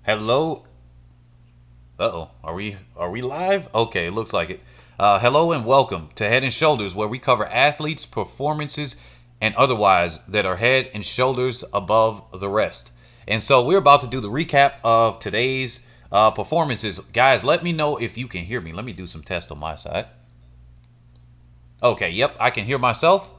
Hello. Uh-oh. Are we live? Okay, it looks like it. Hello and welcome to Head and Shoulders, where we cover athletes, performances, and otherwise that are head and shoulders above the rest. And so we're about to do the recap of today's performances. Guys, let me know if you can hear me. Let me do some tests on my side. Okay, yep, I can hear myself.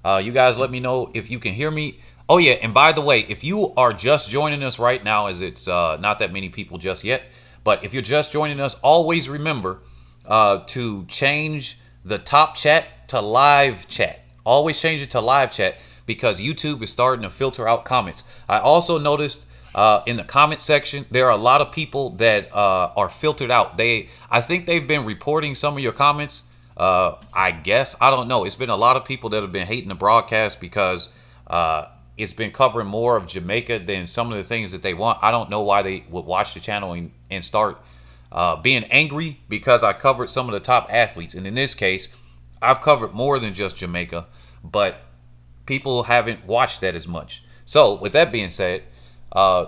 You guys let me know if you can hear me. Oh, yeah, and by the way, if you are just joining us right now, as it's not that many people just yet, but if you're just joining us, always remember to change the top chat to live chat. Always change it to live chat because YouTube is starting to filter out comments. I also noticed in the comment section there are a lot of people that are filtered out. I think they've been reporting some of your comments. I guess I don't know. It's been a lot of people that have been hating the broadcast because it's been covering more of Jamaica than some of the things that they want. I don't know why they would watch the channel and start being angry because I covered some of the top athletes. And in this case, I've covered more than just Jamaica, but people haven't watched that as much. So, with that being said, uh,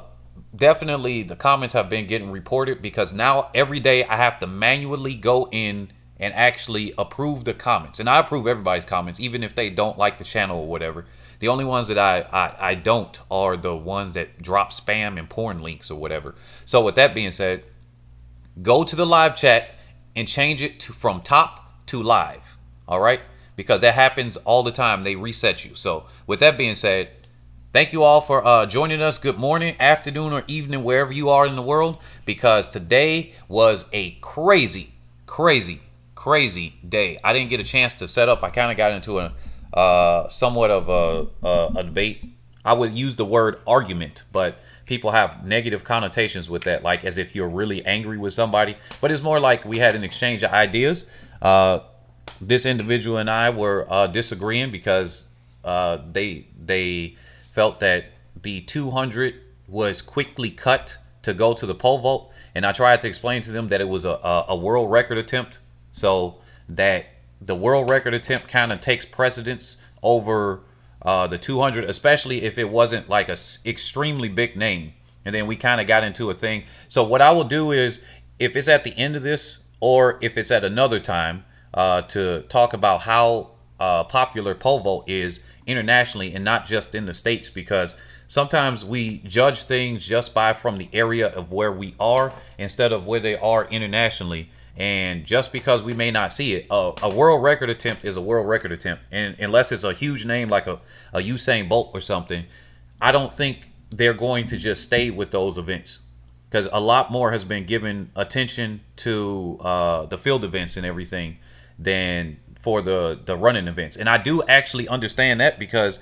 definitely the comments have been getting reported because now every day I have to manually go in and actually approve the comments. And I approve everybody's comments, even if they don't like the channel or whatever. The only ones that I don't are the ones that drop spam and porn links or whatever. So, with that being said, go to the live chat and change it from top to live. All right? Because that happens all the time. They reset you. So, with that being said, thank you all for joining us. Good morning, afternoon, or evening, wherever you are in the world, because today was a crazy, crazy, crazy day. I didn't get a chance to set up. I kind of got into a somewhat of a debate. I would use the word argument, but people have negative connotations with that, like as if you're really angry with somebody. But it's more like we had an exchange of ideas. This individual and I were disagreeing because they felt that the 200 was quickly cut to go to the pole vault, and I tried to explain to them that it was a world record attempt, so that the world record attempt kind of takes precedence over the 200, especially if it wasn't like a extremely big name. And then we kind of got into a thing. So what I will do is, if it's at the end of this or if it's at another time, to talk about how popular pole vault is internationally and not just in the States, because sometimes we judge things just by from the area of where we are instead of where they are internationally. And just because we may not see it, a world record attempt is a world record attempt, and unless it's a huge name like a Usain Bolt or something, I don't think they're going to just stay with those events, because a lot more has been given attention to the field events and everything than for the running events. And I do actually understand that because,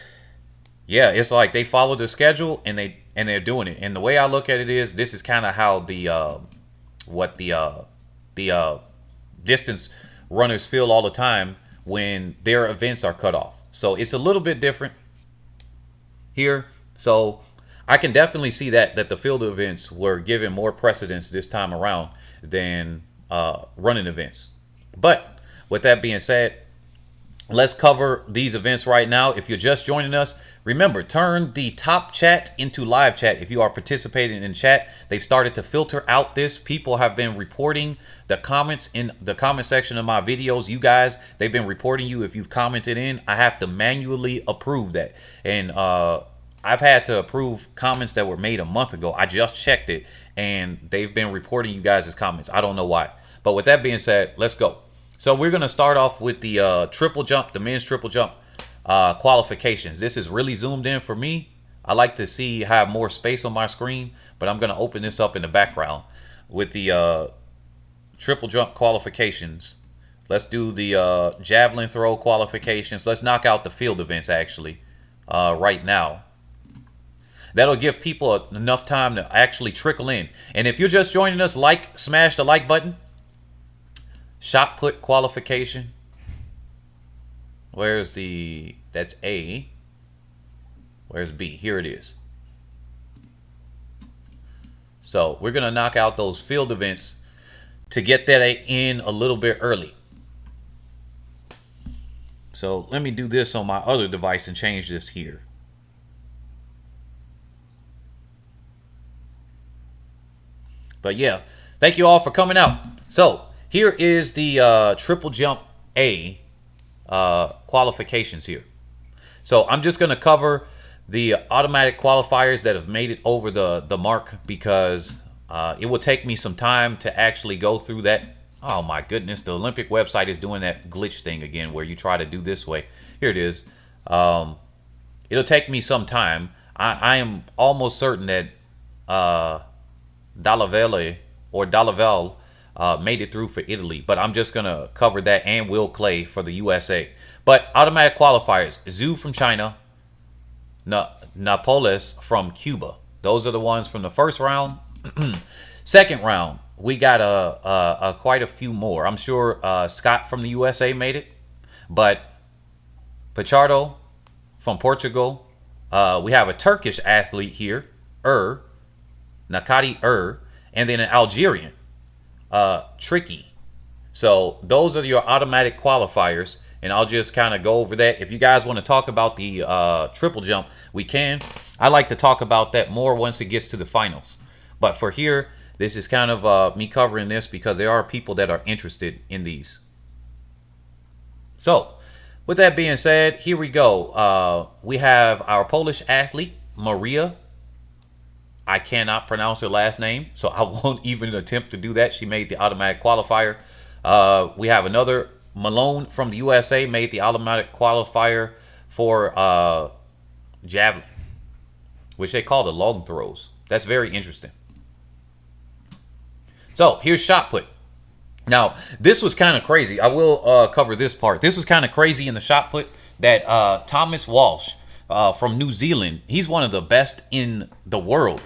yeah, it's like they follow the schedule and they're doing it. And the way I look at it is, this is kind of how the distance runners feel all the time when their events are cut off. So it's a little bit different here. So I can definitely see that the field events were given more precedence this time around than running events. But with that being said, let's cover these events right now. If you're just joining us, remember, turn the top chat into live chat. If you are participating in chat, they've started to filter out this. People have been reporting the comments in the comment section of my videos. You guys, they've been reporting you if you've commented in. I have to manually approve that. And I've had to approve comments that were made a month ago. I just checked it, and they've been reporting you guys' comments. I don't know why. But with that being said, let's go. So we're going to start off with the triple jump, the men's triple jump qualifications. This is really zoomed in for me. I like to have more space on my screen, but I'm going to open this up in the background with the triple jump qualifications. Let's do the javelin throw qualifications. Let's knock out the field events actually right now. That'll give people enough time to actually trickle in. And if you're just joining us, smash the like button. Shot put qualification. That's A. Where's B? Here it is. So we're going to knock out those field events to get that in a little bit early. So let me do this on my other device and change this here. But yeah, thank you all for coming out. So here is the triple jump A qualifications here. So I'm just going to cover the automatic qualifiers that have made it over the mark, because it will take me some time to actually go through that. Oh my goodness, the Olympic website is doing that glitch thing again where you try to do this way. Here it is. It'll take me some time. I am almost certain that Dalavel made it through for Italy, but I'm just going to cover that, and Will Clay for the USA. But automatic qualifiers: Zhu from China, Napoles from Cuba. Those are the ones from the first round. Second round, we got quite a few more. I'm sure Scott from the USA made it, but Pichardo from Portugal. We have a Turkish athlete here, Nakati, and then an Algerian, Tricky. So those are your automatic qualifiers, and I'll just kind of go over that. If you guys want to talk about the triple jump, we can. I like to talk about that more once it gets to the finals. But for here, this is kind of me covering this because there are people that are interested in these. So with that being said, here we go. We have our Polish athlete, Maria. I cannot pronounce her last name, so I won't even attempt to do that. She made the automatic qualifier. We have another, Malone from the USA, made the automatic qualifier for javelin, which they call the long throws. That's very interesting. So here's shot put. Now, this was kind of crazy. I will cover this part. This was kind of crazy in the shot put that Thomas Walsh from New Zealand, he's one of the best in the world.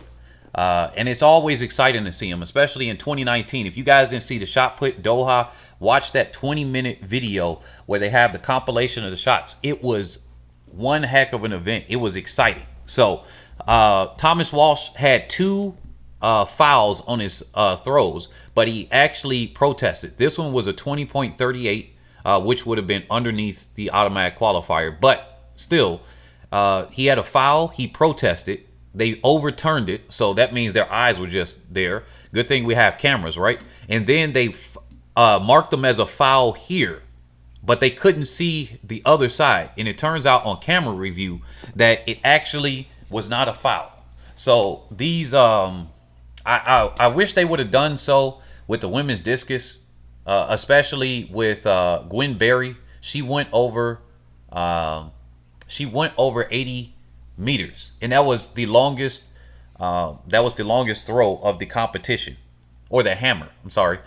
And it's always exciting to see him, especially in 2019. If you guys didn't see the shot put Doha, watch that 20-minute video where they have the compilation of the shots. It was one heck of an event. It was exciting. So Thomas Walsh had two fouls on his throws, but he actually protested. This one was a 20.38, which would have been underneath the automatic qualifier, but still, he had a foul. He protested. They overturned it, so that means their eyes were just there. Good thing we have cameras, right? And then they marked them as a foul here, but they couldn't see the other side. And it turns out on camera review that it actually was not a foul. So these, I wish they would have done so with the women's discus, especially with Gwen Berry. She went over 80 meters, and that was the longest throw of the competition, or the hammer. I'm sorry.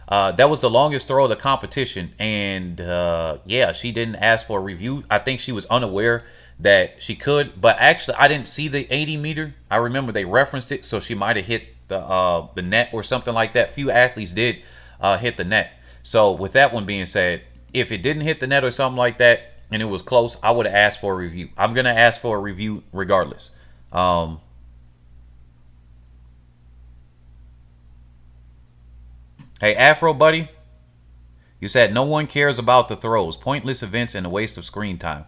That was the longest throw of the competition, and yeah, she didn't ask for a review. I think she was unaware that she could, but actually, I didn't see the 80 meter. I remember they referenced it, so she might have hit the net or something like that. Few athletes did hit the net. So with that one being said, if it didn't hit the net or something like that, and it was close, I would have asked for a review. I'm going to ask for a review regardless. Hey, Afro buddy, you said no one cares about the throws, pointless events, and a waste of screen time.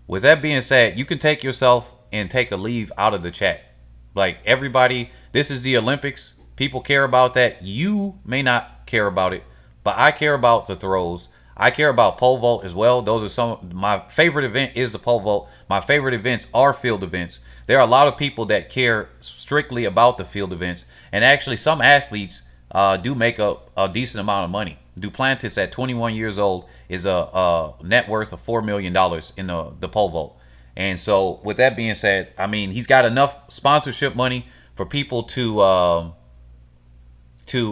With that being said, you can take yourself and take a leave out of the chat. Like, everybody, this is the Olympics. People care about that. You may not care about it, but I care about the throws. I care about pole vault as well. Those are some, my favorite event is the pole vault. My favorite events are field events. There are a lot of people that care strictly about the field events. And actually, some athletes do make a decent amount of money. Duplantis at 21 years old is a net worth of $4 million in the pole vault. And so with that being said, I mean, he's got enough sponsorship money for people to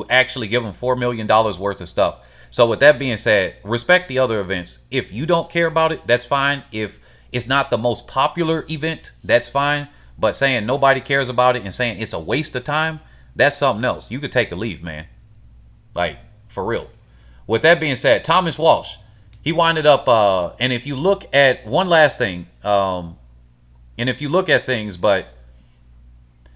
actually give him $4 million worth of stuff. So with that being said, respect the other events. If you don't care about it, that's fine. If it's not the most popular event, that's fine. But saying nobody cares about it and saying it's a waste of time, that's something else. You could take a leave, man. Like, for real. With that being said, Thomas Walsh, he winded up, and if you look at one last thing, and if you look at things, but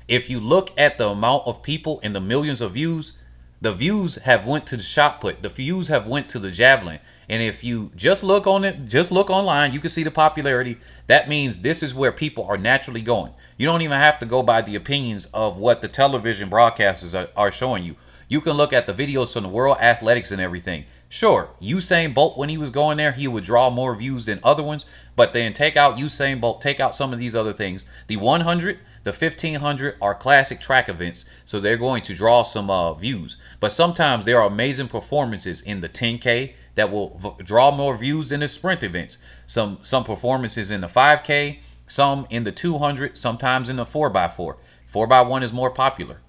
if you look at the amount of people and the millions of views, the views have went to the shot put. The views have went to the javelin. And if you just look on it, just look online, you can see the popularity. That means this is where people are naturally going. You don't even have to go by the opinions of what the television broadcasters are showing you. You can look at the videos from the World Athletics and everything. Sure, Usain Bolt, when he was going there, he would draw more views than other ones. But then take out Usain Bolt, take out some of these other things. The 100, the 1500 are classic track events, so they're going to draw some views. But sometimes there are amazing performances in the 10K that will draw more views than the sprint events. Some performances in the 5K, some in the 200, sometimes in the 4x4. 4x1 is more popular.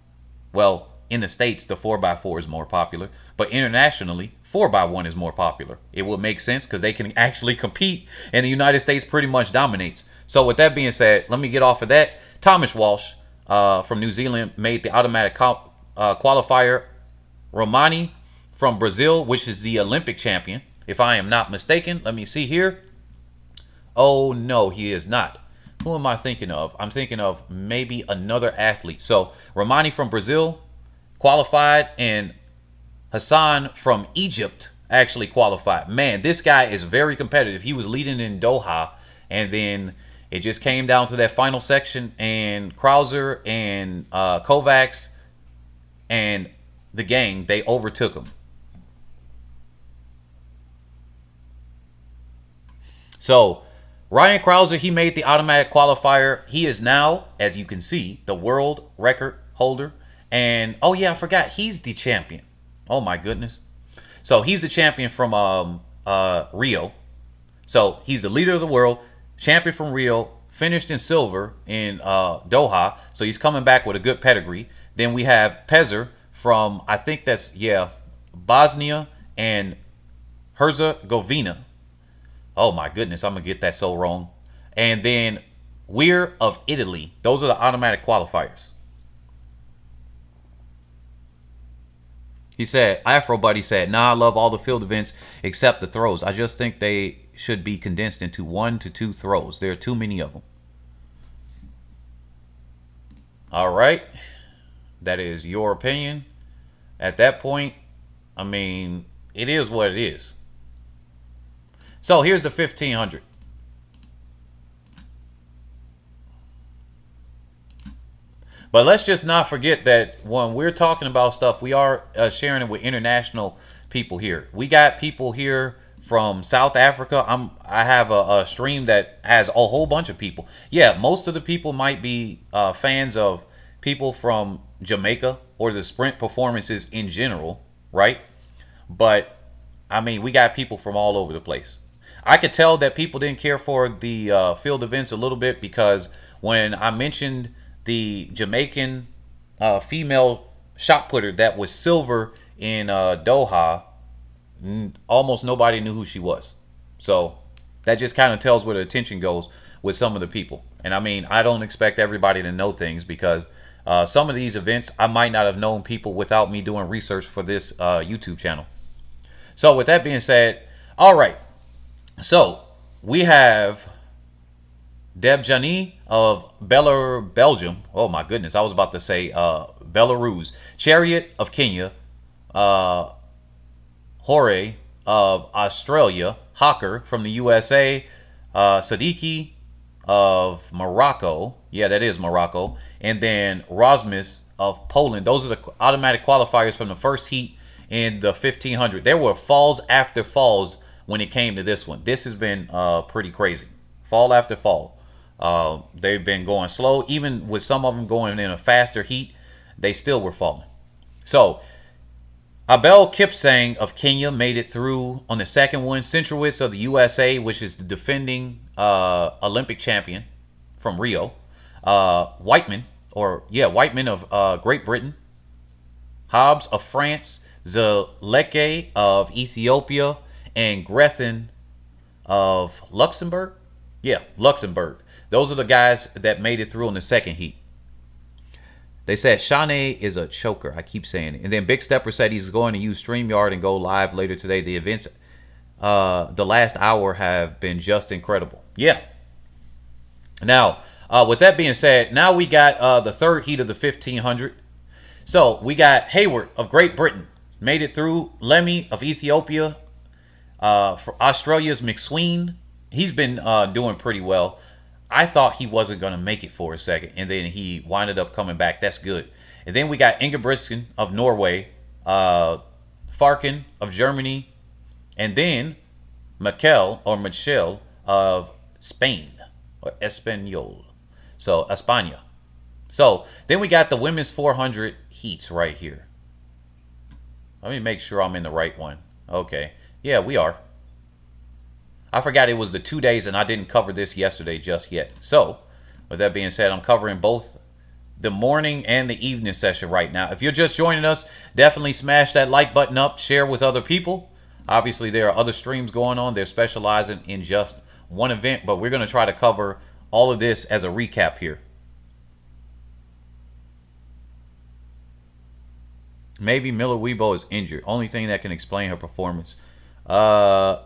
Well, in the States, the 4x4 is more popular, but internationally, 4x1 is more popular. It will make sense because they can actually compete, and the United States pretty much dominates. So with that being said, let me get off of that. Thomas Walsh from New Zealand made the automatic qualifier. Romani from Brazil, which is the Olympic champion, if I am not mistaken. Let me see here. Oh, no, he is not. Who am I thinking of? I'm thinking of maybe another athlete. So Romani from Brazil qualified, and Hassan from Egypt actually qualified. Man, this guy is very competitive. He was leading in Doha, and then it just came down to that final section, and Krauser and Kovacs and the gang, they overtook him. So Ryan Krauser, he made the automatic qualifier. He is now, as you can see, the world record holder. And oh yeah, I forgot, he's the champion. Oh my goodness. So he's the champion from Rio. So he's the leader of the world, champion from Rio, finished in silver in Doha. So he's coming back with a good pedigree. Then we have Pezer from, I think that's, yeah, Bosnia and Herzegovina. Oh my goodness, I'm going to get that so wrong. And then Weir of Italy. Those are the automatic qualifiers. He said, Afro Buddy said, nah, I love all the field events except the throws. I just think they should be condensed into 1 to 2 throws. There are too many of them. All right. That is your opinion. At that point, I mean, it is what it is. So here's the 1500. But let's just not forget that when we're talking about stuff, we are sharing it with international people here. We got people here from South Africa. I have a stream that has a whole bunch of people. Yeah, most of the people might be fans of people from Jamaica or the sprint performances in general, right? But, I mean, we got people from all over the place. I could tell that people didn't care for the field events a little bit because when I mentioned the Jamaican female shot putter that was silver in Doha, almost nobody knew who she was. So that just kind of tells where the attention goes with some of the people. And I mean, I don't expect everybody to know things because some of these events, I might not have known people without me doing research for this YouTube channel. So with that being said, all right. So we have Debjani of Belgium. Oh my goodness, I was about to say Belarus. Chariot of Kenya. Hore of Australia. Hawker from the USA. Sadiki of Morocco. Yeah, that is Morocco. And then Rosmus of Poland. Those are the automatic qualifiers from the first heat in the 1500. There were falls after falls when it came to this one. This has been pretty crazy. Fall after fall. They've been going slow. Even with some of them going in a faster heat, they still were falling. So, Abel Kipsang of Kenya made it through on the second one. Centrowitz of the USA, which is the defending Olympic champion from Rio. Whiteman of Great Britain. Hobbs of France. Zeleke of Ethiopia. And Grethen of Luxembourg. Yeah, Luxembourg. Those are the guys that made it through in the second heat. They said Shane is a choker. I keep saying it. And then Big Stepper said he's going to use StreamYard and go live later today. The events the last hour have been just incredible. Yeah. Now, with that being said, now we got the third heat of the 1500. So we got Hayward of Great Britain. Made it through. Lemmy of Ethiopia. For Australia's McSween, he's been doing pretty well. I thought he wasn't going to make it for a second, and then he winded up coming back. That's good. And then we got Ingebrigtsen of Norway, Farkin of Germany, and then Michel of Spain, or Espanol. So, España. So, then we got the women's 400 heats right here. Let me make sure I'm in the right one. Okay. Yeah, we are. I forgot it was the 2 days and I didn't cover this yesterday just yet. So, with that being said, I'm covering both the morning and the evening session right now. If you're just joining us, definitely smash that like button up, share with other people. Obviously, there are other streams going on. They're specializing in just one event, but we're going to try to cover all of this as a recap here. Maybe Miller-Uibo is injured. Only thing that can explain her performance. Nah,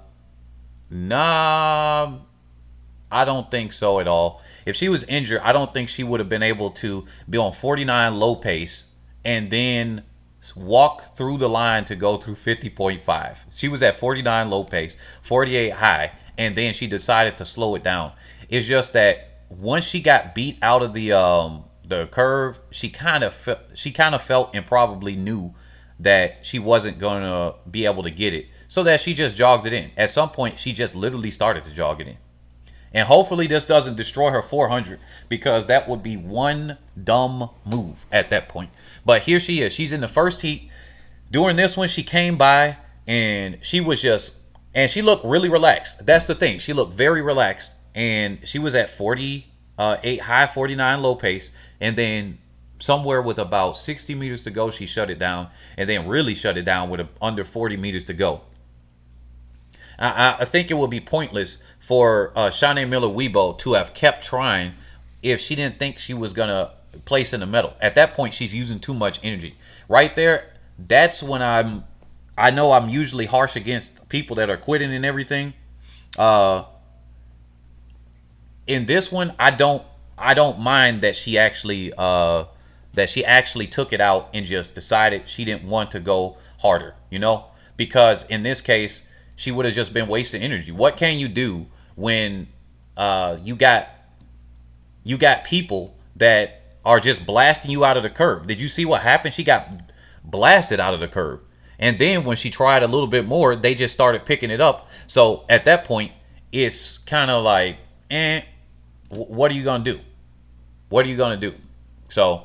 I don't think so at all. If she was injured, I don't think she would have been able to be on 49 low pace and then walk through the line to go through 50.5. She was at 49 low pace, 48 high, and then she decided to slow it down. It's just that once she got beat out of the curve, she kind of felt and probably knew that she wasn't going to be able to get it, so that she just jogged it in. At some point, she just literally started to jog it in. And hopefully this doesn't destroy her 400, because that would be one dumb move at that point. But here she is. She's in the first heat. During this one, she came by and she looked really relaxed. That's the thing. She looked very relaxed, and she was at 48 high, 49 low pace, and then somewhere with about 60 meters to go, she shut it down, and then really shut it down with under 40 meters to go. I think it would be pointless for Shanae Miller-Uibo to have kept trying if she didn't think she was going to place in the medal. At that point, she's using too much energy. Right there, that's when I know I'm usually harsh against people that are quitting and everything. In this one, I don't mind that she actually took it out and just decided she didn't want to go harder, because in this case, she would have just been wasting energy. What can you do when you got people that are just blasting you out of the curve? Did you see what happened? She got blasted out of the curve. And then when she tried a little bit more, they just started picking it up. So at that point, it's kind of like, what are you going to do? What are you going to do? So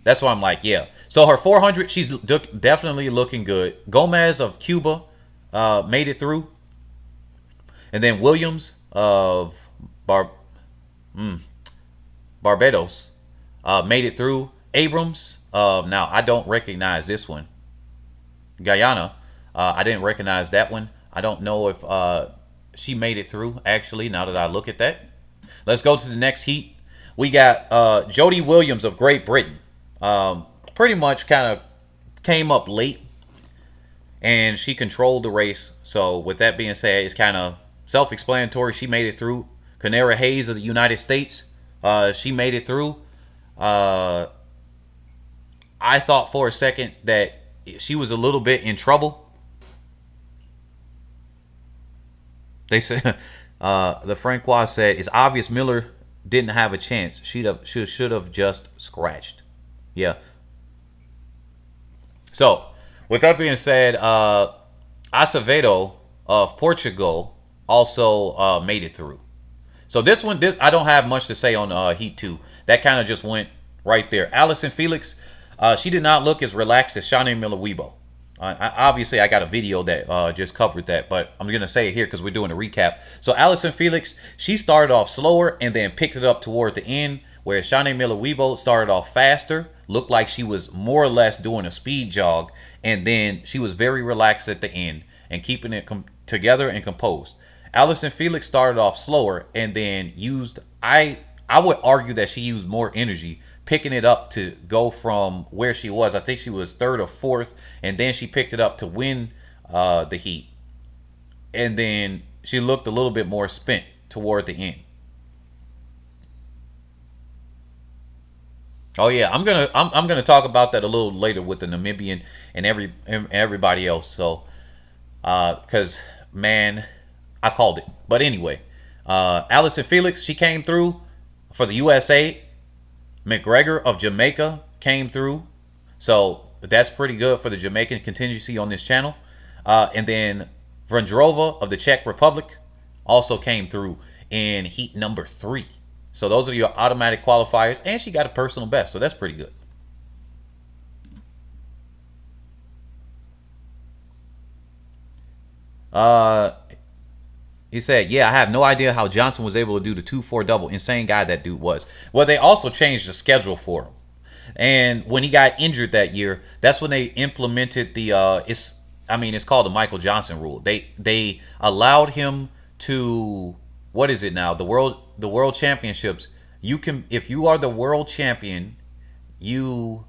that's why I'm like, yeah. So her 400, she's definitely looking good. Gomez of Cuba made it through. And then Williams of Barbados made it through. Abrams, now I don't recognize this one. Guyana, I didn't recognize that one. I don't know if she made it through, actually, now that I look at that. Let's go to the next heat. We got Jody Williams of Great Britain. Pretty much kind of came up late, and she controlled the race. So with that being said, it's kind of self-explanatory. She made it through. Canara Hayes of the United States, she made it through. I thought for a second that she was a little bit in trouble. They said the Francois said it's obvious Miller didn't have a chance. Should have just scratched. Yeah. So with that being said, Acevedo of Portugal also made it through. So this I don't have much to say on Heat 2. That kind of just went right there. Allison Felix, she did not look as relaxed as Shanae Miller-Uibo. Obviously, I got a video that just covered that, but I'm going to say it here because we're doing a recap. So Allison Felix, she started off slower and then picked it up toward the end, whereas Shanae Miller-Uibo started off faster, looked like she was more or less doing a speed jog, and then she was very relaxed at the end and keeping it together and composed. Allison Felix started off slower and then used, I would argue that she used more energy picking it up to go from where she was. I think she was third or fourth, and then she picked it up to win the heat. And then she looked a little bit more spent toward the end. Oh yeah, I'm gonna talk about that a little later with the Namibian and everybody else. So Because, man, I called it. But anyway, Allison Felix, she came through for the USA. McGregor of Jamaica came through. So that's pretty good for the Jamaican contingency on this channel. And then Vondrova of the Czech Republic also came through in heat number 3. So those are your automatic qualifiers. And she got a personal best. So that's pretty good. He said, yeah, I have no idea how Johnson was able to do the 2-4 double. Insane guy that dude was. Well, they also changed the schedule for him. And when he got injured that year, that's when they implemented the it's called the Michael Johnson rule. They allowed him to, what is it now? The world championships. You can, if you are the world champion, you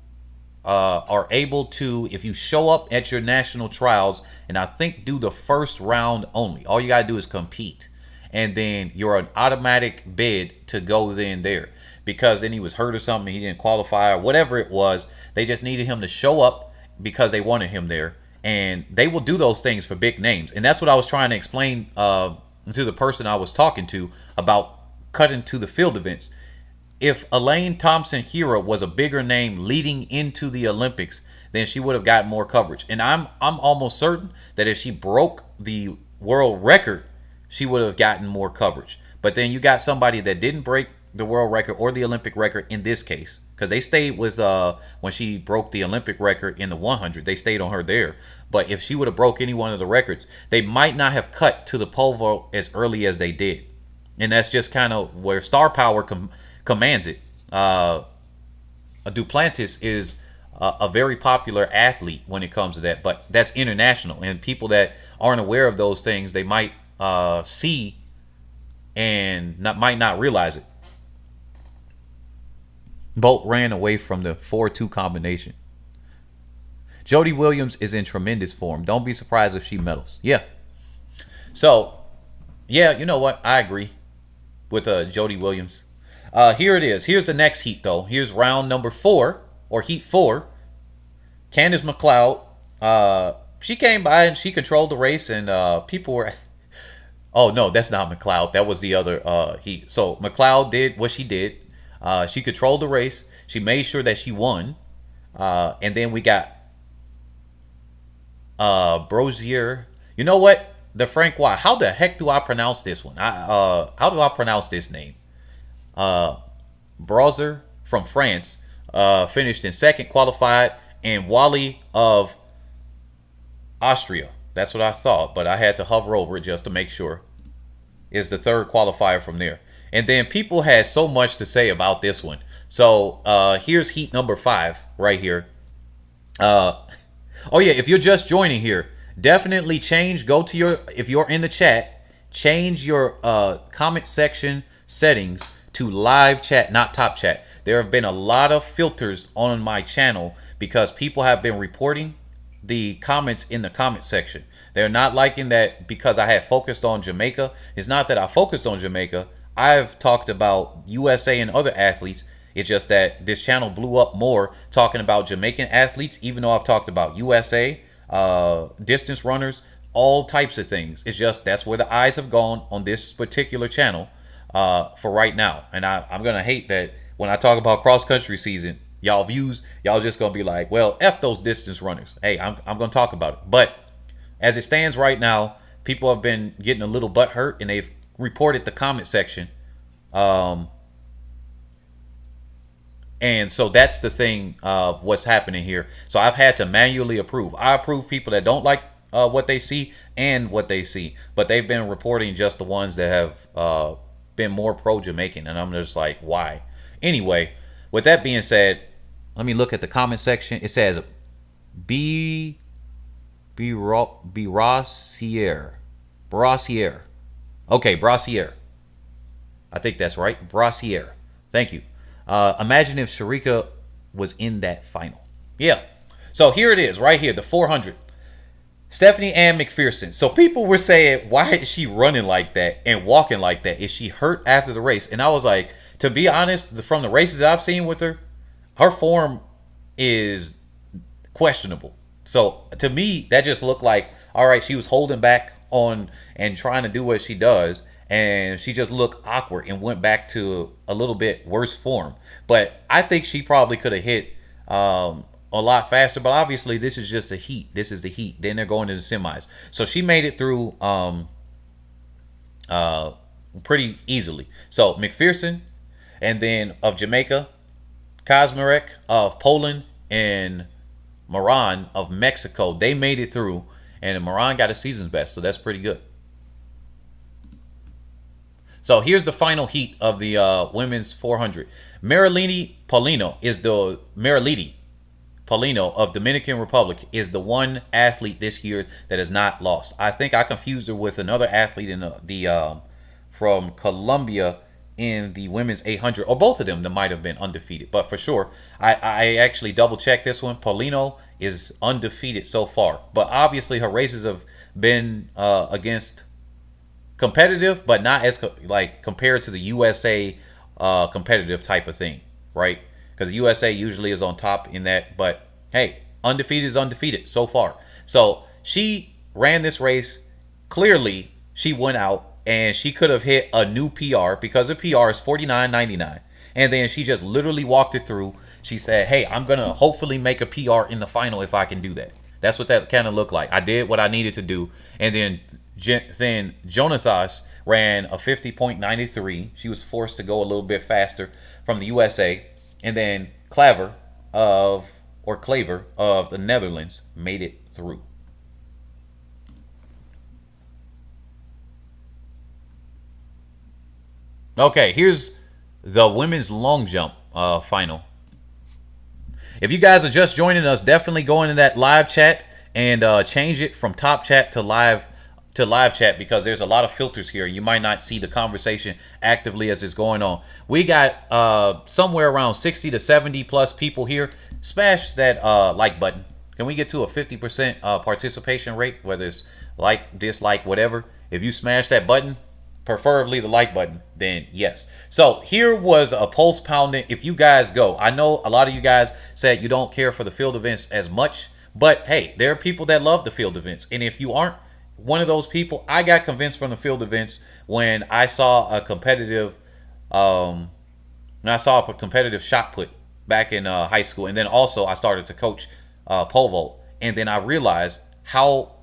are able to, if you show up at your national trials, and I think do the first round only. All you gotta do is compete, and then you're an automatic bid to go then there. Because then he was hurt or something, he didn't qualify or whatever it was. They just needed him to show up because they wanted him there, and they will do those things for big names. And that's what I was trying to explain to the person I was talking to about cutting to the field events. If Elaine Thompson-Herah was a bigger name leading into the Olympics, then she would have gotten more coverage. And I'm almost certain that if she broke the world record, she would have gotten more coverage. But then you got somebody that didn't break the world record or the Olympic record in this case, because they stayed with when she broke the Olympic record in the 100, they stayed on her there. But if she would have broke any one of the records, they might not have cut to the pole vault as early as they did. And that's just kind of where star power commands it. Duplantis is a very popular athlete when it comes to that, but that's international, and people that aren't aware of those things, they might see and might not realize it. Bolt ran away from the 4-2 combination. Jody Williams is in tremendous form. Don't be surprised if she medals. Yeah. So, yeah, you know what? I agree with Jody Williams. Here it is. Here's the next heat, though. Here's round number 4, or heat 4. Candace McLeod, she came by and she controlled the race, and people were... Oh, no, that's not McLeod. That was the other heat. So McLeod did what she did. She controlled the race. She made sure that she won. And then we got Brozier. You know what? The Francois. How the heck do I pronounce this one? How do I pronounce this name? Brozier from France finished in second, qualified, and Wally of Austria. That's what I thought, but I had to hover over it just to make sure. Is the third qualifier from there. And then people had so much to say about this one. So here's heat number 5 right here. Oh yeah, if you're just joining here, definitely go to your, if you're in the chat, change your comment section settings to live chat, not top chat. There have been a lot of filters on my channel because people have been reporting the comments in the comment section. They're not liking that because I had focused on Jamaica. It's not that I focused on Jamaica. I've talked about USA and other athletes. It's just that this channel blew up more talking about Jamaican athletes, even though I've talked about USA, distance runners, all types of things. It's just that's where the eyes have gone on this particular channel for right now. And I'm going to hate that when I talk about cross-country season, y'all just going to be like, well, F those distance runners. Hey, I'm going to talk about it. But as it stands right now, people have been getting a little butthurt, and they've reported the comment section. And so that's the thing of what's happening here. So I've had to manually approve. I approve people that don't like what they see and what they see. But they've been reporting just the ones that have been more pro-Jamaican. And I'm just like, why? Anyway, with that being said, let me look at the comment section. It says Brassiere. Okay, Brassiere. I think that's right. Brassiere. Thank you. Imagine if Sharika was in that final. Yeah. So here it is, right here, the 400. Stephanie-Ann McPherson. So people were saying, why is she running like that and walking like that? Is she hurt after the race? And I was like, to be honest, from the races I've seen with her, her form is questionable. So to me, that just looked like all right, she was holding back on and trying to do what she does, and she just looked awkward and went back to a little bit worse form. But I think she probably could have hit a lot faster. But obviously, this is just a heat. This is the heat. Then they're going to the semis. So she made it through pretty easily. So McPherson, and then of Jamaica, Kazmarek of Poland, and Moran of Mexico. They made it through, and Moran got a season's best, so that's pretty good. So here's the final heat of the women's 400. Mariliti Paulino of Dominican Republic is the one athlete this year that has not lost. I think I confused her with another athlete in the from Colombia in the women's 800, or both of them that might have been undefeated. But for sure, I actually double checked this one. Paulino is undefeated so far, but obviously her races have been against competitive, but not as like compared to the USA competitive type of thing, right? Because the USA usually is on top in that. But hey, undefeated is undefeated so far. So she ran this race. Clearly, she went out and she could have hit a new PR, because the PR is 49.99. And then she just literally walked it through. She said, hey, I'm going to hopefully make a PR in the final if I can do that. That's what that kind of looked like. I did what I needed to do. And then Jonathas ran a 50.93. She was forced to go a little bit faster from the USA. And then Claver of the Netherlands made it through. Okay, here's the women's long jump final. If you guys are just joining us, definitely go into that live chat and change it from top chat to live chat, because there's a lot of filters here. You might not see the conversation actively as it's going on. We got somewhere around 60 to 70 plus people here. Smash that like button. Can we get to a 50% participation rate, whether it's like, dislike, whatever? If you smash that button, preferably the like button, then yes. So here was a pulse pounding. If you guys go, I know a lot of you guys said you don't care for the field events as much, but hey, there are people that love the field events. And if you aren't one of those people, I got convinced from the field events when I saw a competitive shot put back in high school. And then also I started to coach pole vault, and then I realized how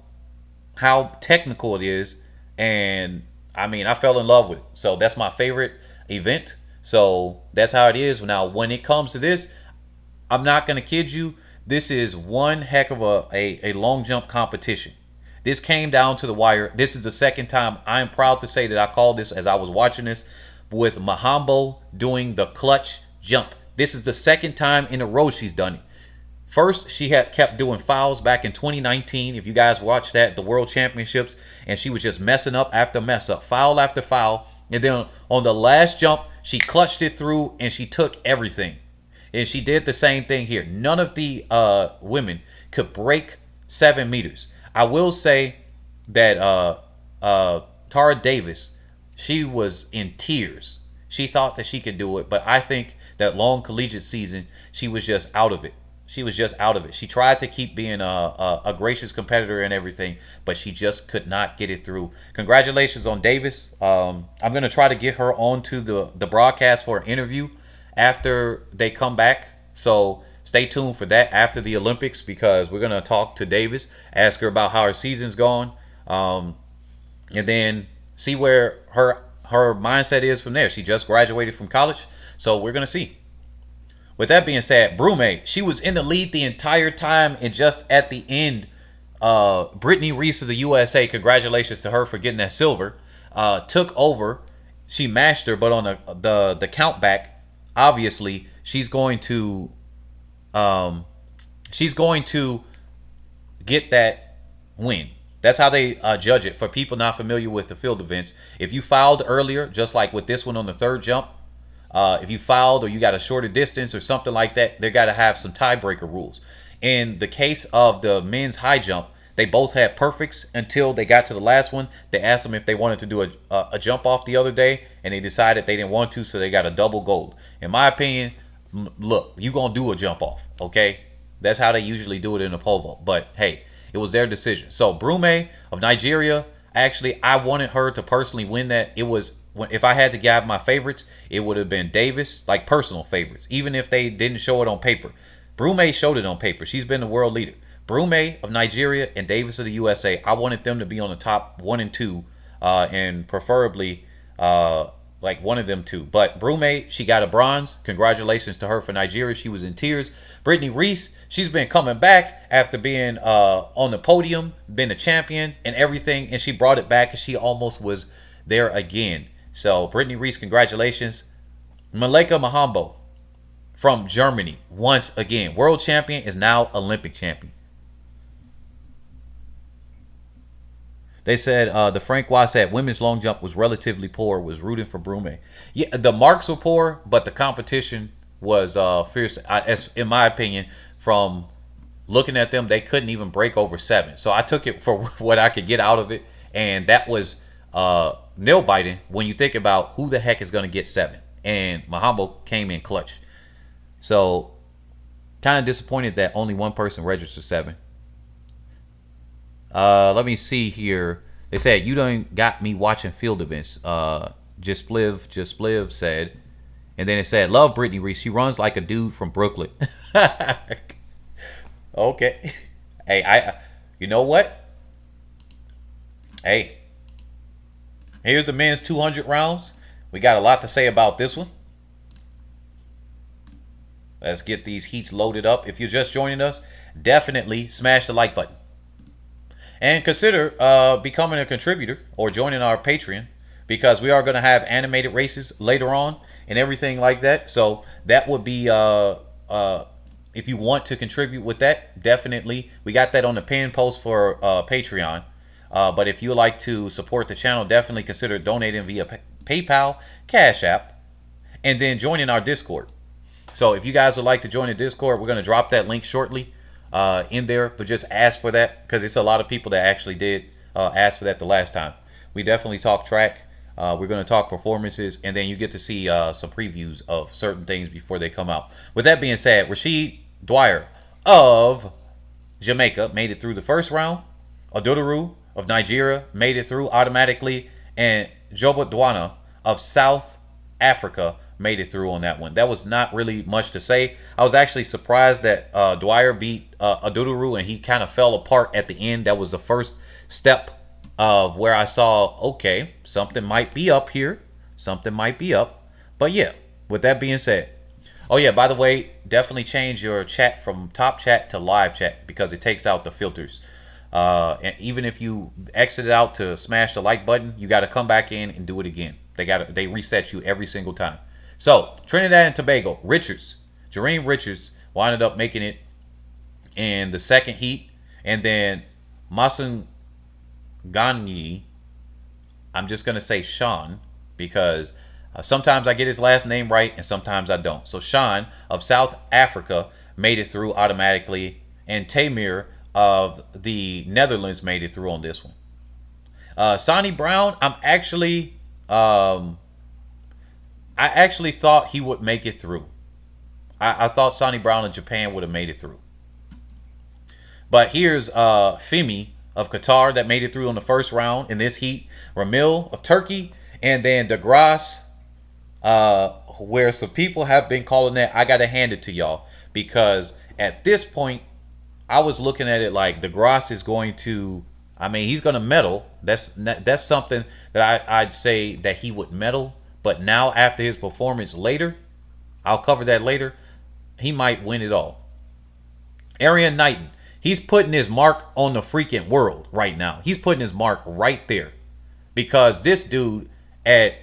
technical it is. And I mean, I fell in love with it. So that's my favorite event. So that's how it is. Now, when it comes to this, I'm not going to kid you. This is one heck of a long jump competition. This came down to the wire. This is the second time. I'm proud to say that I called this as I was watching this with Mahambo doing the clutch jump. This is the second time in a row she's done it. First, she had kept doing fouls back in 2019. If you guys watched that, the World Championships, and she was just messing up after mess up, foul after foul. And then on the last jump, she clutched it through and she took everything. And she did the same thing here. None of the women could break 7 meters. I will say that Tara Davis, she was in tears. She thought that she could do it, but I think that long collegiate season, she was just out of it. She was just out of it. She tried to keep being a gracious competitor and everything, but she just could not get it through. Congratulations on Davis. I'm going to try to get her onto the broadcast for an interview after they come back. So stay tuned for that after the Olympics, because we're going to talk to Davis, ask her about how her season's gone, and then see where her mindset is from there. She just graduated from college, so we're going to see. With that being said, Brume, she was in the lead the entire time, and just at the end, Brittany Reese of the USA, congratulations to her for getting that silver, took over. She mashed her, but on the count back, obviously she's going to get that win. That's how they judge it. For people not familiar with the field events, if you fouled earlier, just like with this one on the third jump, if you fouled or you got a shorter distance or something like that, they got to have some tiebreaker rules. In the case of the men's high jump, they both had perfects until they got to the last one. They asked them if they wanted to do a jump off the other day, and they decided they didn't want to, so they got a double gold. In my opinion, look, you going to do a jump off, okay? That's how they usually do it in a pole vault. But hey, It was their decision. So Brume of Nigeria, actually, I wanted her to personally win that. It was, if I had to give my favorites, it would have been Davis, like personal favorites, even if they didn't show it on paper. Brume showed it on paper. She's been the world leader. Brume of Nigeria and Davis of the USA, I wanted them to be on the top 1 and 2, and preferably like one of them two. But Brume, she got a bronze. Congratulations to her for Nigeria. She was in tears. Brittany Reese, she's been coming back after being on the podium, been a champion and everything, and she brought it back, and she almost was there again. So Brittany Reese, congratulations. Malika Mahambo from Germany, once again, world champion, is now Olympic champion. They said the Francois said women's long jump was relatively poor. Was rooting for Brume. Yeah, the marks were poor, but the competition was fierce. In my opinion, from looking at them, they couldn't even break over 7. So I took it for what I could get out of it, and that was nail biting when you think about who the heck is going to get 7. And Mahambo came in clutch. So kind of disappointed that only one person registered 7. Let me see here. They said you done got me watching field events. Just Spliv said, and then it said love Brittany Reese. She runs like a dude from Brooklyn. Okay. Hey, you know what? Hey, here's the men's 200 rounds. We got a lot to say about this one. Let's get these heats loaded up. If you're just joining us, definitely smash the like button. And consider becoming a contributor or joining our Patreon, because we are going to have animated races later on and everything like that. So that would be, if you want to contribute with that, definitely. We got that on the pin post for Patreon. But if you would like to support the channel, definitely consider donating via PayPal, Cash App, and then joining our Discord. So if you guys would like to join the Discord, we're going to drop that link shortly in there, but just ask for that, because it's a lot of people that actually did ask for that the last time. We definitely talk track. We're going to talk performances, and then you get to see some previews of certain things before they come out. With that being said, Rashid Dwyer of Jamaica made it through the first round. Ododaru of Nigeria made it through automatically, and Jobot Dwana of South Africa made it through on that one. That was not really much to say. I was actually surprised that Dwyer beat Ododaru, and he kind of fell apart at the end. That was the first step of where I saw, okay, something might be up here. Something might be up. But yeah, with that being said, oh yeah, by the way, definitely change your chat from top chat to live chat, because it takes out the filters. And even if you exit it out to smash the like button, you got to come back in and do it again. They reset you every single time. So Trinidad and Tobago, Jareen Richards wound up making it in the second heat, and then Masungani, I'm just gonna say Sean, because sometimes I get his last name right and sometimes I don't. So Sean of South Africa made it through automatically, and Tamir of the Netherlands made it through on this one. Sonny Brown, I actually thought he would make it through. I thought Sonny Brown of Japan would have made it through. But here's Femi of Qatar that made it through on the first round in this heat. Ramil of Turkey, and then DeGrasse, where some people have been calling that. I got to hand it to y'all, because at this point, I was looking at it like DeGrasse is going to, I mean, he's going to medal. That's something that I'd say that he would medal. But now, after his performance later, I'll cover that later, he might win it all. Arian Knighton, he's putting his mark on the freaking world right now. He's putting his mark right there. Because this dude at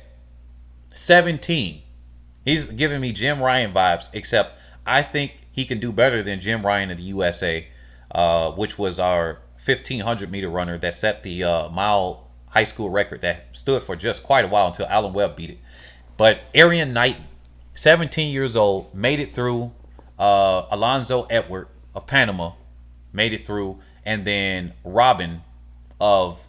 17, he's giving me Jim Ryan vibes, except I think he can do better than Jim Ryan of the USA, which was our 1,500 meter runner that set the mile high school record that stood for just quite a while until Alan Webb beat it. But Arian Knighton, 17 years old, made it through. Alonzo Edward of Panama made it through. And then Robin of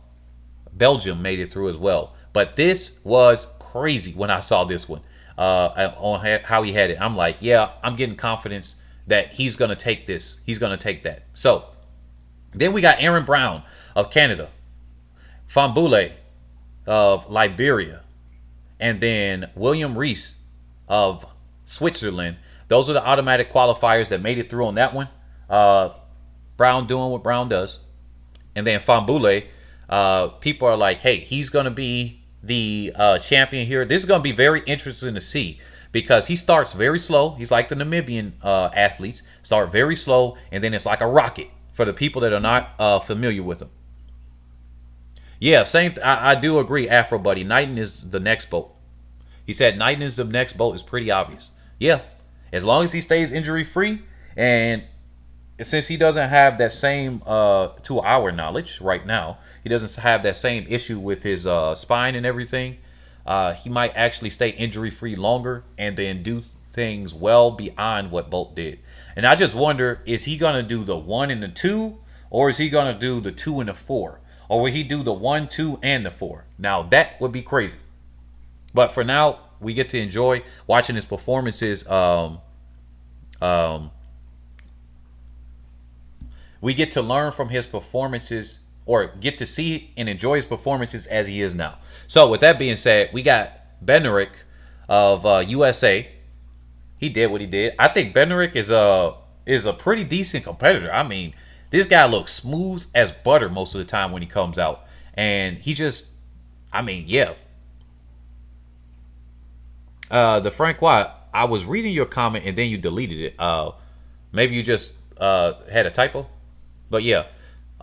Belgium made it through as well. But this was crazy when I saw this one. On how he had it. I'm like, yeah, I'm getting confidence that he's going to take this. He's going to take that. So, Then we got Aaron Brown of Canada, Fambule of Liberia, and then William Reese of Switzerland. Those are the automatic qualifiers that made it through on that one. Uh, Brown doing what Brown does. And then Fambule, people are like, hey, he's going to be the champion here. This is going to be very interesting to see because he starts very slow. He's like the Namibian athletes, start very slow, and then it's like a rocket for the people that are not familiar with him. Yeah, same. I do agree, Afro Buddy. Knighton is the next boat. He said Knighton is the next boat. Is pretty obvious. Yeah, as long as he stays injury free, and since he doesn't have that same, to our knowledge right now, he doesn't have that same issue with his spine and everything. He might actually stay injury free longer and then do things well beyond what Bolt did. And I just wonder, is he gonna do the 1 and the 2, or is he gonna do the 2 and the 4? Or will he do the 1, 2, and the 4? Now that would be crazy. But for now, we get to enjoy watching his performances. We get to learn from his performances, or get to see and enjoy his performances as he is now. So with that being said, we got Bednarik of USA. He did what he did. I think Bednarik is a pretty decent competitor. I mean, this guy looks smooth as butter most of the time when he comes out. And he just, I mean, yeah. The Francois, I was reading your comment and then you deleted it. Maybe you just had a typo. But yeah,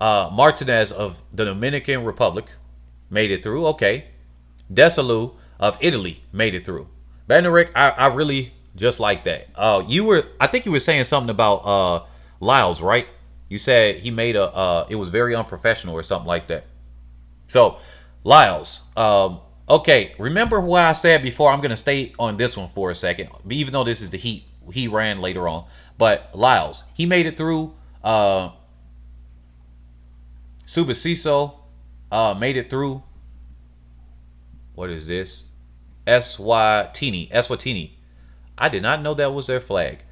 Martinez of the Dominican Republic made it through. Okay. Desalu of Italy made it through. Bednarik, I really just like that. I think you were saying something about Lyles, right? You said he made it was very unprofessional or something like that. So, Lyles, okay, remember what I said before? I'm going to stay on this one for a second, even though this is the heat he ran later on. But Lyles, he made it through. Subasiso made it through. What is this? Eswatini. I did not know that was their flag.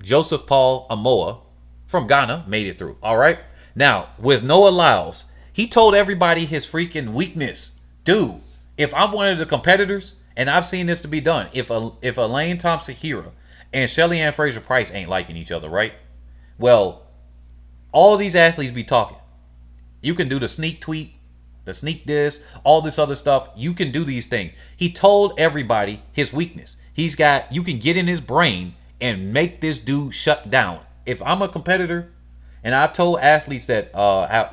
Joseph Paul Amoa from Ghana made it through. All right. Now, with Noah Lyles, he told everybody his freaking weakness. Dude, if I'm one of the competitors, and I've seen this to be done, if Elaine Thompson-Herah and Shelly-Ann Fraser-Pryce ain't liking each other, right? Well, all these athletes be talking. You can do the sneak tweet, the sneak this, all this other stuff. You can do these things. He told everybody his weakness. You can get in his brain and make this dude shut down. If I'm a competitor, and I've told athletes that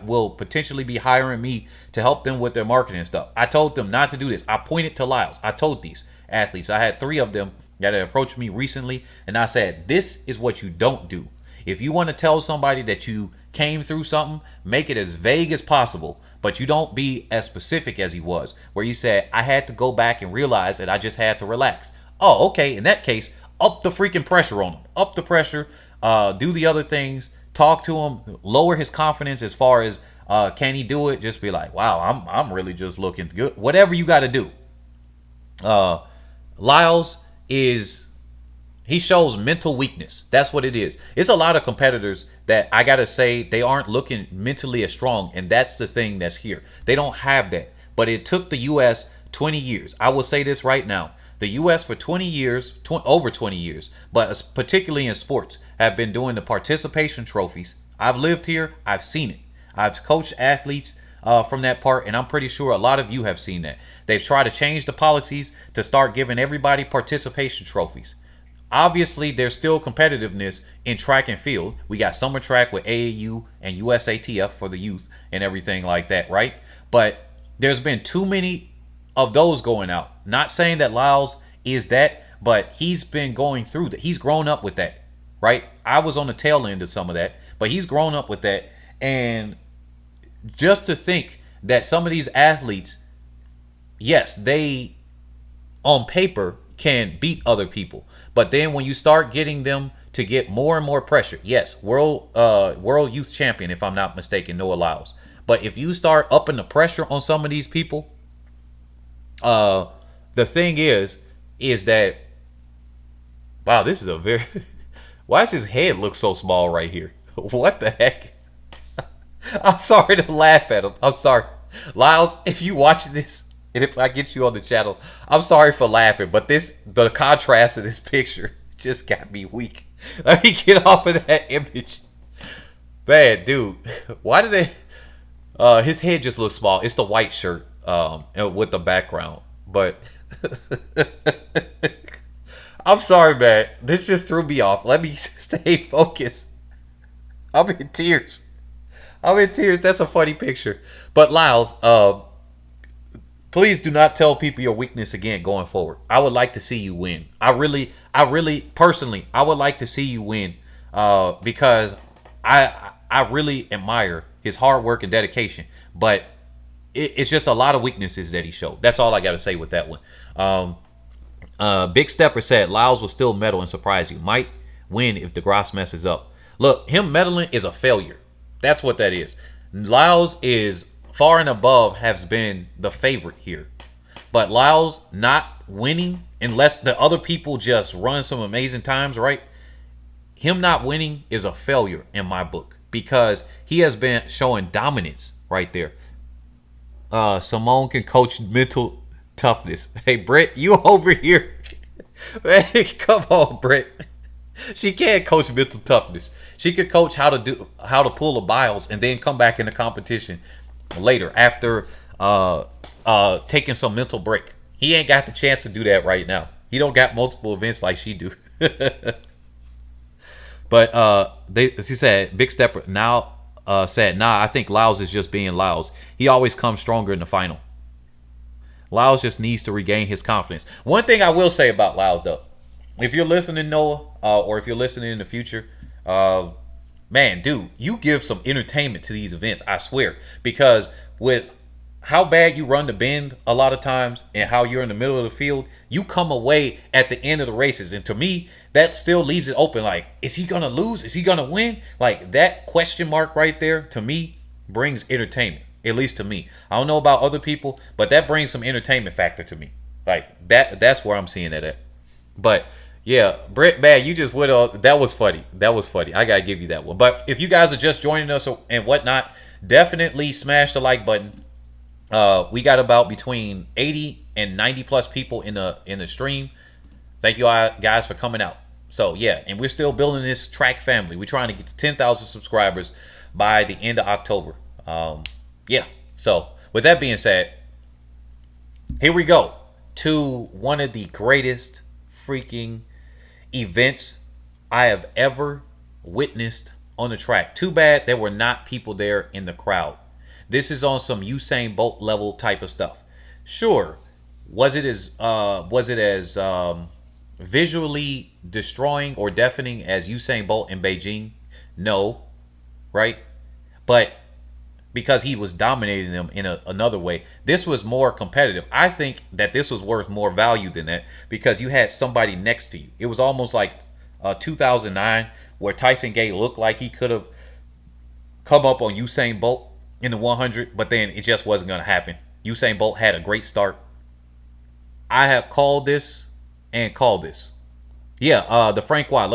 will potentially be hiring me to help them with their marketing and stuff, I told them not to do this. I pointed to Lyles. I told these athletes, I had 3 of them that had approached me recently, and I said, this is what you don't do. If you want to tell somebody that you came through something, make it as vague as possible, but you don't be as specific as he was, where you said, I had to go back and realize that I just had to relax. Oh, okay. In that case, up the freaking pressure on him. Up the pressure. Do the other things. Talk to him. Lower his confidence as far as can he do it? Just be like, wow, I'm really just looking good. Whatever you got to do. Lyles he shows mental weakness. That's what it is. It's a lot of competitors that I got to say they aren't looking mentally as strong. And that's the thing that's here. They don't have that. But it took the U.S. 20 years. I will say this right now. The U.S. for 20 years, over 20 years, but particularly in sports, have been doing the participation trophies. I've lived here. I've seen it. I've coached athletes from that part, and I'm pretty sure a lot of you have seen that. They've tried to change the policies to start giving everybody participation trophies. Obviously, there's still competitiveness in track and field. We got summer track with AAU and USATF for the youth and everything like that, right? But there's been too many of those going out. Not saying that Lyles is that, but he's been going through that. He's grown up with that, right? I was on the tail end of some of that, but he's grown up with that. And just to think that some of these athletes, yes, they on paper can beat other people, but then when you start getting them to get more and more pressure, yes, world youth champion, if I'm not mistaken, Noah Lyles. But if you start upping the pressure on some of these people, the thing is that, wow, this is a very, why does his head look so small right here? What the heck? I'm sorry to laugh at him. I'm sorry. Lyles, if you watching this, and if I get you on the channel, I'm sorry for laughing, but the contrast of this picture just got me weak. Let me get off of that image. Man, dude, why did they? His head just looks small. It's the white shirt, with the background. But I'm sorry, man. This just threw me off. Let me stay focused. I'm in tears. I'm in tears. That's a funny picture. But Lyles, please do not tell people your weakness again going forward. I would like to see you win. I really, personally, I would like to see you win, because I really admire his hard work and dedication. But it's just a lot of weaknesses that he showed. That's all I got to say with that one. Big Stepper said Lyles will still medal and surprise you. Might win if DeGrasse messes up. Look, him meddling is a failure. That's what that is. Lyles is far and above has been the favorite here. But Lyles not winning, unless the other people just run some amazing times, right? Him not winning is a failure in my book, because he has been showing dominance right there. Simone can coach mental toughness. Hey, Brett, you over here. Man, come on, Brett. She can't coach mental toughness. She could coach how to pull the biles and then come back in the competition later after taking some mental break. He ain't got the chance to do that right now. He don't got multiple events like she do. But she said Big Stepper now said, nah, I think Lyles is just being Lyles. He always comes stronger in the final. Lyles just needs to regain his confidence. One thing I will say about Lyles, though, if you're listening, Noah, or if you're listening in the future, man, dude, you give some entertainment to these events, I swear. Because with how bad you run the bend a lot of times and how you're in the middle of the field, you come away at the end of the races. And to me, that still leaves it open. Like, is he going to lose? Is he going to win? Like, that question mark right there, to me, brings entertainment. At least to me. I don't know about other people, but that brings some entertainment factor to me. Like, that's where I'm seeing it at. But yeah, Brett, man, you just went on. That was funny. That was funny. I gotta give you that one. But if you guys are just joining us and whatnot, definitely smash the like button. We got about between 80 and 90 plus people in the stream. Thank you all guys for coming out. So yeah, and we're still building this track family. We're trying to get to 10,000 subscribers by the end of October. Yeah. So with that being said, here we go to one of the greatest freaking events I have ever witnessed on the track. Too bad there were not people there in the crowd. This is on some Usain Bolt level type of stuff. Sure, was it as visually destroying or deafening as Usain Bolt in Beijing? No, right? But because he was dominating them in another way, this was more competitive. I think that this was worth more value than that because you had somebody next to you. It was almost like 2009 where Tyson Gay looked like he could have come up on Usain Bolt in the 100, but then it just wasn't going to happen. Usain Bolt had a great start. I have called this and called this. Yeah, the Frank Watt.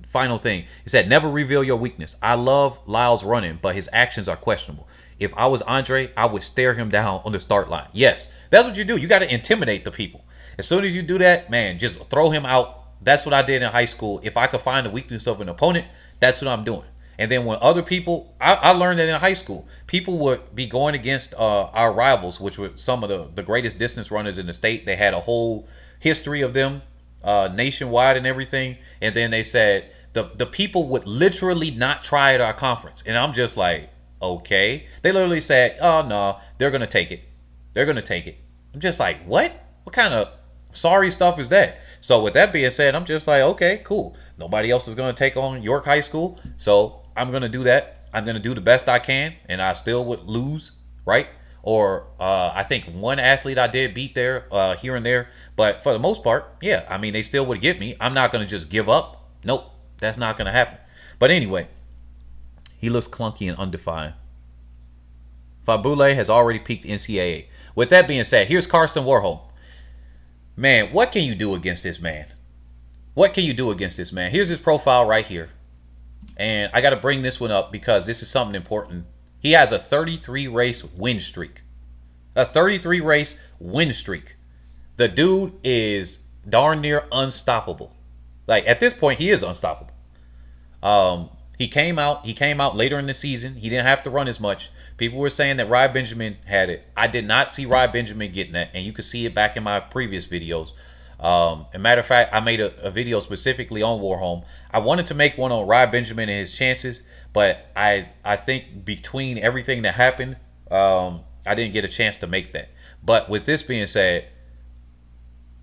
Final thing. He said, never reveal your weakness. I love Lyles running, but his actions are questionable. If I was Andre, I would stare him down on the start line. Yes, that's what you do. You got to intimidate the people. As soon as you do that, man, just throw him out. That's what I did in high school. If I could find the weakness of an opponent, that's what I'm doing. And then when other people, I learned that in high school, people would be going against our rivals, which were some of the greatest distance runners in the state. They had a whole history of them nationwide and everything. And then they said the people would literally not try at our conference. And I'm just like, okay. They literally said, oh, no, they're going to take it. They're going to take it. I'm just like, what? What kind of sorry stuff is that? So with that being said, I'm just like, okay, cool. Nobody else is going to take on York High School. So I'm going to do that. I'm going to do the best I can. And I still would lose, right? Or I think one athlete I did beat there, here and there. But for the most part, yeah, I mean, they still would get me. I'm not going to just give up. Nope, that's not going to happen. But anyway, he looks clunky and undefined. Fabule has already peaked NCAA. With that being said, here's Karsten Warholm. Man, what can you do against this man? What can you do against this man? Here's his profile right here. And I got to bring this one up because this is something important. He has a 33 race win streak. A 33 race win streak. The dude is darn near unstoppable. Like at this point, he is unstoppable. He came out. He came out later in the season. He didn't have to run as much. People were saying that Rye Benjamin had it. I did not see Rye Benjamin getting that, and you can see it back in my previous videos. As a matter of fact, I made a video specifically on Warholm. I wanted to make one on Rye Benjamin and his chances, but I think between everything that happened, I didn't get a chance to make that. But with this being said,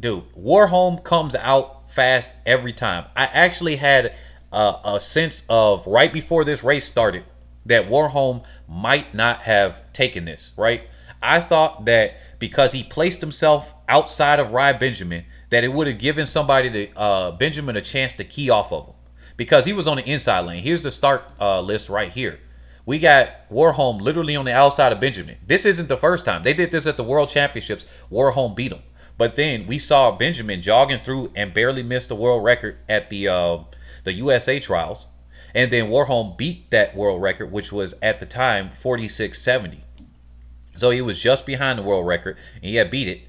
dude, Warholm comes out fast every time. I actually had a sense of right before this race started that Warholm might not have taken this, right? I thought that because he placed himself outside of Rye Benjamin, that it would have given somebody to Benjamin a chance to key off of him because he was on the inside lane. Here's the start list right here. We got Warholm literally on the outside of Benjamin. This isn't the first time. They did this at the World Championships. Warholm beat him. But then we saw Benjamin jogging through and barely missed the world record at the USA trials. And then Warholm beat that world record, which was at the time 46.70. So he was just behind the world record, and he had beat it.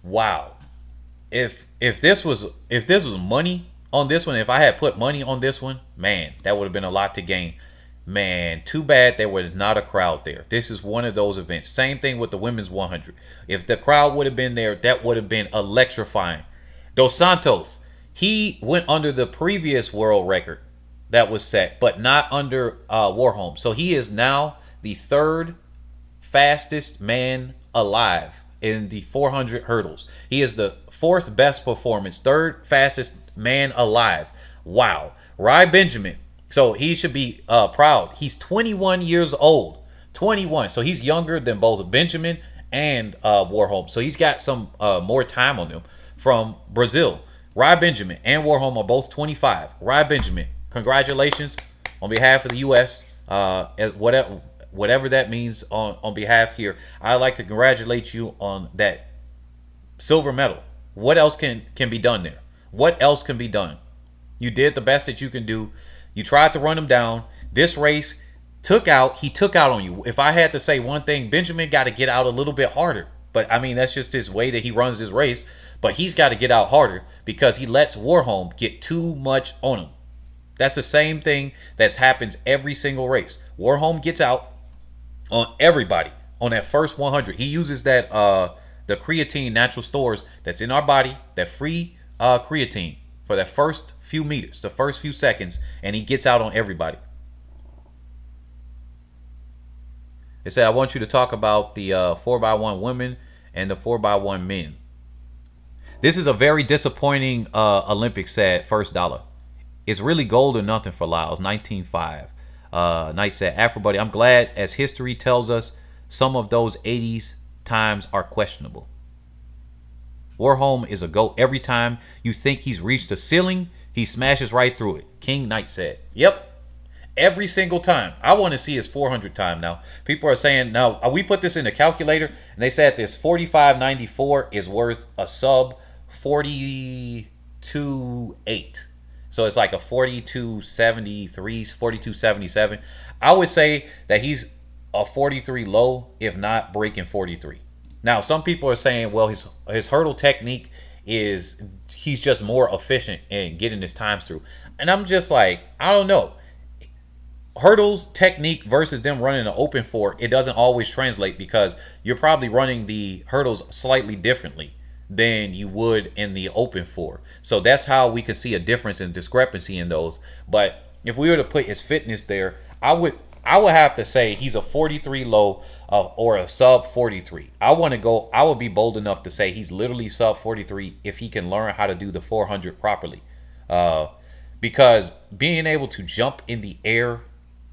Wow. If this was money on this one, if I had put money on this one, man, that would have been a lot to gain. Man, too bad there was not a crowd there. This is one of those events. Same thing with the women's 100. If the crowd would have been there, that would have been electrifying. Dos Santos, he went under the previous world record that was set, but not under Warholm. So he is now the third fastest man alive in the 400 hurdles. He is the fourth best performance, third fastest man alive. Wow. Rye Benjamin. So he should be proud. He's 21 years old. 21. So he's younger than both Benjamin and Warholm. So he's got some more time on him. From Brazil, Rye Benjamin and Warholm are both 25. Rye Benjamin, congratulations on behalf of the U.S. Whatever that means on behalf here. I'd like to congratulate you on that silver medal. What else can be done there? What else can be done? You did the best that you can do. You tried to run him down. This race he took out on you. If I had to say one thing, Benjamin got to get out a little bit harder. But I mean, that's just his way that he runs his race. But he's got to get out harder because he lets Warholm get too much on him. That's the same thing that happens every single race. Warholm gets out on everybody on that first 100. He uses that the creatine natural stores that's in our body, that free creatine for that first few meters, the first few seconds, and he gets out on everybody. They said, I want you to talk about the 4x1 women and the 4x1 men. This is a very disappointing Olympics at first dollar. It's really gold or nothing for Laos, 19.5. Knight said, Afro buddy, I'm glad as history tells us some of those 80s times are questionable. Warholm is a GOAT. Every time you think he's reached a ceiling, he smashes right through it. King Knight said, yep. Every single time. I want to see his 400 time now. People are saying, now, we put this in the calculator, and they said this 45.94 is worth a sub 42.8. So it's like a 42.73, 42.77. I would say that he's a 43 low, if not breaking 43. Now, some people are saying, well, his hurdle technique is he's just more efficient in getting his times through. And I'm just like, I don't know. Hurdles technique versus them running an open four, it doesn't always translate because you're probably running the hurdles slightly differently than you would in the open four. So that's how we can see a difference and discrepancy in those. But if we were to put his fitness there, I would have to say he's a 43 low or a sub 43. I would be bold enough to say he's literally sub 43 if he can learn how to do the 400 properly. Because being able to jump in the air,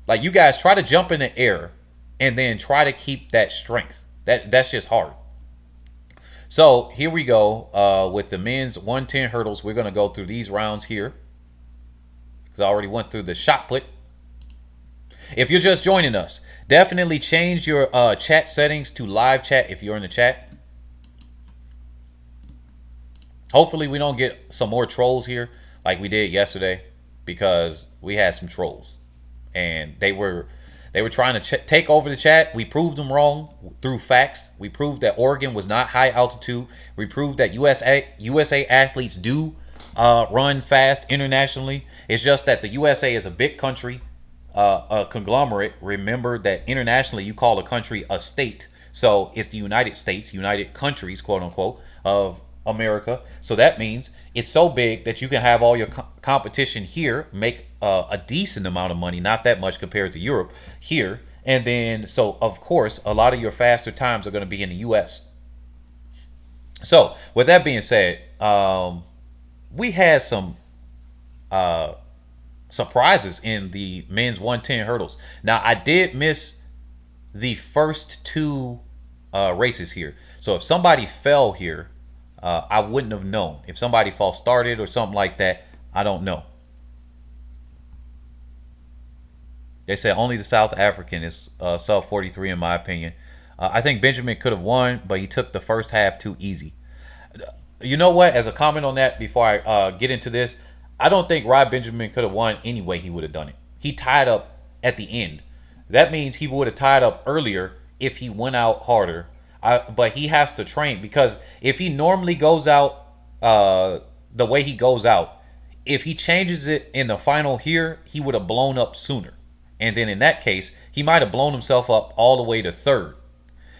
like you guys try to jump in the air and then try to keep that strength. That's just hard. So here we go with the men's 110 hurdles. We're going to go through these rounds here because I already went through the shot put. If you're just joining us, definitely change your chat settings to live chat if you're in the chat. Hopefully we don't get some more trolls here like we did yesterday. because we had some trolls, and they were trying to take over the chat. We proved them wrong through facts. We proved that Oregon was not high altitude. We proved that USA athletes do run fast internationally. It's just that the USA is a big country, a conglomerate. Remember that internationally you call a country a state. So it's the United States, United Countries, quote unquote, of America. So that means it's so big that you can have all your competition here, make a decent amount of money, not that much compared to Europe here. And then, so of course, a lot of your faster times are going to be in the US. So with that being said, we had some surprises in the men's 110 hurdles. Now, I did miss the first two races here. So if somebody fell here, I wouldn't have known. If somebody false started or something like that, I don't know. They said only the South African is sub 43 in my opinion. I think Benjamin could have won, but he took the first half too easy. You know what? As a comment on that, before I get into this, I don't think Rod Benjamin could have won any way he would have done it. He tied up at the end. That means he would have tied up earlier if he went out harder. But he has to train, because if he normally goes out the way he goes out, if he changes it in the final here, he would have blown up sooner. And then in that case, he might have blown himself up all the way to third.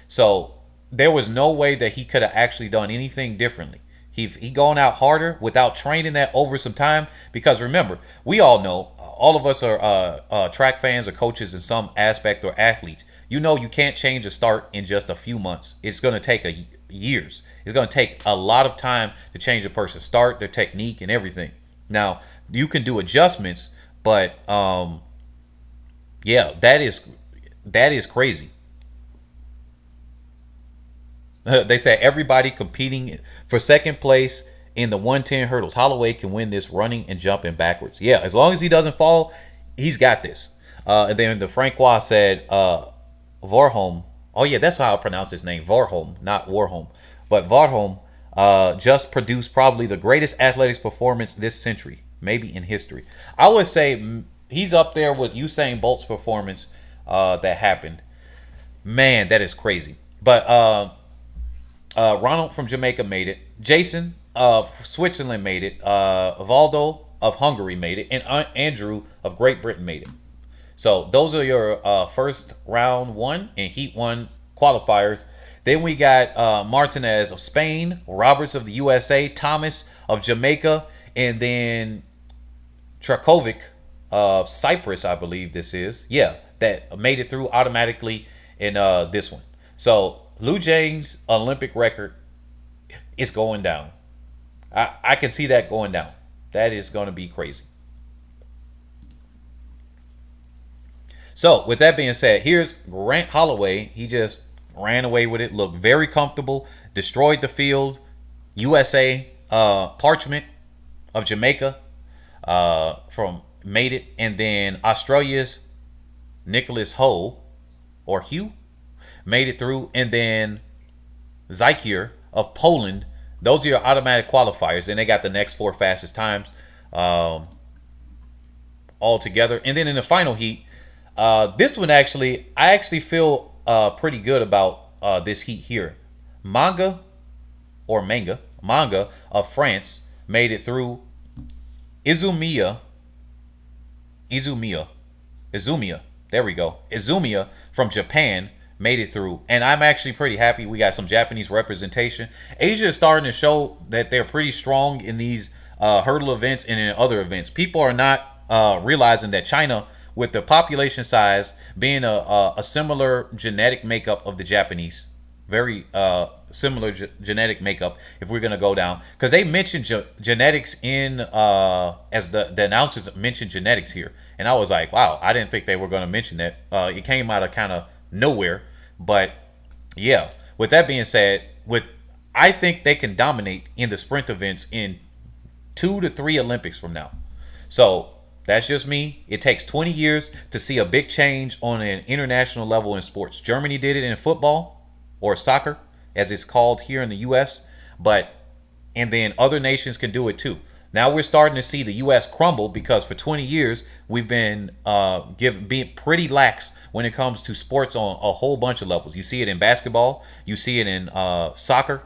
So there was no way that he could have actually done anything differently. He gone out harder without training that over some time. Because remember, we all know, all of us are track fans or coaches in some aspect or athletes. You know you can't change a start in just a few months. It's going to take years. It's going to take a lot of time to change a person's start, their technique, and everything. Now, you can do adjustments, but yeah, that is crazy. They say everybody competing for second place in the 110 hurdles. Holloway can win this running and jumping backwards. Yeah, as long as he doesn't fall, he's got this. And then the Francois said, Varholm. Oh yeah, that's how I pronounce his name. Varholm, not Warholm. But Varholm just produced probably the greatest athletics performance this century, maybe in history. I would say he's up there with Usain Bolt's performance that happened. Man, that is crazy. But Ronald from Jamaica made it. Jason of Switzerland made it. Valdo of Hungary made it. And Andrew of Great Britain made it. So those are your first round one and heat one qualifiers. Then we got Martinez of Spain, Roberts of the USA, Thomas of Jamaica, and then Trakovic of Cyprus, I believe this is. Yeah, that made it through automatically in this one. So Lou Jane's Olympic record is going down. I can see that going down. That is going to be crazy. So with that being said, here's Grant Holloway. He just ran away with it, looked very comfortable, destroyed the field. USA Parchment of Jamaica from made it, and then Australia's Nicholas Ho or Hugh made it through, and then Zykier of Poland. Those are your automatic qualifiers, and they got the next four fastest times all together. And then in the final heat, this one I actually feel pretty good about this heat here. Manga of France made it through. Izumia. There we go. Izumia from Japan made it through, and I'm actually pretty happy we got some Japanese representation. Asia is starting to show that they're pretty strong in these hurdle events and in other events. People are not realizing that China, with the population size being a similar genetic makeup of the Japanese, very similar genetic makeup, if we're going to go down, because they mentioned genetics in as the announcers mentioned genetics here, and I was like, wow, I didn't think they were going to mention that. It came out of kind of nowhere. But yeah, with that being said, I think they can dominate in the sprint events in 2 to 3 Olympics from now. So that's just me. It takes 20 years to see a big change on an international level in sports. Germany did it in football, or soccer as it's called here in the US, and then other nations can do it too. Now we're starting to see the U.S. crumble because for 20 years we've been being pretty lax when it comes to sports on a whole bunch of levels. You see it in basketball, you see it in soccer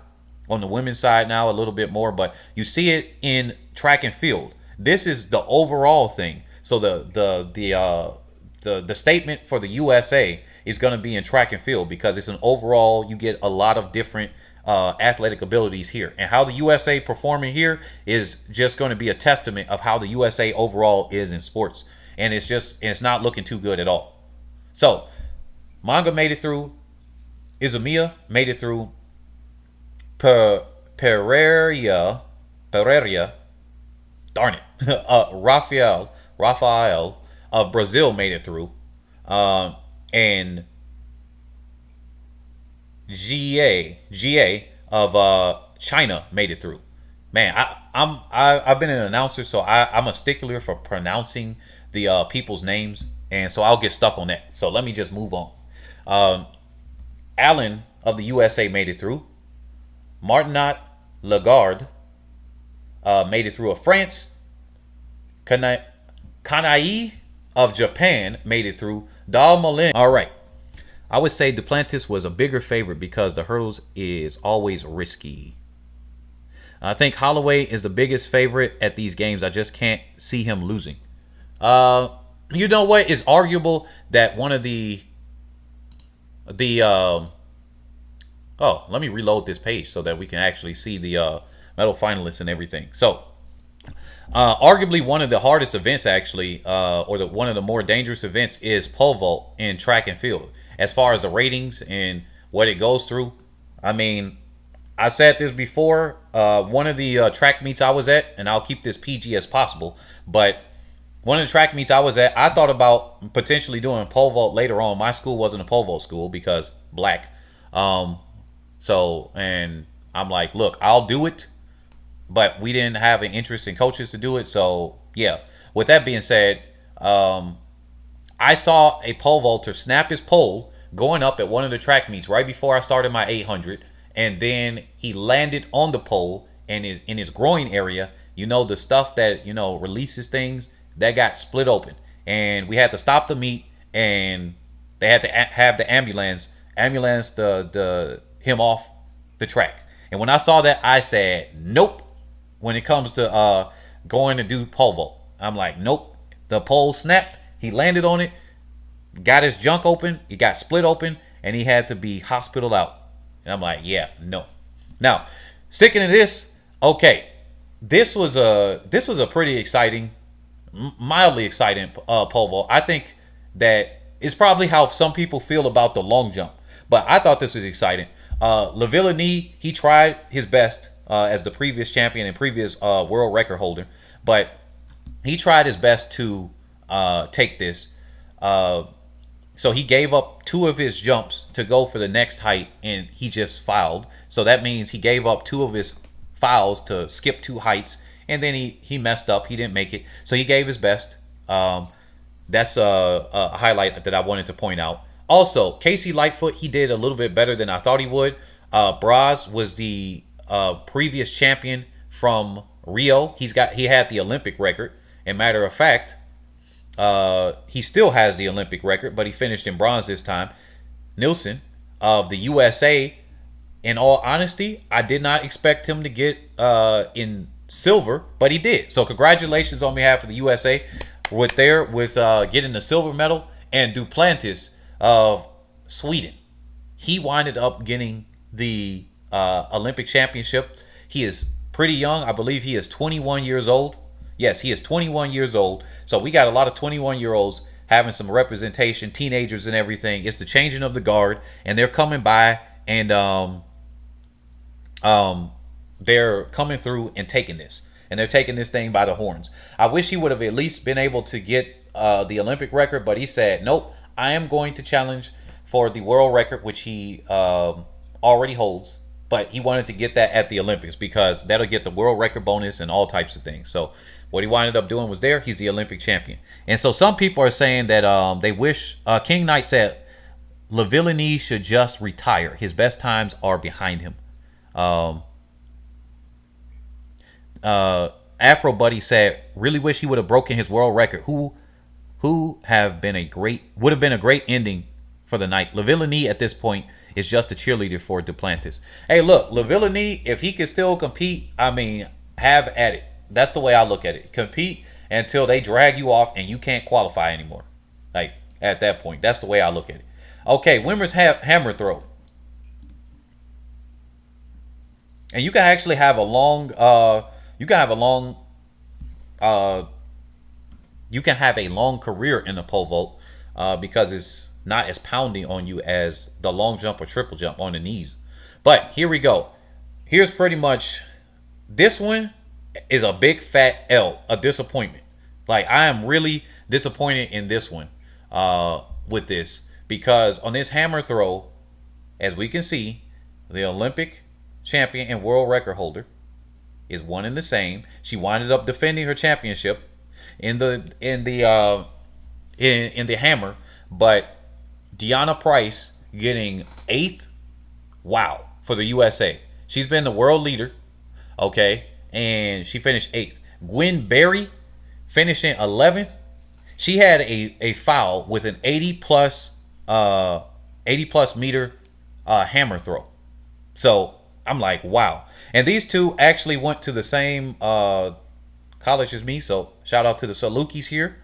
on the women's side now a little bit more, but you see it in track and field. This is the overall thing. So the statement for the USA is going to be in track and field because it's an overall. You get a lot of different athletic abilities here, and how the USA performing here is just going to be a testament of how the USA overall is in sports, and it's not looking too good at all. So, Manga made it through. Izumiya made it through. Pereira, darn it. Rafael of Brazil made it through, and GA of China made it through. Man, I've been an announcer, so I'm a stickler for pronouncing the people's names, and so I'll get stuck on that. So let me just move on. Allen of the USA made it through. Martinat Lagarde made it through of France. Kanai of Japan made it through. Dalmalin. All right. I would say Duplantis was a bigger favorite because the hurdles is always risky. I think Holloway is the biggest favorite at these games. I just can't see him losing. You know what? It's arguable that one of oh, let me reload this page so that we can actually see the medal finalists and everything. So, arguably one of the hardest events, actually, or one of the more dangerous events, is pole vault in track and field. As far as the ratings and what it goes through, I mean, I said this before. One of the track meets I was at, and I'll keep this PG as possible, but one of the track meets I was at, I thought about potentially doing pole vault later on. My school wasn't a pole vault school because black. And I'm like, look, I'll do it, but we didn't have an interest in coaches to do it. So yeah, with that being said, I saw a pole vaulter snap his pole going up at one of the track meets right before I started my 800, and then he landed on the pole, and in his groin area, you know, the stuff that, you know, releases things, that got split open, and we had to stop the meet, and they had to have the ambulance him off the track. And when I saw that, I said, nope. When it comes to going to do pole vault, I'm like, nope. The pole snapped. He landed on it, got his junk open. It got split open, and he had to be hospitaled out. And I'm like, yeah, no. Now, sticking to this, okay, this was a pretty exciting, mildly exciting pole vault. I think that it's probably how some people feel about the long jump, but I thought this was exciting. Lavillenie, he tried his best as the previous champion and previous world record holder, but he tried his best to take this. So he gave up 2 of his jumps to go for the next height, and he just fouled. So that means he gave up 2 of his fouls to skip 2 heights, and then he messed up. He didn't make it. So he gave his best. That's a highlight that I wanted to point out. Also, Casey Lightfoot, he did a little bit better than I thought he would. Braz was the previous champion from Rio. He had the Olympic record. And matter of fact, he still has the Olympic record, but he finished in bronze this time. Nielsen of the USA, in all honesty, I did not expect him to get in silver, but he did. So congratulations on behalf of the USA with getting the silver medal. And Duplantis of Sweden, he winded up getting the Olympic championship. He is pretty young. I believe he is 21 years old. Yes, he is 21 years old. So we got a lot of 21-year-olds having some representation, teenagers and everything. It's the changing of the guard, and they're coming by, and they're coming through and taking this. And they're taking this thing by the horns. I wish he would have at least been able to get the Olympic record, but he said, nope, I am going to challenge for the world record, which he already holds. But he wanted to get that at the Olympics because that'll get the world record bonus and all types of things. So what he wound up doing was he's the Olympic champion. And so some people are saying that they wish, King Knight said, Lavillenie should just retire. His best times are behind him. Afro Buddy said, really wish he would have broken his world record. Who would have been a great ending for the night. Lavillenie at this point is just a cheerleader for Duplantis. Hey, look, Lavillenie, if he can still compete, I mean, have at it. That's the way I look at it. Compete until they drag you off and you can't qualify anymore. Like, at that point, that's the way I look at it. Okay, women's hammer throw. And you can actually have a long career in the pole vault because it's not as pounding on you as the long jump or triple jump on the knees. But here we go. Here's pretty much, this one is a big fat L, a disappointment. Like, I am really disappointed in this one with this, because on this hammer throw, as we can see, the Olympic champion and world record holder is one and the same. She winded up defending her championship in the hammer, but Deanna Price getting 8th. Wow, for the USA. She's been the world leader, okay, and she finished 8th. Gwen Berry finishing 11th. She had a foul with an 80 plus meter hammer throw. So I'm like, wow. And these two actually went to the same college as me, so shout out to the Salukis here.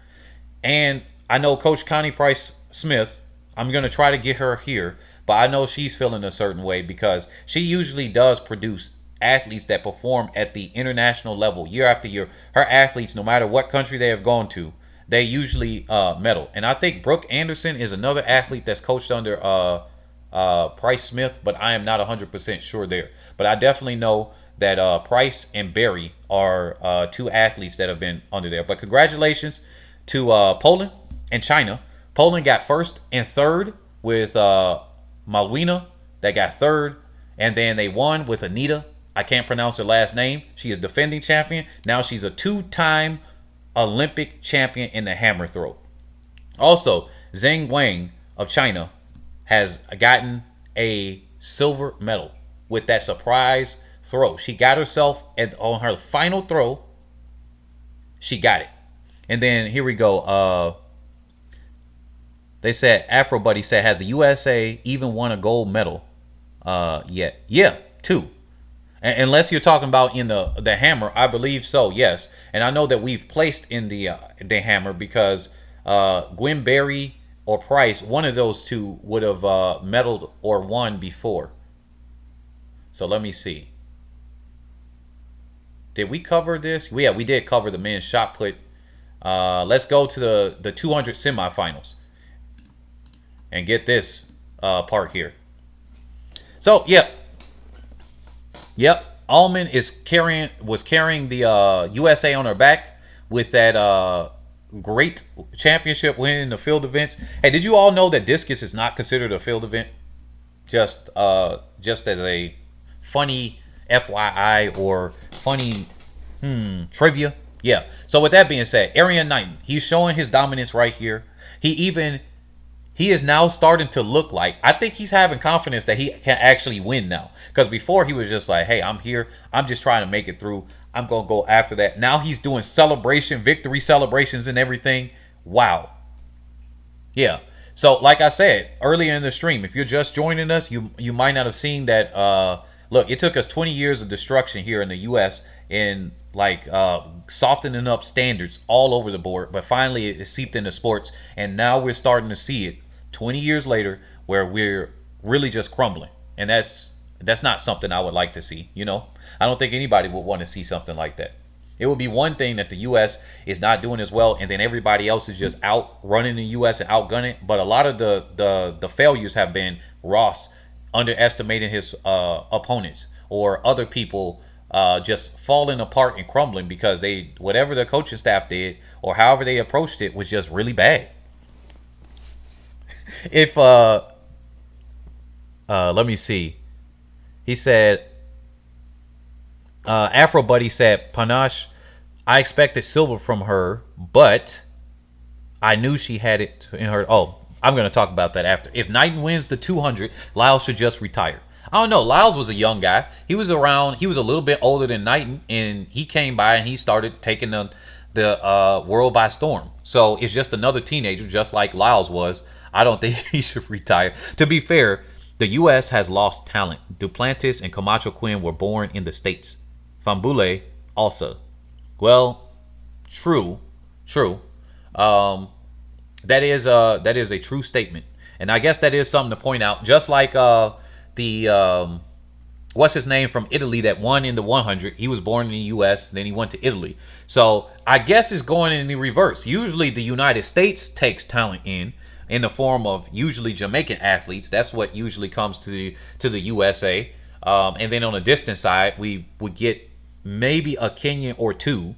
And I know Coach Connie Price Smith, I'm going to try to get her here, but I know she's feeling a certain way because she usually does produce athletes that perform at the international level year after year. Her athletes, no matter what country they have gone to, they usually medal. And I think Brooke Anderson is another athlete that's coached under Price Smith, but I am not 100% sure there. But I definitely know that Price and Berry are two athletes that have been under there. But congratulations to Poland and China. Poland got 1st and 3rd with Malwina, that got 3rd. And then they won with Anita. I can't pronounce her last name. She is defending champion. Now she's a 2-time Olympic champion in the hammer throw. Also, Zheng Wang of China has gotten a silver medal with that surprise throw. She got herself on her final throw. She got it. And then here we go. They said, Afro Buddy said, has the USA even won a gold medal yet? Yeah, 2. Unless you're talking about in the hammer, I believe so, yes. And I know that we've placed in the hammer because Gwen Berry or Price, one of those two would have medaled or won before. So let me see. Did we cover this? Yeah, we did cover the men's shot put. Let's go to the 200 semifinals and get this part here. So, Yep. Allman was carrying the USA on her back with that great championship win in the field events. Hey, did you all know that discus is not considered a field event? Just as a funny FYI or funny trivia. Yeah. So with that being said, Arian Knighton, he's showing his dominance right here. He is now starting to look like, I think he's having confidence that he can actually win now. Because before he was just like, hey, I'm here. I'm just trying to make it through. I'm going to go after that. Now he's doing victory celebrations and everything. Wow. Yeah. So like I said earlier in the stream, if you're just joining us, you might not have seen that. Look, it took us 20 years of destruction here in the U.S. in like softening up standards all over the board. But finally it seeped into sports. And now we're starting to see it 20 years later where we're really just crumbling. And that's not something I would like to see. You know, I don't think anybody would want to see something like that. It would be one thing that the U.S. is not doing as well, and then everybody else is just outrunning the U.S. and outgunning. But a lot of the failures have been Ross underestimating his opponents, or other people just falling apart and crumbling because whatever their coaching staff did or however they approached it was just really bad. If let me see. He said, Afro Buddy said, Panache, I expected silver from her, but I knew she had it in her. Oh, I'm going to talk about that after. If Knighton wins the 200, Lyle should just retire. I don't know. Lyles was a young guy. He was around. He was a little bit older than Knighton, and he came by and he started taking the world by storm. So it's just another teenager, just like Lyles was. I don't think he should retire. To be fair, the U.S. has lost talent. Duplantis and Camacho Quinn were born in the States. Fambule also. Well, true, true. That is a true statement, and I guess that is something to point out. Just like the what's his name from Italy that won in the 100. He was born in the U.S. Then he went to Italy. So I guess it's going in the reverse. Usually the United States takes talent in the form of usually Jamaican athletes. That's what usually comes to the USA. And then on the distance side, we would get maybe a Kenyan or two,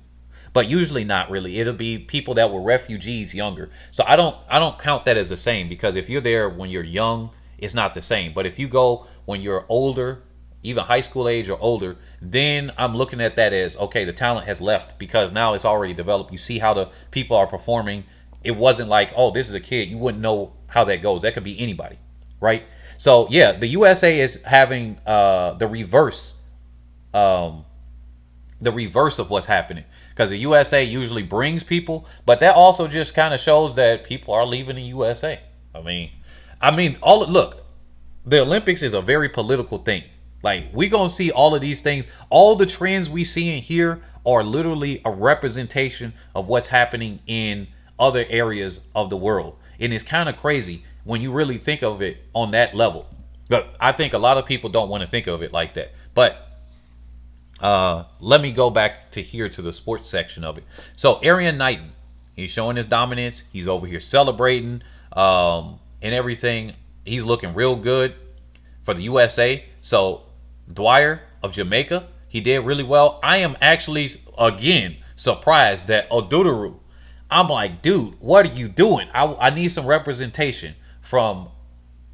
but usually not really. It'll be people that were refugees younger. So I don't count that as the same, because if you're there when you're young, it's not the same. But if you go when you're older, even high school age or older, then I'm looking at that as, okay, the talent has left because now it's already developed. You see how the people are performing. It wasn't like, oh, this is a kid. You wouldn't know how that goes. That could be anybody, right? So yeah, the USA is having the reverse of what's happening, because the USA usually brings people, but that also just kind of shows that people are leaving the USA. Look, the Olympics is a very political thing. Like, we gonna see all of these things. All the trends we see in here are literally a representation of what's happening in other areas of the world, and it's kind of crazy when you really think of it on that level. But I think a lot of people don't want to think of it like that. But let me go back to here to the sports section of it. So Arian Knighton, he's showing his dominance. He's over here celebrating and everything. He's looking real good for the USA. So Dwyer of Jamaica, he did really well. I am actually, again, surprised that Oduduru, I'm like, dude, what are you doing? I need some representation from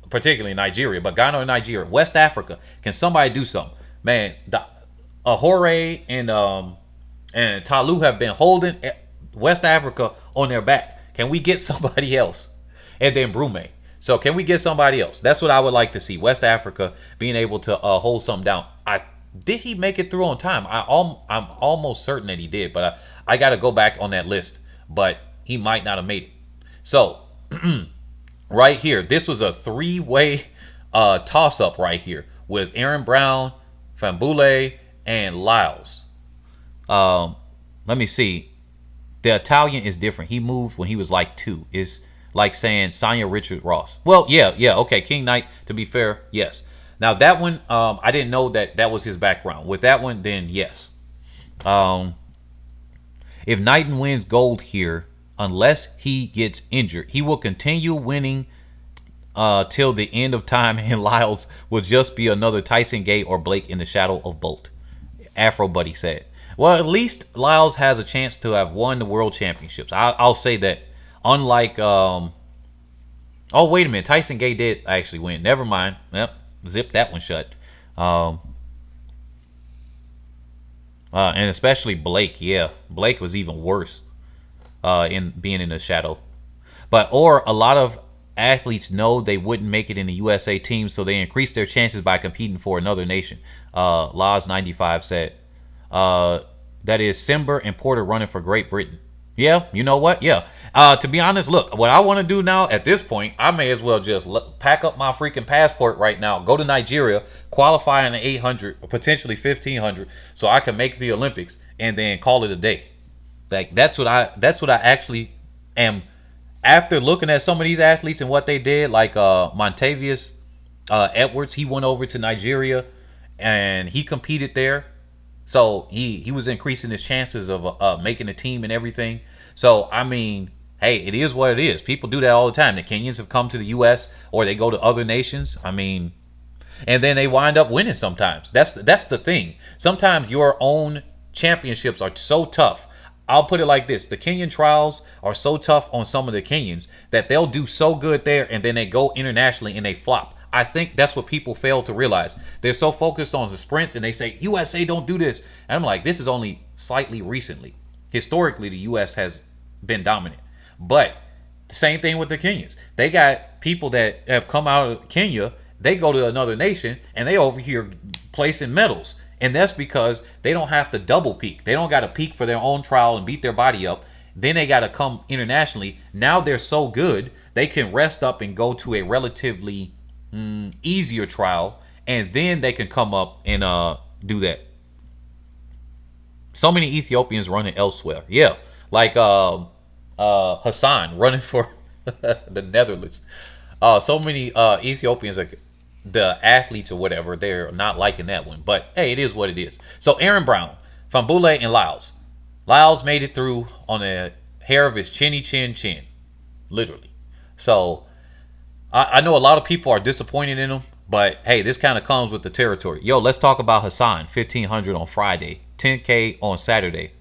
particularly Nigeria, but Ghana and Nigeria, West Africa. Can somebody do something? Man, Ahore and Talu have been holding West Africa on their back. Can we get somebody else? And then Brume. So can we get somebody else? That's what I would like to see. West Africa being able to hold something down. Did he make it through on time? I'm almost certain that he did, but I got to go back on that list. But he might not have made it. So right here, this was a three-way toss-up right here with Aaron Brown, Fambule, and Lyles. Let me see. The Italian is different. He moved when he was like 2. It's like saying Sonia Richard Ross. Well, yeah, okay. King Knight, to be fair, yes. Now that one, I didn't know that was his background. With that one, then yes. If Knighton wins gold here, unless he gets injured, he will continue winning till the end of time, and Lyles will just be another Tyson Gay or Blake in the shadow of Bolt. Afro Buddy said. Well, at least Lyles has a chance to have won the world championships. I'll say that. Unlike, oh, wait a minute. Tyson Gay did actually win. Never mind. Yep. Zip that one shut. And especially Blake. Yeah. Blake was even worse in being in the shadow. Or a lot of athletes know they wouldn't make it in the USA team, so they increase their chances by competing for another nation. Laws95 said. That is Simber and Porter running for Great Britain. Yeah, you know what? Yeah. To be honest, look, what I want to do now at this point, I may as well just pack up my freaking passport right now, go to Nigeria, qualify in the 800 or potentially 1500, so I can make the Olympics and then call it a day. Like that's what I actually am. After looking at some of these athletes and what they did, like Montavious Edwards, he went over to Nigeria and he competed there. So he was increasing his chances of making a team and everything. So, I mean, hey, it is what it is. People do that all the time. The Kenyans have come to the U.S. or they go to other nations. I mean, and then they wind up winning sometimes. That's the thing. Sometimes your own championships are so tough. I'll put it like this. The Kenyan trials are so tough on some of the Kenyans that they'll do so good there and then they go internationally and they flop. I think that's what people fail to realize. They're so focused on the sprints and they say, USA don't do this. And I'm like, this is only slightly recently. Historically, the U.S. has been dominant. But the same thing with the Kenyans. They got people that have come out of Kenya they go to another nation and they over here placing medals. And that's because they don't have to double peak. They don't got to peak for their own trial and beat their body up. Then they got to come internationally. Now they're so good, they can rest up and go to a relatively easier trial. And then they can come up and do that. So many Ethiopians running elsewhere. Yeah. Like Hassan running for the Netherlands. So many Ethiopians, like the athletes or whatever, they're not liking that one. But hey, it is what it is. So Aaron Brown, Fambule, and Lyles. Lyles made it through on the hair of his chinny chin, literally. So I know a lot of people are disappointed in him, but hey, this kind of comes with the territory. Yo, let's talk about Hassan. 1,500 on Friday, 10K on Saturday.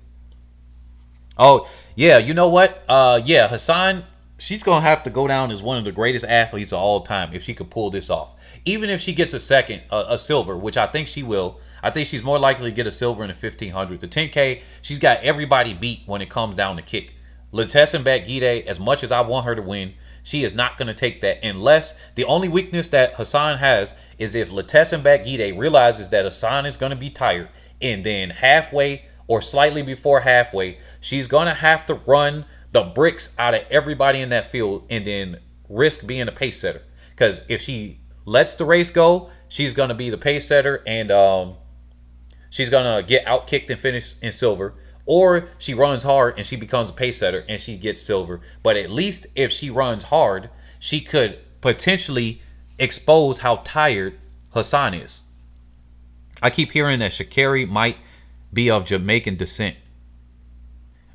Oh yeah, you know what? Yeah, Hassan, she's gonna have to go down as one of the greatest athletes of all time if she could pull this off. Even if she gets a silver, which I think she will. I think she's more likely to get a silver in the 1,500. The 10K, she's got everybody beat when it comes down to kick. Letesenbet-Gide, as much as I want her to win, she is not going to take that unless the only weakness that Hassan has is if Letesenbet-Gide realizes that Hassan is going to be tired, and then halfway or slightly before halfway, she's going to have to run the bricks out of everybody in that field and then risk being a pace setter. Because if she lets the race go, she's going to be the pace setter and she's going to get out kicked and finish in silver. Or she runs hard and she becomes a pace setter and she gets silver. But at least if she runs hard, she could potentially expose how tired Hassan is. I keep hearing that Sha'Carri might be of Jamaican descent.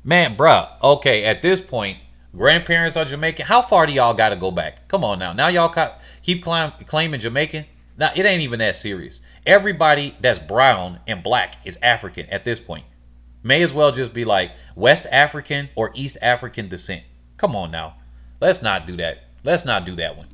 Man, bruh, okay, at this point, grandparents are Jamaican. How far do y'all got to go back? Come on now. Now y'all keep claiming Jamaican? Now, it ain't even that serious. Everybody that's brown and black is African at this point. May as well just be like West African or East African descent. Come on now. Let's not do that. Let's not do that one.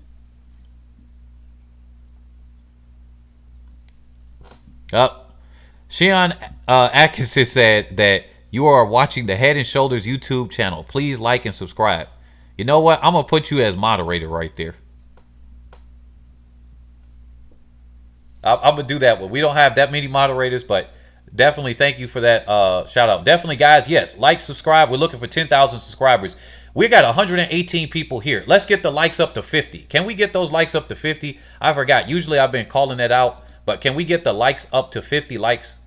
Shion Atkinson said that you are watching the Head and Shoulders YouTube channel. Please like and subscribe. You know what? I'm going to put you as moderator right there. I'm going to do that one. We don't have that many moderators, but definitely thank you for that shout out. Definitely, guys, yes, like, subscribe. We're looking for 10,000 subscribers. We got 118 people here. Let's get the likes up to 50. Can we get those likes up to 50? I forgot. Usually I've been calling that out, but can we get the likes up to 50 likes?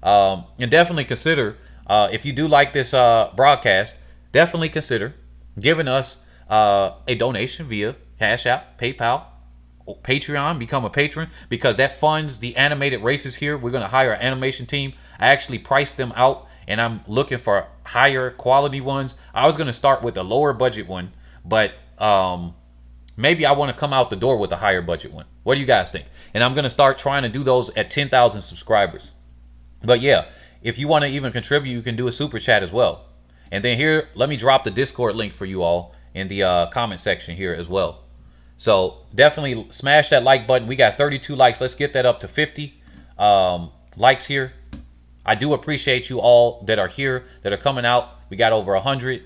And definitely consider, if you do like this broadcast, definitely consider giving us a donation via Cash App, PayPal, Patreon. Become a patron because that funds the animated races here. We're going to hire an animation team. I actually priced them out and I'm looking for higher quality ones. I was going to start with a lower budget one, but maybe I want to come out the door with a higher budget one. What do you guys think? And I'm going to start trying to do those at 10,000 subscribers. But yeah, if you want to even contribute, you can do a super chat as well. And then here, let me drop the Discord link for you all in the comment section here as well. So definitely smash that like button. We got 32 likes. Let's get that up to 50 likes here. I do appreciate you all that are here, that are coming out. We got over 100,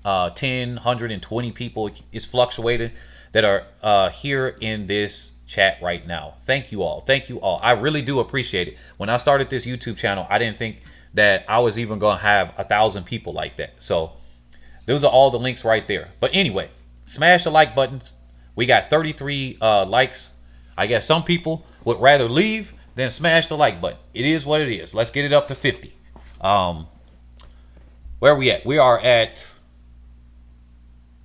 120 people. It's fluctuating that are here in this chat right now. Thank you all. Thank you all. I really do appreciate it. When I started this YouTube channel, I didn't think that I was even going to have 1,000 people like that. So those are all the links right there. But anyway, smash the like buttons. We got 33 likes. I guess some people would rather leave than smash the like button. It is what it is. Let's get it up to 50. Where are we at? We are at...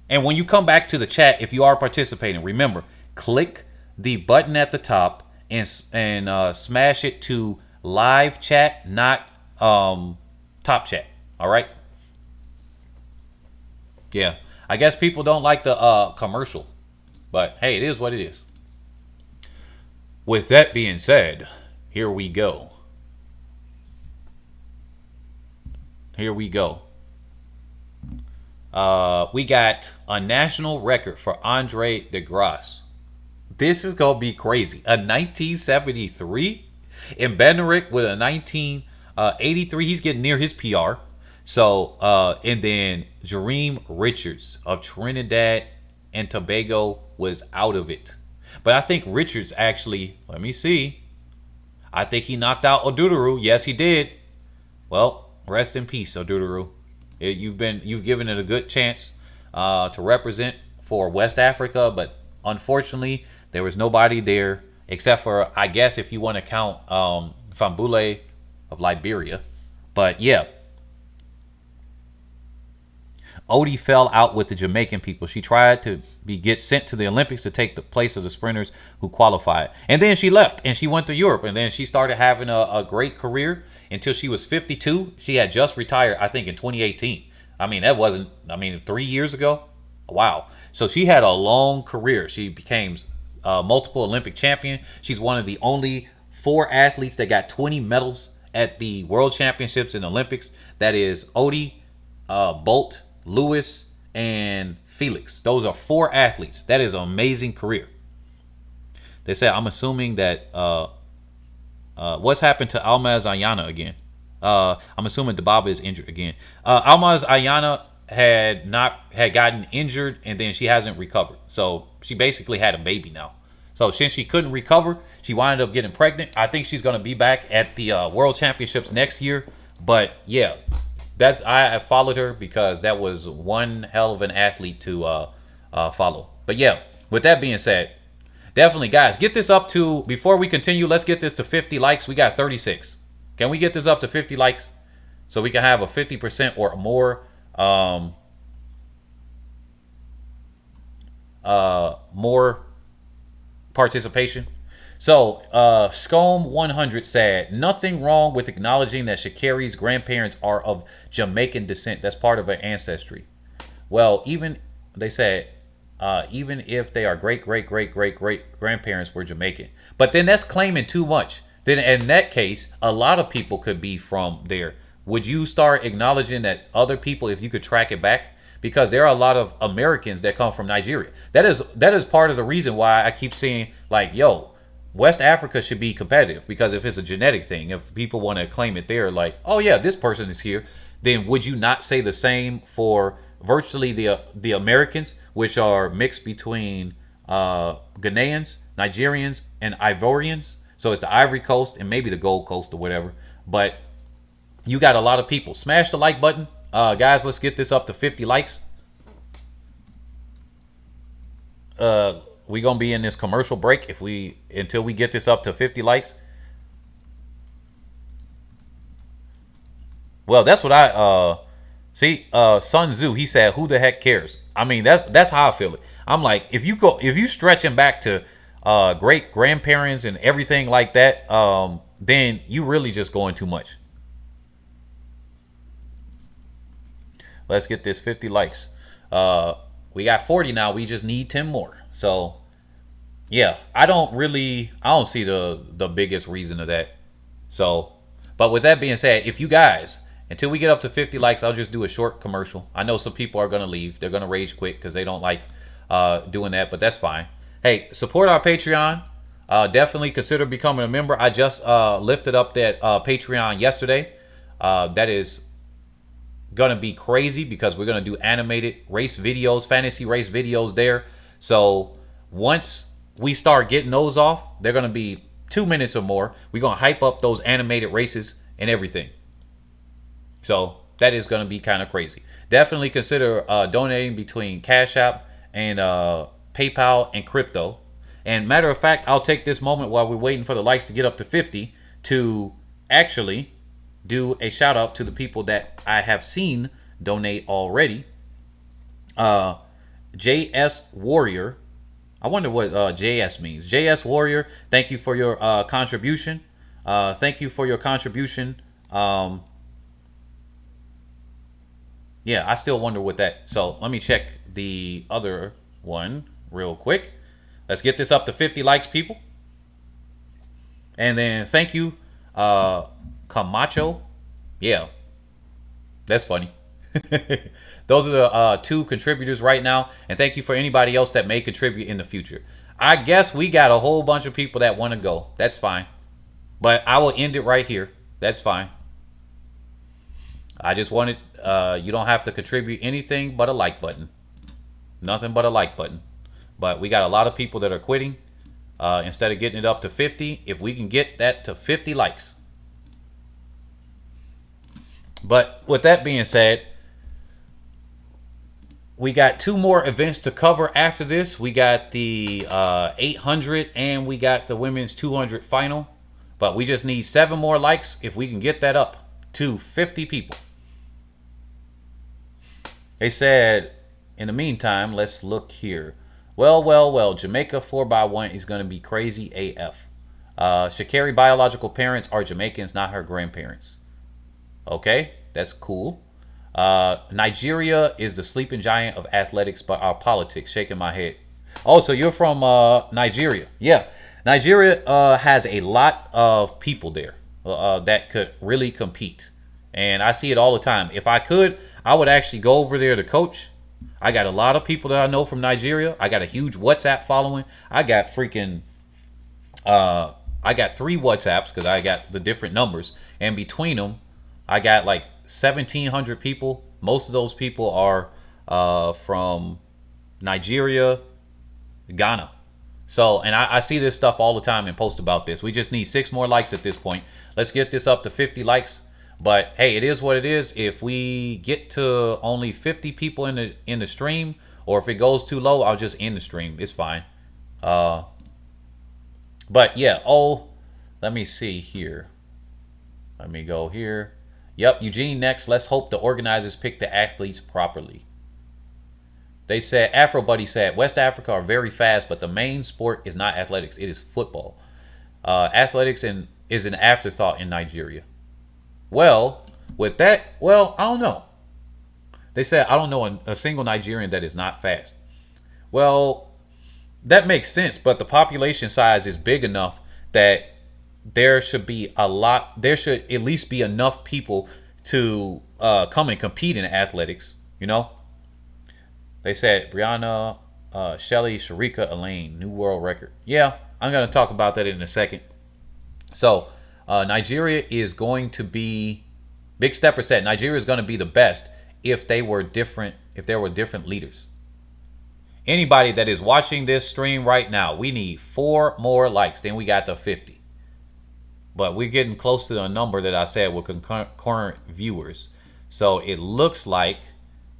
And when you come back to the chat, if you are participating, remember, click the button at the top and smash it to live chat, not top chat. All right? Yeah. I guess people don't like the commercial. But hey, it is what it is. With that being said, here we go. Here we go. We got a national record for Andre DeGrasse. This is going to be crazy. A 1973 and Benerick with a 1983. He's getting near his PR. So, and then Jareem Richards of Trinidad and Tobago was out of it. But I think Richards actually, let me see. I think he knocked out Oduduru. Yes, he did. Well, rest in peace, Oduduru. You've given it a good chance to represent for West Africa, but unfortunately, there was nobody there except for, I guess, if you want to count Fambule of Liberia. But yeah, Odie fell out with the Jamaican people. She tried to get sent to the Olympics to take the place of the sprinters who qualified. And then she left and she went to Europe. And then she started having a great career until she was 52. She had just retired, I think, in 2018. I mean, that wasn't, 3 years ago. Wow. So she had a long career. She became multiple Olympic champion. She's one of the only 4 athletes that got 20 medals at the World Championships and Olympics. That is Odie, Bolt, Lewis, and Felix. Those are 4 athletes. That is an amazing career. They said, I'm assuming that what's happened to Almaz Ayana again? I'm assuming Dababa is injured again. Almaz Ayana had gotten injured and then she hasn't recovered. So she basically had a baby now. So since she couldn't recover, she wound up getting pregnant. I think she's going to be back at the World Championships next year. But yeah, I followed her because that was one hell of an athlete to follow. But yeah, with that being said, definitely, guys, get this up to, before we continue, let's get this to 50 likes. We got 36. Can we get this up to 50 likes so we can have a 50% or more more participation? So, Scome100 said, nothing wrong with acknowledging that Sha'Carri's grandparents are of Jamaican descent. That's part of her ancestry. Well, they said, even if they are great grandparents were Jamaican. But then that's claiming too much. Then in that case, a lot of people could be from there. Would you start acknowledging that other people, if you could track it back? Because there are a lot of Americans that come from Nigeria. That is part of the reason why I keep seeing, like, yo, West Africa should be competitive, because if it's a genetic thing, if people want to claim it there, like, oh yeah, this person is here, then would you not say the same for virtually the Americans, which are mixed between Ghanaians, Nigerians, and Ivorians? So it's the Ivory Coast and maybe the Gold Coast or whatever. But you got a lot of people. Smash the like button. Guys, let's get this up to 50 likes. We're gonna be in this commercial break until we get this up to 50 likes. Well, that's what I see. Sun Tzu, he said, who the heck cares? I mean, that's how I feel it. I'm like, if you stretching back to great grandparents and everything like that, then you really just going too much. Let's get this 50 likes. We got 40 now. We just need 10 more. So yeah, I don't see the biggest reason of that. So, but with that being said, if you guys, until we get up to 50 likes, I'll just do a short commercial. I know some people are going to leave. They're going to rage quit because they don't like doing that, but that's fine. Hey, support our Patreon. Definitely consider becoming a member. I just lifted up that Patreon yesterday. That is gonna be crazy because we're gonna do animated race videos, fantasy race videos there. So once we start getting those off, they're gonna be 2 minutes or more. We're gonna hype up those animated races and everything. So that is gonna be kind of crazy. Definitely consider donating between Cash App and PayPal and crypto. And matter of fact, I'll take this moment while we're waiting for the likes to get up to 50 to actually do a shout out to the people that I have seen donate already. JS Warrior. I wonder what JS means. JS Warrior, thank you for your contribution. Thank you for your contribution. Yeah, I still wonder what that. So let me check the other one real quick. Let's get this up to 50 likes, people. And then thank you, Camacho. Yeah, that's funny. Those are the 2 contributors right now. And thank you for anybody else that may contribute in the future. I guess we got a whole bunch of people that want to go. That's fine. But I will end it right here. That's fine. I just wanted, you don't have to contribute anything but a like button. Nothing but a like button. But we got a lot of people that are quitting. Instead of getting it up to 50, if we can get that to 50 likes. But with that being said, we got 2 more events to cover after this. We got the 800 and we got the women's 200 final. But we just need 7 more likes if we can get that up to 50 people. They said, in the meantime, let's look here. Well, Jamaica 4x1 is going to be crazy AF. Sha'Carri biological parents are Jamaicans, not her grandparents. Okay, that's cool. Nigeria is the sleeping giant of athletics, but our politics. Shaking my head. Oh, so you're from Nigeria? Yeah, Nigeria has a lot of people there that could really compete, and I see it all the time. If I could, I would actually go over there to coach. I got a lot of people that I know from Nigeria. I got a huge WhatsApp following. I got freaking I got 3 WhatsApps because I got the different numbers, and between them, I got like 1,700 people. Most of those people are from Nigeria, Ghana. So, and I see this stuff all the time and post about this. We just need 6 more likes at this point. Let's get this up to 50 likes. But hey, it is what it is. If we get to only 50 people in the stream, or if it goes too low, I'll just end the stream. It's fine. But yeah. Oh, let me see here. Let me go here. Yep, Eugene next. Let's hope the organizers pick the athletes properly. They said, Afro Buddy said, West Africa are very fast, but the main sport is not athletics. It is football. Athletics is an afterthought in Nigeria. Well, with that, I don't know. They said, I don't know a single Nigerian that is not fast. Well, that makes sense, but the population size is big enough that there should at least be enough people to come and compete in athletics, you know? They said, Brianna, Shelly, Sharika, Elaine, new world record. Yeah, I'm going to talk about that in a second. So, Nigeria is going to be, Big Stepper said, Nigeria is going to be the best if they were different, if there were different leaders. Anybody that is watching this stream right now, we need 4 more likes. Then we got to 50. But we're getting close to the number that I said with concurrent viewers. So it looks like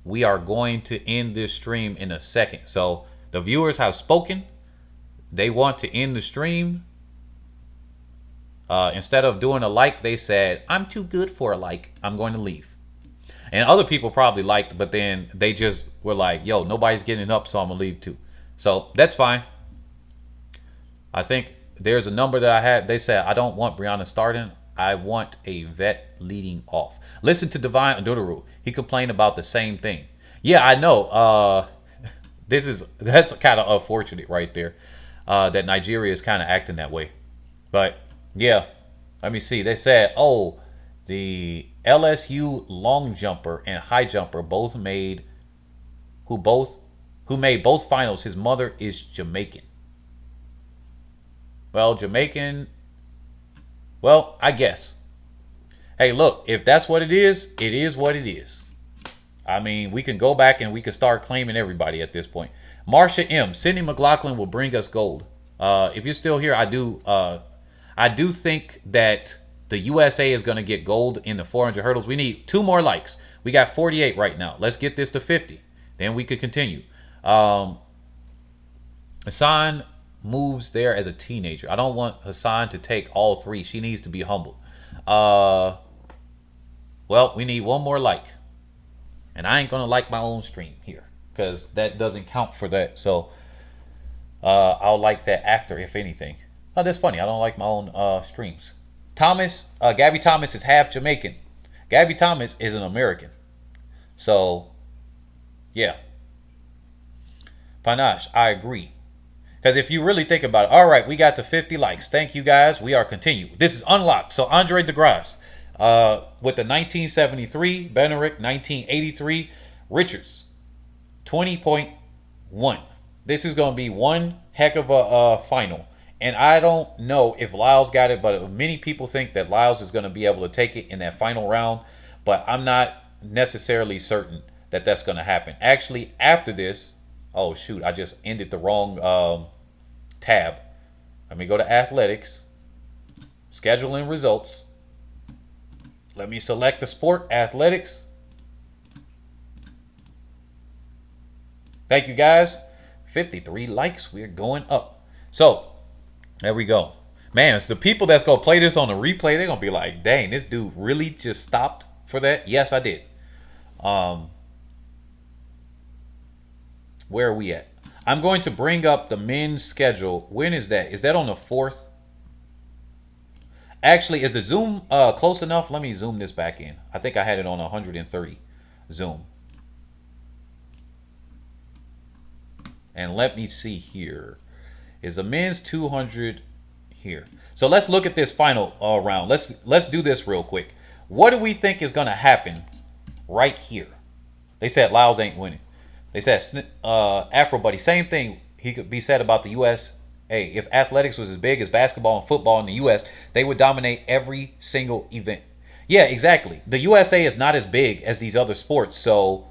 we are going to end this stream in a second. So the viewers have spoken. They want to end the stream. Instead of doing a like, they said, I'm too good for a like. I'm going to leave. And other people probably liked, but then they just were like, yo, nobody's getting up, so I'm going to leave too. So that's fine. I think there's a number that I had. They said, I don't want Brianna starting. I want a vet leading off. Listen to Divine Adodaru. He complained about the same thing. Yeah, I know. That's kind of unfortunate right there. That Nigeria is kind of acting that way. But yeah, let me see. They said, oh, the LSU long jumper and high jumper who made both finals. His mother is Jamaican. Well, Jamaican. Well, I guess. Hey, look, if that's what it is what it is. I mean, we can go back and we can start claiming everybody at this point. Marsha M. Sydney McLaughlin will bring us gold. If you're still here, I do think that the USA is going to get gold in the 400 hurdles. We need 2 more likes. We got 48 right now. Let's get this to 50. Then we could continue. Hassan moves there as a teenager. I don't want Hassan to take all 3. She needs to be humbled. Well, we need 1 more like. And I ain't going to like my own stream here because that doesn't count for that. So I'll like that after, if anything. Oh, that's funny. I don't like my own streams. Gabby Thomas is half Jamaican. Gabby Thomas is an American. So, yeah. Panache, I agree. Because if you really think about it, all right, we got to 50 likes. Thank you, guys. We are continuing. This is unlocked. So, Andre DeGrasse with the 1973, Benerick 1983, Richards 20.1. This is going to be one heck of a final. And I don't know if Lyles got it, but many people think that Lyles is going to be able to take it in that final round. But I'm not necessarily certain that that's going to happen. Actually, after this, oh shoot, I just ended the wrong tab. Let me go to athletics, scheduling results. Let me select the sport, athletics. Thank you guys. 53 likes. We're going up. So, there we go. Man, it's the people that's going to play this on the replay. They're going to be like, dang, this dude really just stopped for that? Yes, I did. Where are we at? I'm going to bring up the men's schedule. When is that? Is that on the 4th? Actually, is the Zoom close enough? Let me zoom this back in. I think I had it on 130 zoom. And let me see here. Is the men's 200 here? So let's look at this final round. Let's do this real quick. What do we think is going to happen right here? They said Laos ain't winning. They said Afro Buddy. Same thing he could be said about the U.S. Hey, if athletics was as big as basketball and football in the U.S., they would dominate every single event. Yeah, exactly. The USA is not as big as these other sports, so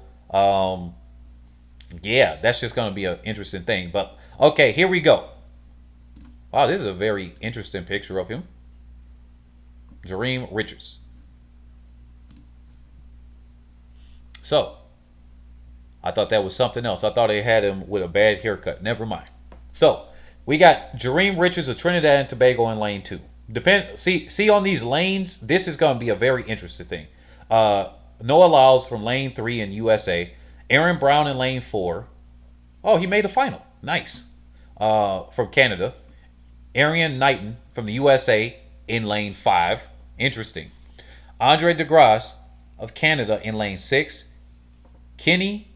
yeah, that's just going to be an interesting thing. But okay, here we go. Wow, this is a very interesting picture of him. Jareem Richards. So, I thought that was something else. I thought they had him with a bad haircut. Never mind. So, we got Jareem Richards of Trinidad and Tobago in lane 2. See on these lanes, this is going to be a very interesting thing. Noah Lyles from lane 3 in USA. Aaron Brown in lane 4. Oh, he made a final. Nice. From Canada. Arian Knighton from the USA in lane 5. Interesting. Andre DeGrasse of Canada in lane 6. Kenny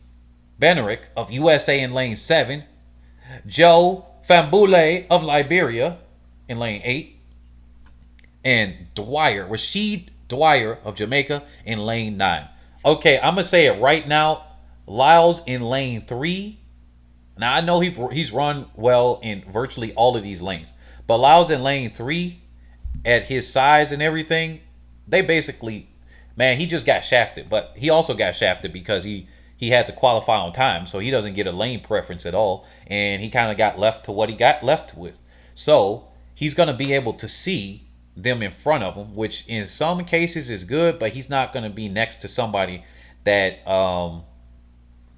Benerick of USA in lane 7. Joe Fambule of Liberia in lane 8. And Rashid Dwyer of Jamaica in lane 9. Okay, I'm going to say it right now. Lyles in lane 3. Now, I know he's run well in virtually all of these lanes. But Lyles in lane 3, at his size and everything, they basically, man, he just got shafted. But he also got shafted because he had to qualify on time. So he doesn't get a lane preference at all. And he kind of got left to what he got left with. So he's going to be able to see them in front of him, which in some cases is good. But he's not going to be next to somebody that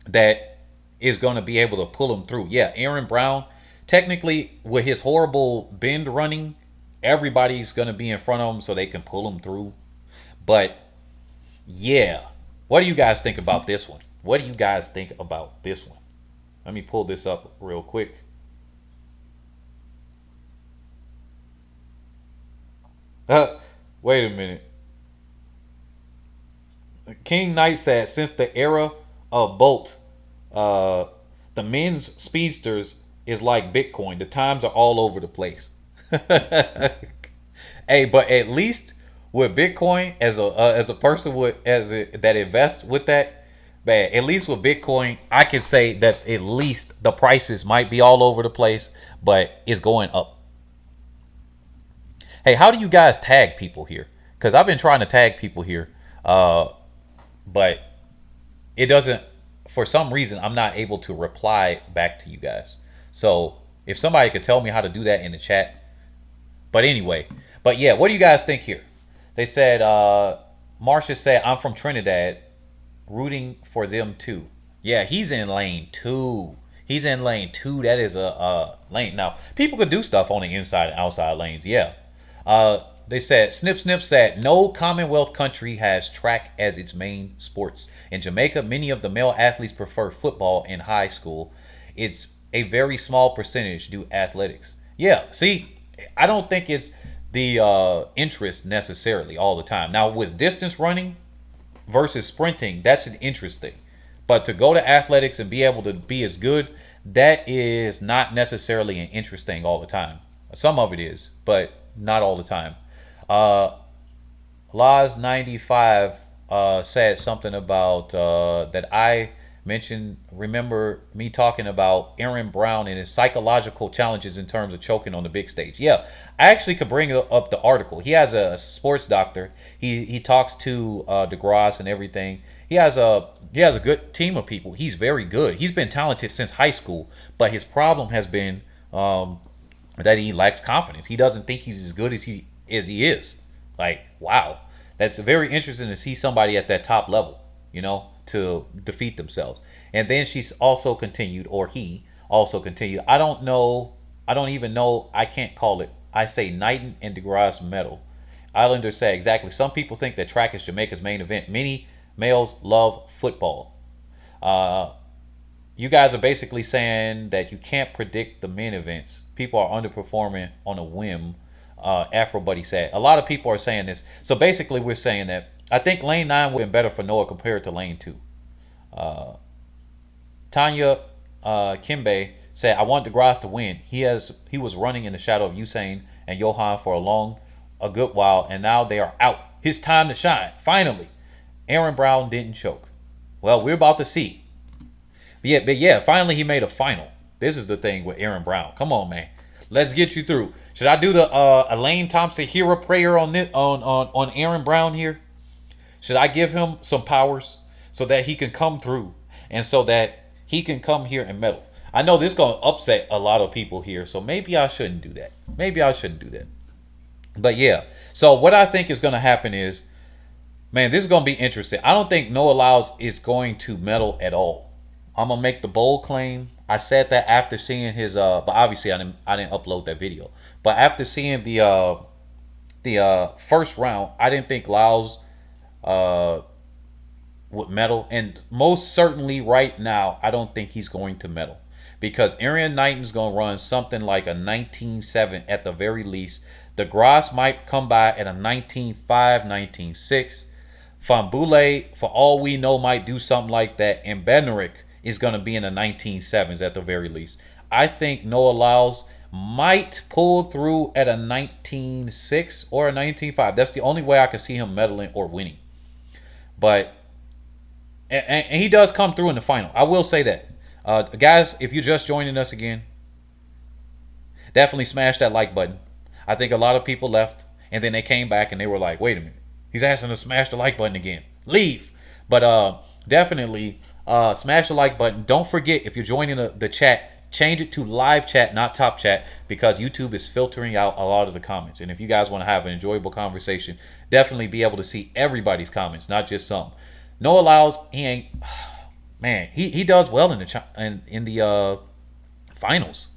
that is going to be able to pull him through. Yeah, Aaron Brown, technically with his horrible bend running, everybody's going to be in front of him so they can pull him through. But yeah, what do you guys think about this one? What do you guys think about this one? Let me pull this up real quick. Wait a minute. King Knight said, since the era of Bolt, the men's speedsters is like Bitcoin. The times are all over the place. Hey, but at least with Bitcoin, as a person that invests with that, man, at least with Bitcoin, I can say that at least the prices might be all over the place, but it's going up. Hey, how do you guys tag people here? Because I've been trying to tag people here, but it doesn't. For some reason, I'm not able to reply back to you guys. So if somebody could tell me how to do that in the chat. But anyway, but yeah, what do you guys think here? They said, Marcia said, I'm from Trinidad, rooting for them too. Yeah, he's in lane 2. He's in lane 2. That is a lane. Now, people could do stuff on the inside and outside lanes. Yeah. They said, Snip said, no Commonwealth country has track as its main sports. In Jamaica, many of the male athletes prefer football in high school. It's a very small percentage do athletics. Yeah, see, I don't think it's the interest necessarily all the time. Now, with distance running versus sprinting, that's an interest thing. But to go to athletics and be able to be as good, that is not necessarily an interest thing all the time. Some of it is, but not all the time. Laz 95 said something about that I mentioned. Remember me talking about Aaron Brown and his psychological challenges in terms of choking on the big stage. Yeah, I actually could bring up the article. He has a sports doctor. He talks to DeGrasse and everything. He has a good team of people. He's very good. He's been talented since high school, but his problem has been that he lacks confidence. He doesn't think he's as good as he is. Like, wow, that's very interesting to see somebody at that top level, to defeat themselves. And then she's also continued, or he also continued. I don't know. I don't even know. I can't call it. I say Knighton and DeGrasse medal. Islanders say exactly. Some people think that track is Jamaica's main event. Many males love football. You guys are basically saying that you can't predict the main events. People are underperforming on a whim. Afro Buddy said. A lot of people are saying this. So basically, we're saying that I think lane 9 would have been better for Noah compared to lane 2. Tanya Kimbe said, I want DeGrasse to win. He was running in the shadow of Usain and Johan for a good while, and now they are out. His time to shine, finally. Aaron Brown didn't choke. Well, we're about to see. But yeah, finally he made a final. This is the thing with Aaron Brown. Come on, man. Let's get you through. Should I do the Elaine Thompson-Herah prayer on Aaron Brown here? Should I give him some powers so that he can come through and so that he can come here and medal? I know this is going to upset a lot of people here, so maybe I shouldn't do that. But yeah, so what I think is going to happen is, man, this is going to be interesting. I don't think Noah Lyles is going to medal at all. I'm going to make the bold claim. I said that after seeing his, but obviously I didn't upload that video. But after seeing the first round, I didn't think Lyles would medal, and most certainly right now, I don't think he's going to medal because Aaron Knighton's going to run something like a 19.7 at the very least. DeGrasse might come by at a 19.5, 19.6. Fambule, for all we know, might do something like that, and Benerick is going to be in the 19.7s at the very least. I think Noah Lyles might pull through at a 19.6 or a 19.5. That's the only way I can see him medaling or winning. But and he does come through in the final. I will say that. Guys, if you're just joining us again, definitely smash that like button. I think a lot of people left, and then they came back and they were like, wait a minute. He's asking to smash the like button again. Leave. But definitely smash the like button. Don't forget, if you're joining the chat, change it to live chat, not top chat, because YouTube is filtering out a lot of the comments. And if you guys want to have an enjoyable conversation, definitely be able to see everybody's comments, not just some. Noah Lyles, he ain't, man, he does well in the finals.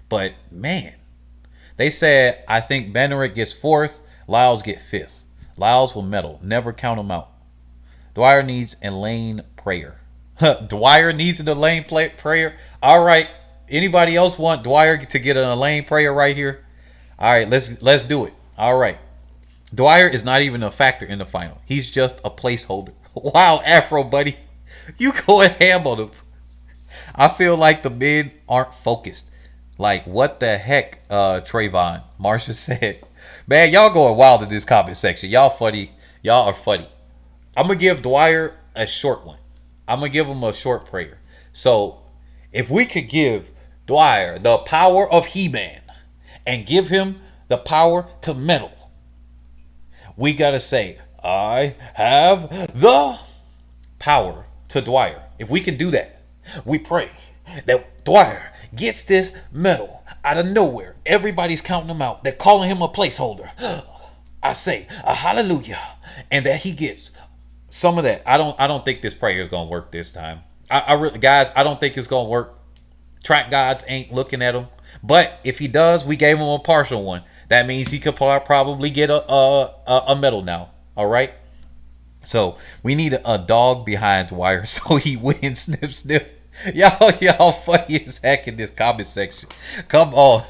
But, man, they said, I think Benerick gets 4th, Lyles get 5th. Lyles will medal. Never count him out. Dwyer needs a lane prayer. Dwyer needs an Elaine prayer. All right. Anybody else want Dwyer to get an Elaine prayer right here? All right, let's do it. All right. Dwyer is not even a factor in the final. He's just a placeholder. Wow, Afro buddy, you going ham on him. I feel like the men aren't focused. Like, what the heck, Trayvon? Marsha said. Man, y'all going wild in this comment section. Y'all funny. Y'all are funny. I'm going to give Dwyer a short one. I'm going to give him a short prayer. So, if we could give Dwyer the power of He-Man and give him the power to medal, we got to say, I have the power to Dwyer. If we can do that, we pray that Dwyer gets this medal out of nowhere. Everybody's counting him out. They're calling him a placeholder. I say a hallelujah, and that he gets some of that. I don't think this prayer is gonna work this time. I really, guys, I don't think it's gonna work. Track gods ain't looking at him, but if he does, we gave him a partial one. That means he could probably get a medal now. All right. So we need a dog behind Dwyer so he wins. Sniff, sniff. Y'all funny as heck in this comment section. Come on.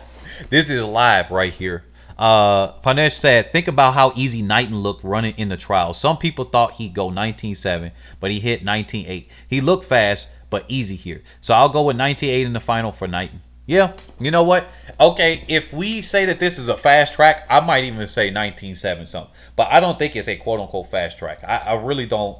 This is live right here. Panesh said, think about how easy Knighton looked running in the trial. Some people thought he'd go 19.7, but he hit 19.8. He looked fast, but easy here. So I'll go with 19.8 in the final for Knighton. Yeah, you know what? Okay, if we say that this is a fast track, I might even say 19.7 something. But I don't think it's a quote unquote fast track. I really don't.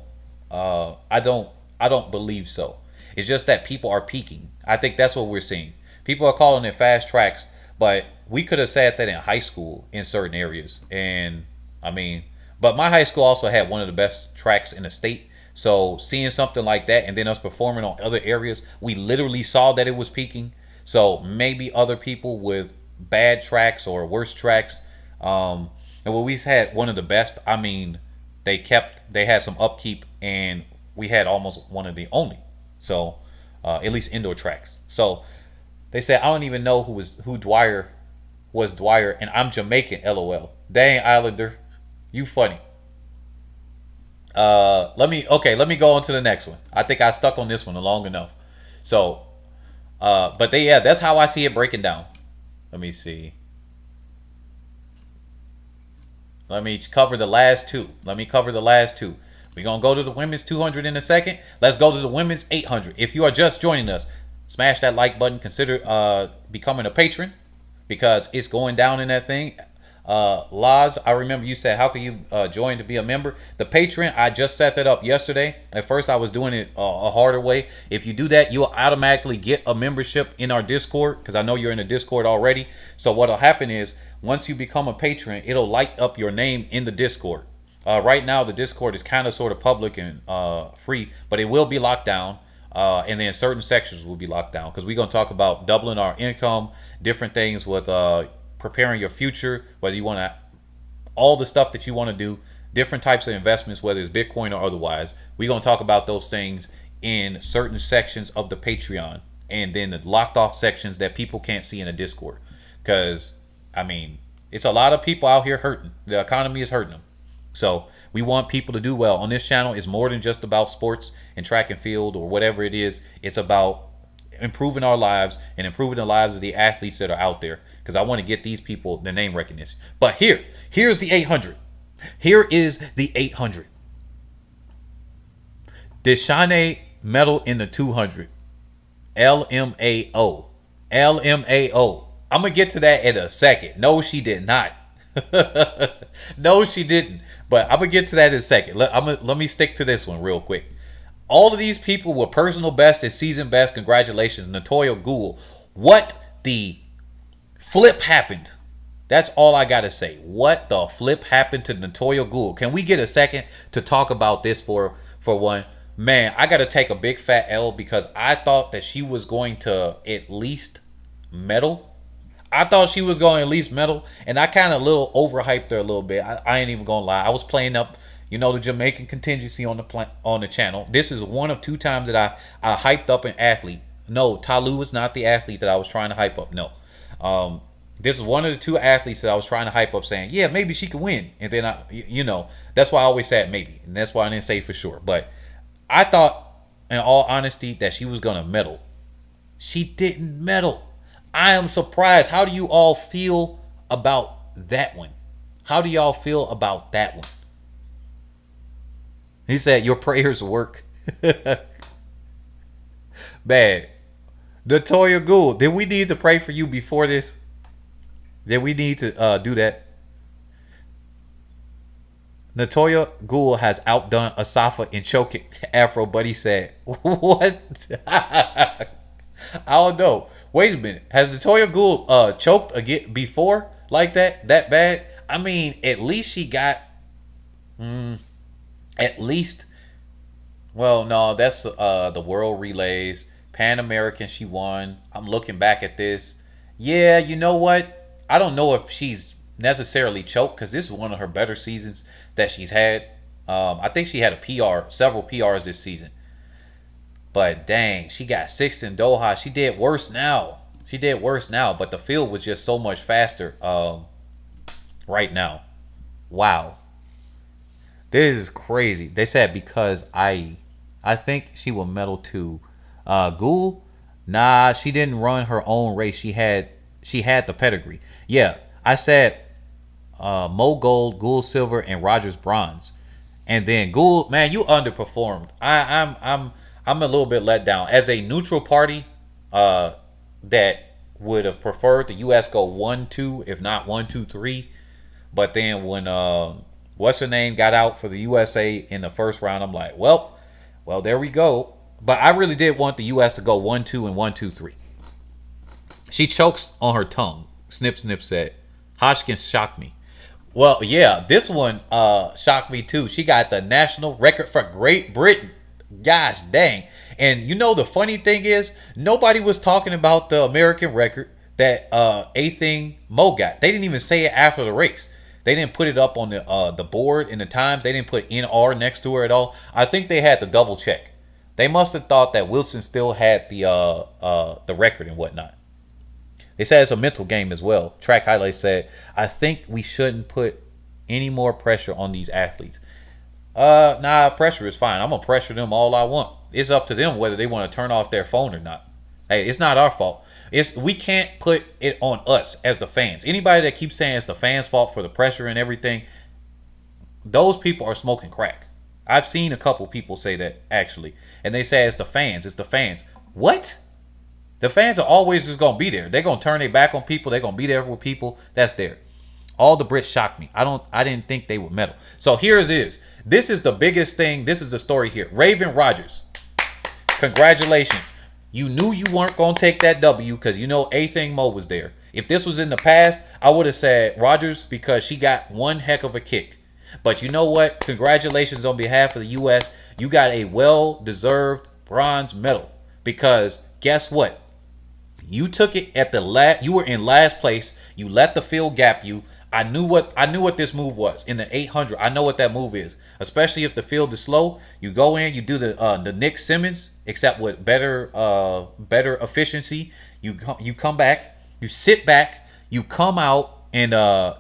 I don't believe so. It's just that people are peaking. I think that's what we're seeing. People are calling it fast tracks, but we could have said that in high school in certain areas. And I mean, but my high school also had one of the best tracks in the state. So seeing something like that and then us performing on other areas, we literally saw that it was peaking. So maybe other people with bad tracks or worse tracks. And when we had one of the best, I mean, they had some upkeep, and we had almost one of the only. So at least indoor tracks. So they said I don't even know who Dwyer was Dwyer, and I'm Jamaican. LOL. Dang Islander, you funny. Let me go on to the next one. I think I stuck on this one long enough. So, but that's how I see it breaking down. Let me see. Let me cover the last two. We're going to go to the women's 200 in a second. Let's go to the women's 800. If you are just joining us, smash that like button. Consider becoming a patron because it's going down in that thing. Laz, I remember you said, how can you join to be a member? The Patreon, I just set that up yesterday. At first, I was doing it a harder way. If you do that, you'll automatically get a membership in our Discord because I know you're in the Discord already. So what'll happen is once you become a patron, it'll light up your name in the Discord. Right now, the Discord is kind of sort of public and free, but it will be locked down. And then certain sections will be locked down because we're going to talk about doubling our income, different things with preparing your future, whether you want to, all the stuff that you want to do, different types of investments, whether it's Bitcoin or otherwise. We're going to talk about those things in certain sections of the Patreon, and then the locked off sections that people can't see in a Discord. Because, I mean, it's a lot of people out here hurting. The economy is hurting them. So we want people to do well. On this channel, it's more than just about sports and track and field or whatever it is. It's about improving our lives and improving the lives of the athletes that are out there. Because I want to get these people the name recognition. But here's the 800. Here is the 800. Deshawnee medal in the 200. LMAO. LMAO. I'm going to get to that in a second. No, she did not. No, she didn't. But I'm going to get to that in a second. Let me stick to this one real quick. All of these people were personal best and season best. Congratulations, Natoya Gould. What the flip happened? That's all I gotta say. What the flip happened to Natoya Gould? Can we get a second to talk about this for one? Man, I gotta take a big fat L because I thought that she was going to at least medal. I thought she was going to at least medal, and I kind of little overhyped her a little bit. I ain't even gonna lie. I was playing up, the Jamaican contingency on the channel. This is one of two times that I hyped up an athlete. No, Talu was not the athlete that I was trying to hype up. No. This is one of the two athletes that I was trying to hype up saying, yeah, maybe she could win. And then, that's why I always said maybe. And that's why I didn't say for sure. But I thought, in all honesty, that she was going to medal. She didn't medal. I am surprised. How do you all feel about that one? How do y'all feel about that one? He said, your prayers work. Bad. Natoya Gould, did we need to pray for you before this? Did we need to do that? Natoya Gould has outdone Asafa in choking. Afro Buddy said, what? I don't know. Wait a minute. Has Natoya Gould choked again before like that bad? I mean, at least she got at least, well, no, that's the World Relays. Pan American, she won. I'm looking back at this. Yeah, you know what? I don't know if she's necessarily choked because this is one of her better seasons that she's had. I think she had a PR, several PRs this season. But dang, she got sixth in Doha. She did worse now. But the field was just so much faster right now. Wow. This is crazy. They said because I think she will medal too. Gould, nah, she didn't run her own race. She had the pedigree. Yeah, I said Mo Gold, Gould Silver, and Rogers Bronze, and then Gould. Man, you underperformed. I'm a little bit let down as a neutral party that would have preferred the U.S. go 1-2, if not 1-2-3. But then when what's her name got out for the USA in the first round, I'm like, well, there we go. But I really did want the U.S. to go 1-2 and 1-2-3. She chokes on her tongue. Snip Snip said. Hodgkins shocked me. Well, yeah, this one shocked me too. She got the national record for Great Britain. Gosh dang. And the funny thing is, nobody was talking about the American record. that A-Thing Mo got. They didn't even say it after the race. They didn't put it up on the board in the times. They didn't put NR next to her at all. I think they had to double check. They must have thought that Wilson still had the record and whatnot. They said it's a mental game as well. Track Highlights said, I think we shouldn't put any more pressure on these athletes. Nah, pressure is fine. I'm going to pressure them all I want. It's up to them whether they want to turn off their phone or not. Hey, it's not our fault. We can't put it on us as the fans. Anybody that keeps saying it's the fans' fault for the pressure and everything, those people are smoking crack. I've seen a couple people say that, actually. And they say it's the fans. It's the fans. What? The fans are always just going to be there. They're going to turn their back on people. They're going to be there with people that's there. All the Brits shocked me. I didn't think they would medal. So here it is. This is the biggest thing. This is the story here. Raven Rogers. Congratulations. You knew you weren't going to take that W because you know A-Thing Mo was there. If this was in the past, I would have said Rogers because she got one heck of a kick. But you know what? Congratulations on behalf of the U.S. You got a well-deserved bronze medal because guess what? You took it at the last. You were in last place. You let the field gap you. I knew what this move was in the 800. I know what that move is, especially if the field is slow. You go in, you do the Nick Simmons, except with better efficiency. You come back, you sit back, you come out, and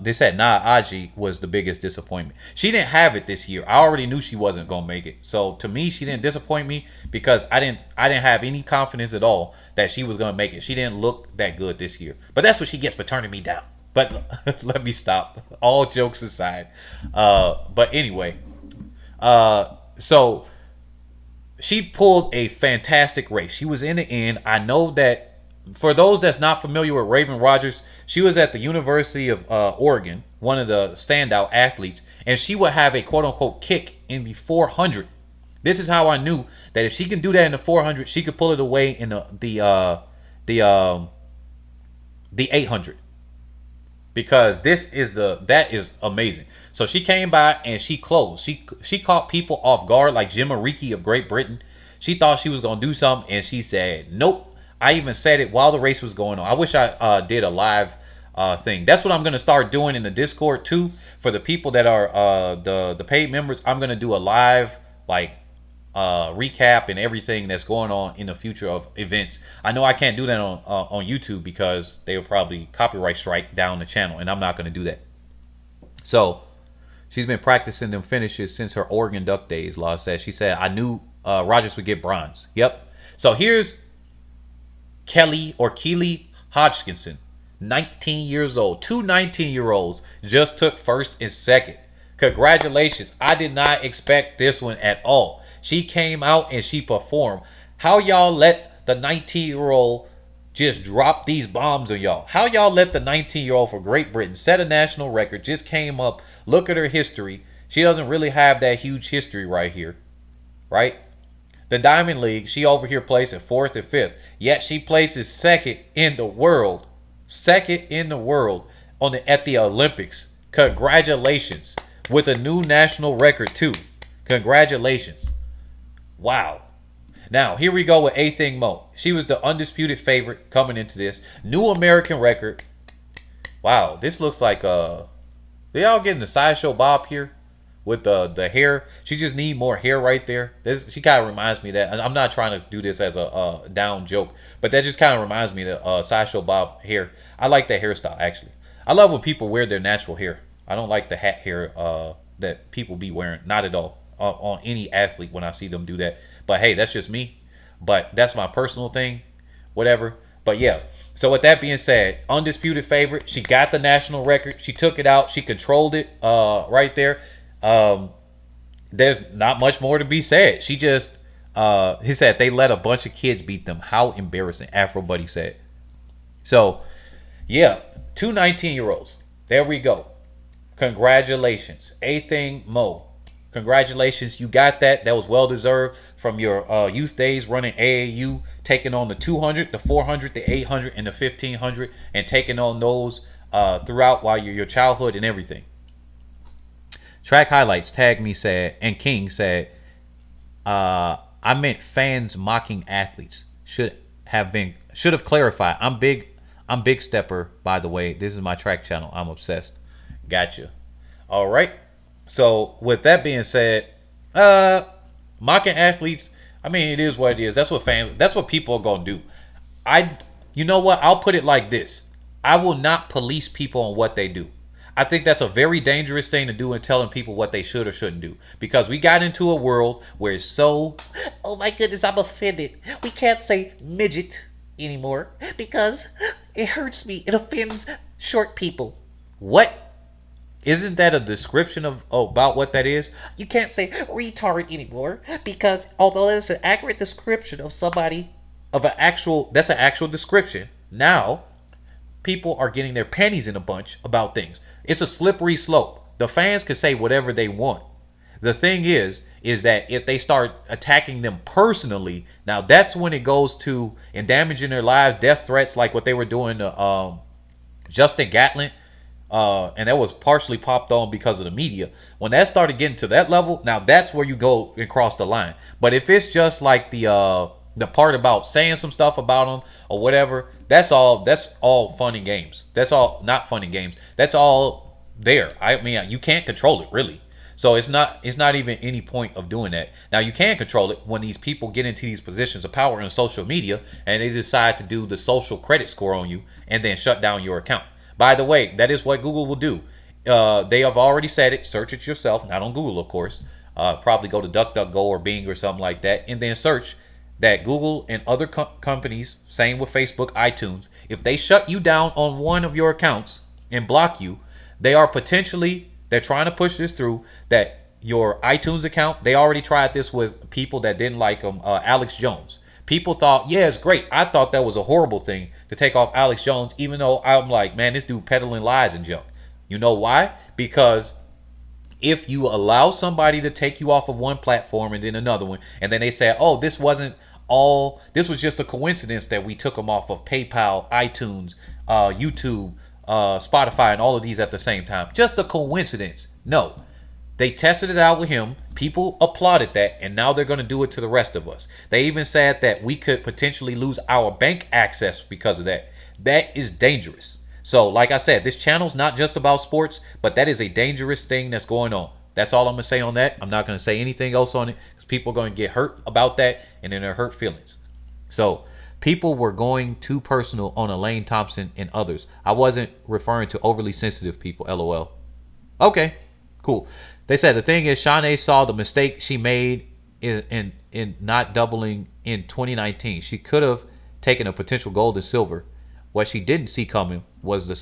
they said Aji was the biggest disappointment. She didn't have it this year. I already knew she wasn't gonna make it. So to me, she didn't disappoint me because I didn't have any confidence at all that she was gonna make it. She didn't look that good this year. But that's what she gets for turning me down. But let me stop. All jokes aside. But anyway, so she pulled a fantastic race. She was in the end. I know that for those that's not familiar with Raven Rogers, she was at the University of Oregon, one of the standout athletes, and she would have a quote-unquote kick in the 400. This is how I knew that if she can do that in the 400, she could pull it away in the 800. Because that is amazing. So she came by and she closed. She caught people off guard like Jim Ariki of Great Britain. She thought she was gonna do something and she said nope. I even said it while the race was going on. I wish I did a live thing. That's what I'm gonna start doing in the Discord too. For the people that are the paid members, I'm gonna do a live recap and everything that's going on in the future of events. I know I can't do that on YouTube because they will probably copyright strike down the channel, and I'm not going to do that. So she's been practicing them finishes since her Oregon Duck days. Law said she said I knew Rogers would get bronze. Yep. So here's Keely Hodgkinson, 19 years old. Two 19-year-olds just took first and second. Congratulations. I did not expect this one at all. She came out and she performed. How y'all let the 19-year-old just drop these bombs on y'all? How y'all let the 19-year-old for Great Britain set a national record, just came up, look at her history. She doesn't really have that huge history right here, right? The Diamond League, she over here placing 4th and 5th. Yet she places second in the world. Second in the world at the Olympics. Congratulations. With a new national record too. Congratulations. Wow. Now, here we go with A-Thing Mo. She was the undisputed favorite coming into this. New American record. Wow, this looks like they all getting the sideshow bob here with the hair. She just need more hair right there. She kind of reminds me of that. I'm not trying to do this as a down joke, but that just kind of reminds me of the sideshow bob hair. I like that hairstyle, actually. I love when people wear their natural hair. I don't like the hat hair that people be wearing. Not at all. On any athlete when I see them do that. But hey, that's just me. But that's my personal thing. Whatever. But yeah. So with that being said, undisputed favorite. She got the national record. She took it out. She controlled it right there. There's not much more to be said. She just, he said they let a bunch of kids beat them. How embarrassing, Afro Buddy said. So, yeah, two 19-year-olds. There we go. Congratulations. A-Thing Mo. Congratulations. You got that. That was well-deserved from your youth days running AAU, taking on the 200, the 400, the 800, and the 1500, and taking on those throughout while your childhood and everything. Track Highlights tagged me, said, and King said, I meant fans mocking athletes. Should have clarified. I'm big I'm Big Stepper, by the way. This is my track channel. I'm obsessed. Gotcha. All right. So with that being said, mocking athletes, I mean, it is what it is. That's what fans, that's what people are gonna do. You know what? I'll put it like this: I will not police people on what they do. I think that's a very dangerous thing to do in telling people what they should or shouldn't do, because we got into a world where it's so, oh my goodness, I'm offended. We can't say midget anymore because it hurts me. It offends short people. What? Isn't that a description of about what that is? You can't say retard anymore because although it's an accurate description of somebody, of an actual, that's an actual description. Now, people are getting their panties in a bunch about things. It's a slippery slope. The fans can say whatever they want. The thing is that if they start attacking them personally, now that's when it goes to and damaging their lives, death threats like what they were doing to Justin Gatlin. And that was partially popped on because of the media. When that started getting to that level, now that's where you go and cross the line. But if it's just like the part about saying some stuff about them or whatever, that's all fun and games. That's all not fun and games. That's all there. I mean, you can't control it really. So it's not even any point of doing that. Now you can control it when these people get into these positions of power in social media and they decide to do the social credit score on you and then shut down your account. By the way, that is what Google will do. They have already said it. Search it yourself, not on Google, of course. Probably go to DuckDuckGo or Bing or something like that, and then search that Google and other companies, same with Facebook, iTunes, if they shut you down on one of your accounts and block you, they're trying to push this through, that your iTunes account, they already tried this with people that didn't like them, Alex Jones. People thought, yeah, it's great. I thought that was a horrible thing to take off Alex Jones, even though I'm like, man, this dude peddling lies and junk. You know why? Because if you allow somebody to take you off of one platform and then another one, and then they say, oh, this was just a coincidence that we took them off of PayPal, iTunes, YouTube, Spotify, and all of these at the same time. Just a coincidence. No. They tested it out with him. People applauded that, and now they're going to do it to the rest of us. They even said that we could potentially lose our bank access because of that. That is dangerous. So, like I said, this channel's not just about sports, but that is a dangerous thing that's going on. That's all I'm going to say on that. I'm not going to say anything else on it because people are going to get hurt about that, and then they're hurt feelings. So, people were going too personal on Elaine Thompson and others. I wasn't referring to overly sensitive people, LOL. Okay, cool. They said the thing is, Shanae saw the mistake she made in not doubling in 2019. She could have taken a potential gold and silver. What she didn't see coming was the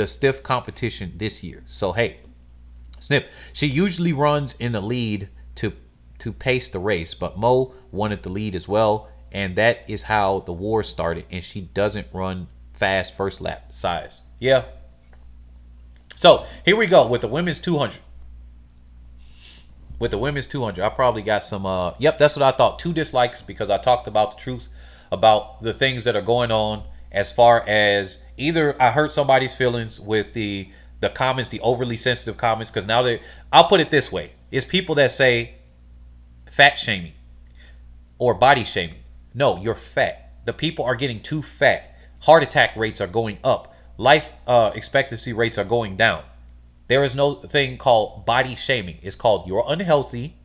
stiff competition this year. So hey, snip. She usually runs in the lead to pace the race, but Mo wanted the lead as well, and that is how the war started. And she doesn't run fast first lap size. Yeah. So here we go with the women's 200. With the women's 200, I probably got some, yep, that's what I thought. 2 dislikes because I talked about the truth about the things that are going on, as far as either I hurt somebody's feelings with the comments, the overly sensitive comments, because now I'll put it this way. It's people that say fat shaming or body shaming. No, you're fat. The people are getting too fat. Heart attack rates are going up. Life expectancy rates are going down. There is no thing called body shaming. It's called you're unhealthy,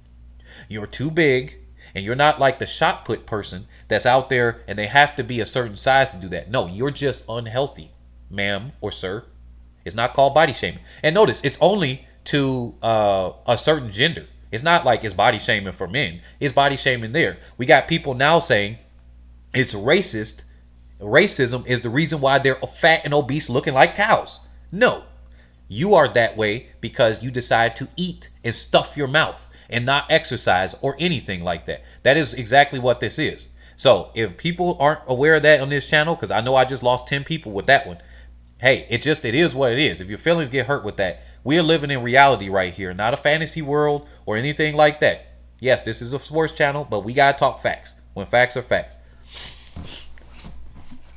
you're too big, and you're not like the shot put person that's out there and they have to be a certain size to do that. No, you're just unhealthy, ma'am or sir. It's not called body shaming. And notice, it's only to a certain gender. It's not like it's body shaming for men. It's body shaming there. We got people now saying it's racist. Racism is the reason why they're fat and obese looking like cows. No. You are that way because you decide to eat and stuff your mouth and not exercise or anything like that. That is exactly what this is. So if people aren't aware of that on this channel, because I know I just lost 10 people with that one. Hey, it is what it is. If your feelings get hurt with that, we are living in reality right here, not a fantasy world or anything like that. Yes, this is a sports channel, but we got to talk facts when facts are facts.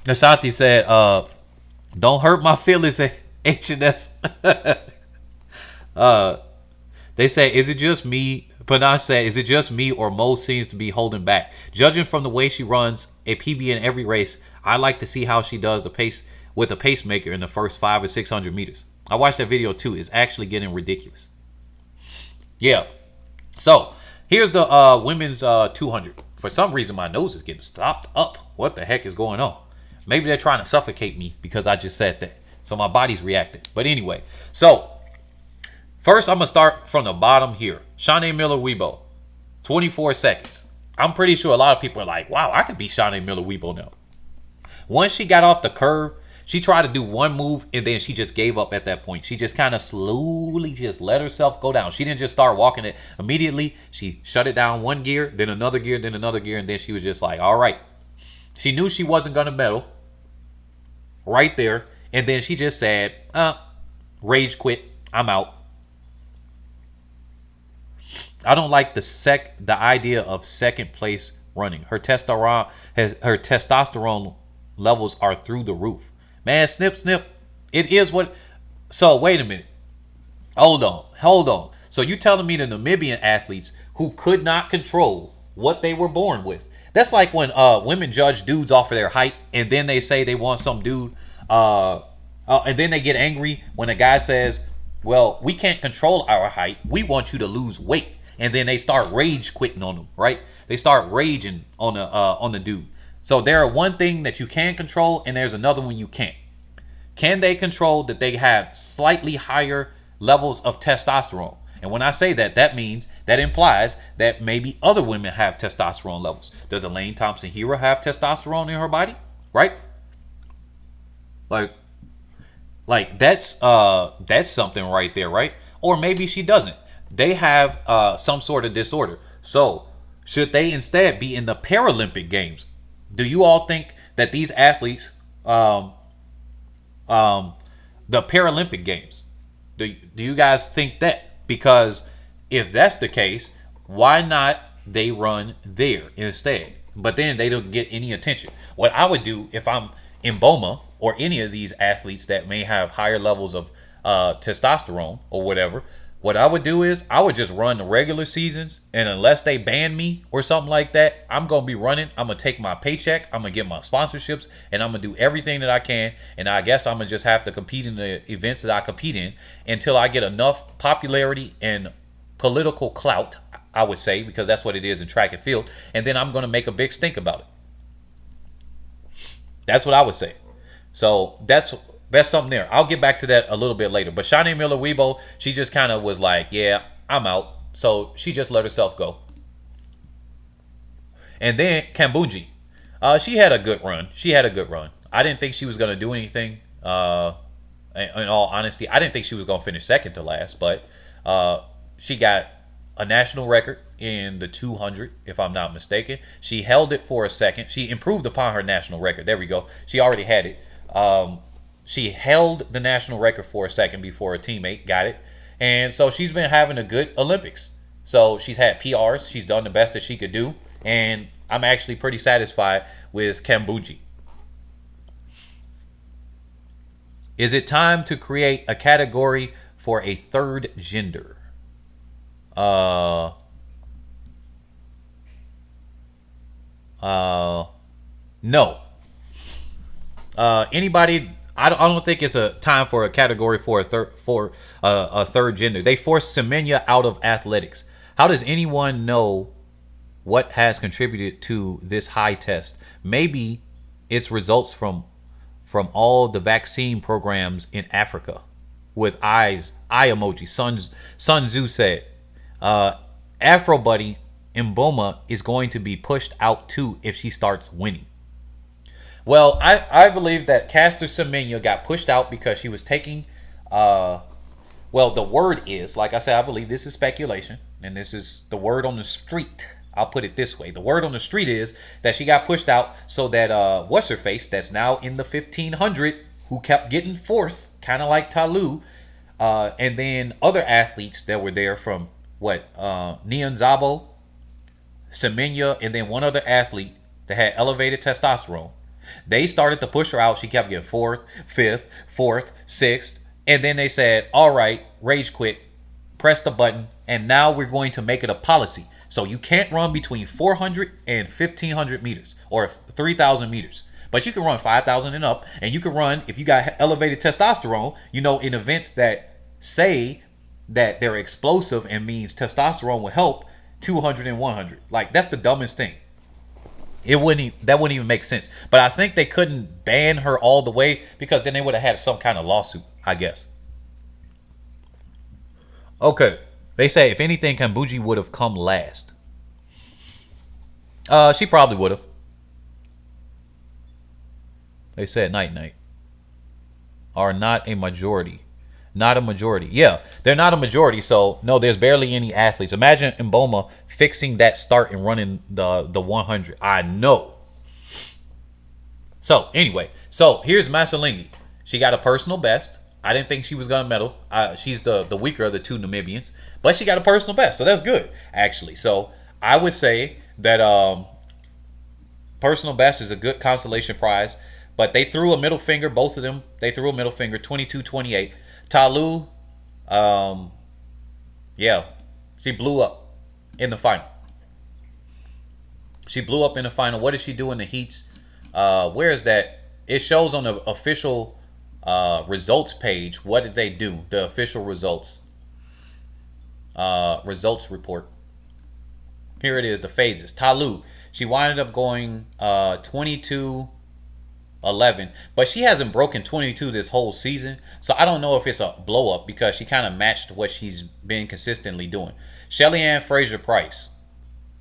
Ashanti said, don't hurt my feelings, H&S. They say, is it just me? Panache said, is it just me or Mo seems to be holding back? Judging from the way she runs a PB in every race, I like to see how she does the pace with a pacemaker in the first 5 or 600 meters. I watched that video too. It's actually getting ridiculous. Yeah. So here's the women's 200. For some reason, my nose is getting stopped up. What the heck is going on? Maybe they're trying to suffocate me because I just said that. So my body's reacting. But anyway, so first I'm going to start from the bottom here. Shaunae Miller-Uibo, 24 seconds. I'm pretty sure a lot of people are like, wow, I could beat Shaunae Miller-Uibo now. Once she got off the curve, she tried to do one move and then she just gave up at that point. She just kind of slowly just let herself go down. She didn't just start walking it immediately. She shut it down one gear, then another gear, then another gear, and then she was just like, all right. She knew she wasn't going to medal right there. And then she just said, rage quit. I'm out. I don't like the idea of second place running. Her testosterone levels are through the roof. Man, snip. It is what. So wait a minute. Hold on. So you telling me the Namibian athletes who could not control what they were born with? That's like when women judge dudes off of their height, and then they say they want some dude, and then they get angry when a guy says, "Well, we can't control our height. We want you to lose weight." And then they start rage quitting on them, right? They start raging on the dude. So there are one thing that you can control, and there's another one you can't. Can they control that they have slightly higher levels of testosterone? And when I say that, that implies that maybe other women have testosterone levels. Does Elaine Thompson-Herah have testosterone in her body? Right? Like that's something right there, right? Or maybe she doesn't. They have some sort of disorder. So should they instead be in the Paralympic Games? Do you all think that these athletes, the Paralympic Games, do you guys think that? Because if that's the case, why not they run there instead? But then they don't get any attention. What I would do if I'm in Boma or any of these athletes that may have higher levels of testosterone or whatever, what I would do is I would just run the regular seasons, and unless they ban me or something like that, I'm going to be running. I'm going to take my paycheck. I'm going to get my sponsorships, and I'm going to do everything that I can. And I guess I'm going to just have to compete in the events that I compete in until I get enough popularity and political clout, I would say, because that's what it is in track and field. And then I'm going to make a big stink about it. That's what I would say. So that's something there. I'll get back to that a little bit later. But Shaunae Miller-Uibo, she just kind of was like, yeah, I'm out. So she just let herself go. And then Kambunji. She had a good run. I didn't think she was going to do anything. In all honesty, I didn't think she was going to finish second to last. But she got a national record in the 200, if I'm not mistaken. She held it for a second. She improved upon her national record. There we go. She already had it. She held the national record for a second before a teammate got it. And so she's been having a good Olympics. So she's had PRs. She's done the best that she could do. And I'm actually pretty satisfied with Kambunji. Is it time to create a category for a third gender? No. Anybody? I don't think it's a time for a category for a third gender. They forced Semenya out of athletics. How does anyone know what has contributed to this high test? Maybe it's results from all the vaccine programs in Africa. With eye emoji. Sun Tzu said, Afro Buddy Mboma is going to be pushed out too if she starts winning. Well, I believe that Caster Semenya got pushed out because she was taking, well, the word is, like I said, I believe this is speculation, and this is the word on the street. I'll put it this way. The word on the street is that she got pushed out so that, what's-her-face, that's now in the 1500, who kept getting fourth, kind of like Talu, and then other athletes that were there from, Nyanzabo, Semenya, and then one other athlete that had elevated testosterone. They started to push her out. She kept getting fourth, fifth, sixth. And then they said, all right, rage quit, press the button, and now we're going to make it a policy. So you can't run between 400 and 1,500 meters or 3,000 meters. But you can run 5,000 and up, and you can run if you got elevated testosterone. In events that say that they're explosive and means testosterone will help, 200 and 100. Like, that's the dumbest thing. That wouldn't even make sense. But I think they couldn't ban her all the way because then they would have had some kind of lawsuit, I guess. Okay. They say if anything, Kambuji would have come last. She probably would have. They said night are not a majority. Not a majority. Yeah, they're not a majority. So no, there's barely any athletes. Imagine Mboma fixing that start and running the 100. I know. So anyway, here's Masalingi. She got a personal best. I didn't think she was gonna medal. She's the weaker of the two Namibians, but she got a personal best, so that's good actually. So I would say that personal best is a good consolation prize. But they threw a middle finger, both of them. They threw a middle finger, 22-28. Talu, yeah, she blew up in the final. What did she do in the heats? Where is that? It shows on the official results page. What did they do? The official results. Results report. Here it is, the phases. Talu, she winded up going 22-11, but she hasn't broken 22 this whole season, so I don't know if it's a blow up because she kind of matched what she's been consistently doing. Shelly-Ann, fraser-pryce.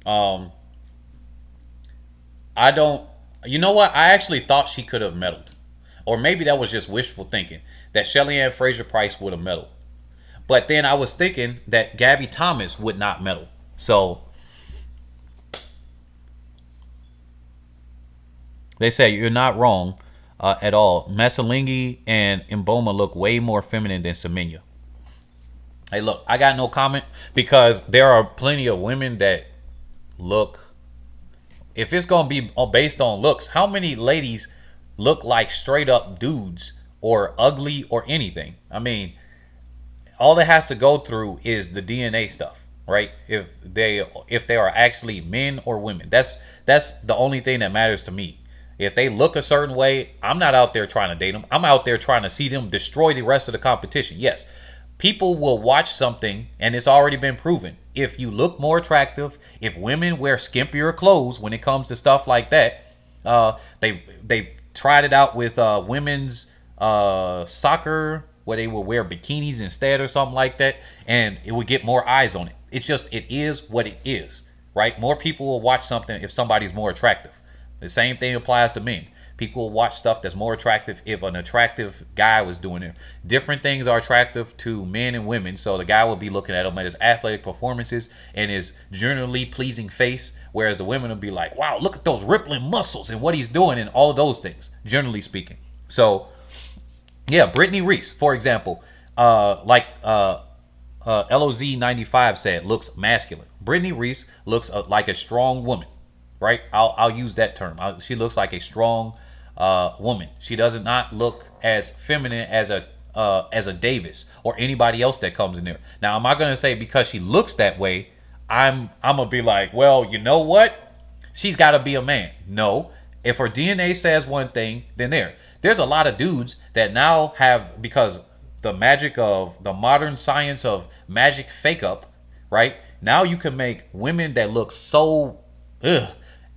I don't. You know what? I actually thought she could have medaled, or maybe that was just wishful thinking that Shelly-Ann, fraser-pryce would have medaled. But then I was thinking that Gabby Thomas would not medal. So they say you're not wrong at all. Masalingi and Mboma look way more feminine than Semenya. Hey, look, I got no comment because there are plenty of women that look. If it's going to be based on looks, how many ladies look like straight up dudes or ugly or anything? I mean, all it has to go through is the DNA stuff, right? If they are actually men or women, that's the only thing that matters to me. If they look a certain way, I'm not out there trying to date them. I'm out there trying to see them destroy the rest of the competition. Yes, people will watch something, and it's already been proven. If you look more attractive, if women wear skimpier clothes when it comes to stuff like that, they tried it out with women's soccer where they would wear bikinis instead or something like that, and it would get more eyes on it. It is what it is, right? More people will watch something if somebody's more attractive. The same thing applies to men. People will watch stuff that's more attractive if an attractive guy was doing it. Different things are attractive to men and women. So the guy will be looking at him at his athletic performances and his generally pleasing face, whereas the women will be like, wow, look at those rippling muscles and what he's doing and all of those things, generally speaking. So, yeah, Brittany Reese, for example, LOZ95 said, looks masculine. Brittany Reese looks like a strong woman. Right, I'll use that term. She looks like a strong woman. She does not look as feminine as a Davis or anybody else that comes in there. Now, am I gonna say because she looks that way, I'm gonna be like, well, you know what? She's got to be a man. No, if her DNA says one thing, then there's a lot of dudes that now have, because the magic of the modern science of magic fake up, right? Now you can make women that look so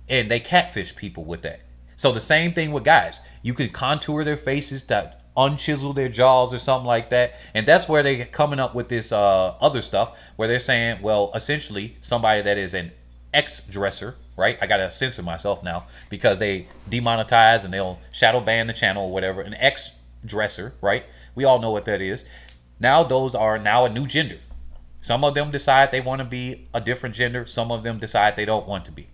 and they catfish people with that. So the same thing with guys. You could contour their faces to unchisel their jaws or something like that. And that's where they're coming up with this other stuff where they're saying, well, essentially somebody that is an ex-dresser, right? I got to censor myself now because they demonetize and they'll shadow ban the channel or whatever. An ex-dresser, right? We all know what that is. Now those are now a new gender. Some of them decide they want to be a different gender. Some of them decide they don't want to be.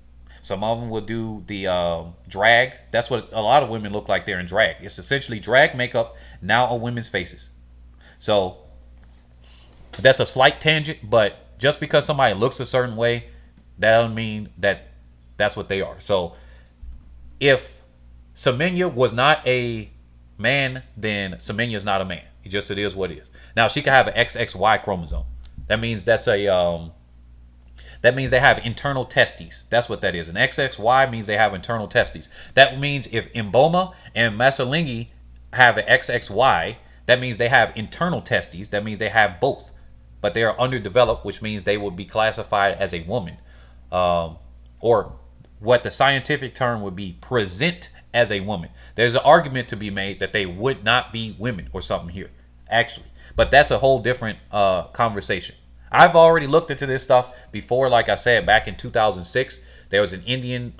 Some of them will do the drag. That's what a lot of women look like they're in drag. It's essentially drag makeup now on women's faces. So that's a slight tangent, but just because somebody looks a certain way, that doesn't mean that that's what they are. So if Semenya was not a man, then Semenya is not a man. It is what it is. Now she could have an XXY chromosome. That means that's a That means they have internal testes. That's what that is. An XXY means they have internal testes. That means if Mboma and Masalingi have an XXY, that means they have internal testes. That means they have both. But they are underdeveloped, which means they would be classified as a woman. Or what the scientific term would be, present as a woman. There's an argument to be made that they would not be women or something here, actually. But that's a whole different conversation. I've already looked into this stuff before. Like I said, back in 2006, there was an Indian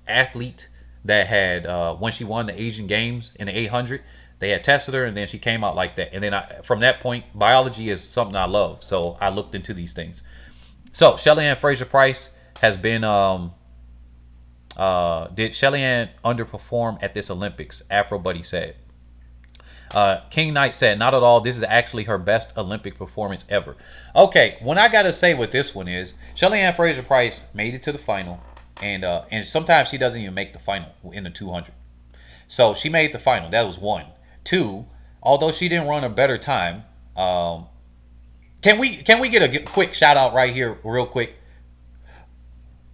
athlete that had, when she won the Asian Games in the 800, they had tested her, and then she came out like that. And then from that point, biology is something I love. So I looked into these things. So Shelly-Ann Fraser-Pryce has been, did Shelly-Ann underperform at this Olympics? Afro Buddy said. King Knight said, not at all. This is actually her best Olympic performance ever. Okay, what I gotta say with this one is Shelly-Ann Fraser-Pryce made it to the final, and sometimes she doesn't even make the final in the 200. So she made the final. That was one. Two, although she didn't run a better time, can we get a quick shout out right here, real quick?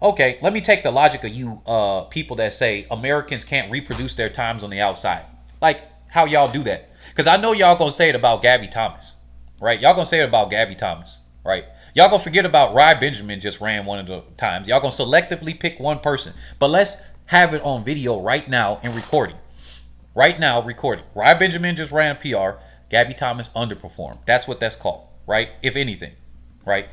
Okay, let me take the logic of you people that say Americans can't reproduce their times on the outside. Like, how y'all do that? Because I know y'all gonna say it about Gabby Thomas, right? Y'all gonna say it about Gabby Thomas, right? Y'all gonna forget about Rye Benjamin just ran one of the times. Y'all gonna selectively pick one person. But let's have it on video right now and recording. Right now, recording. Rye Benjamin just ran PR. Gabby Thomas underperformed. That's what that's called, right? If anything, right?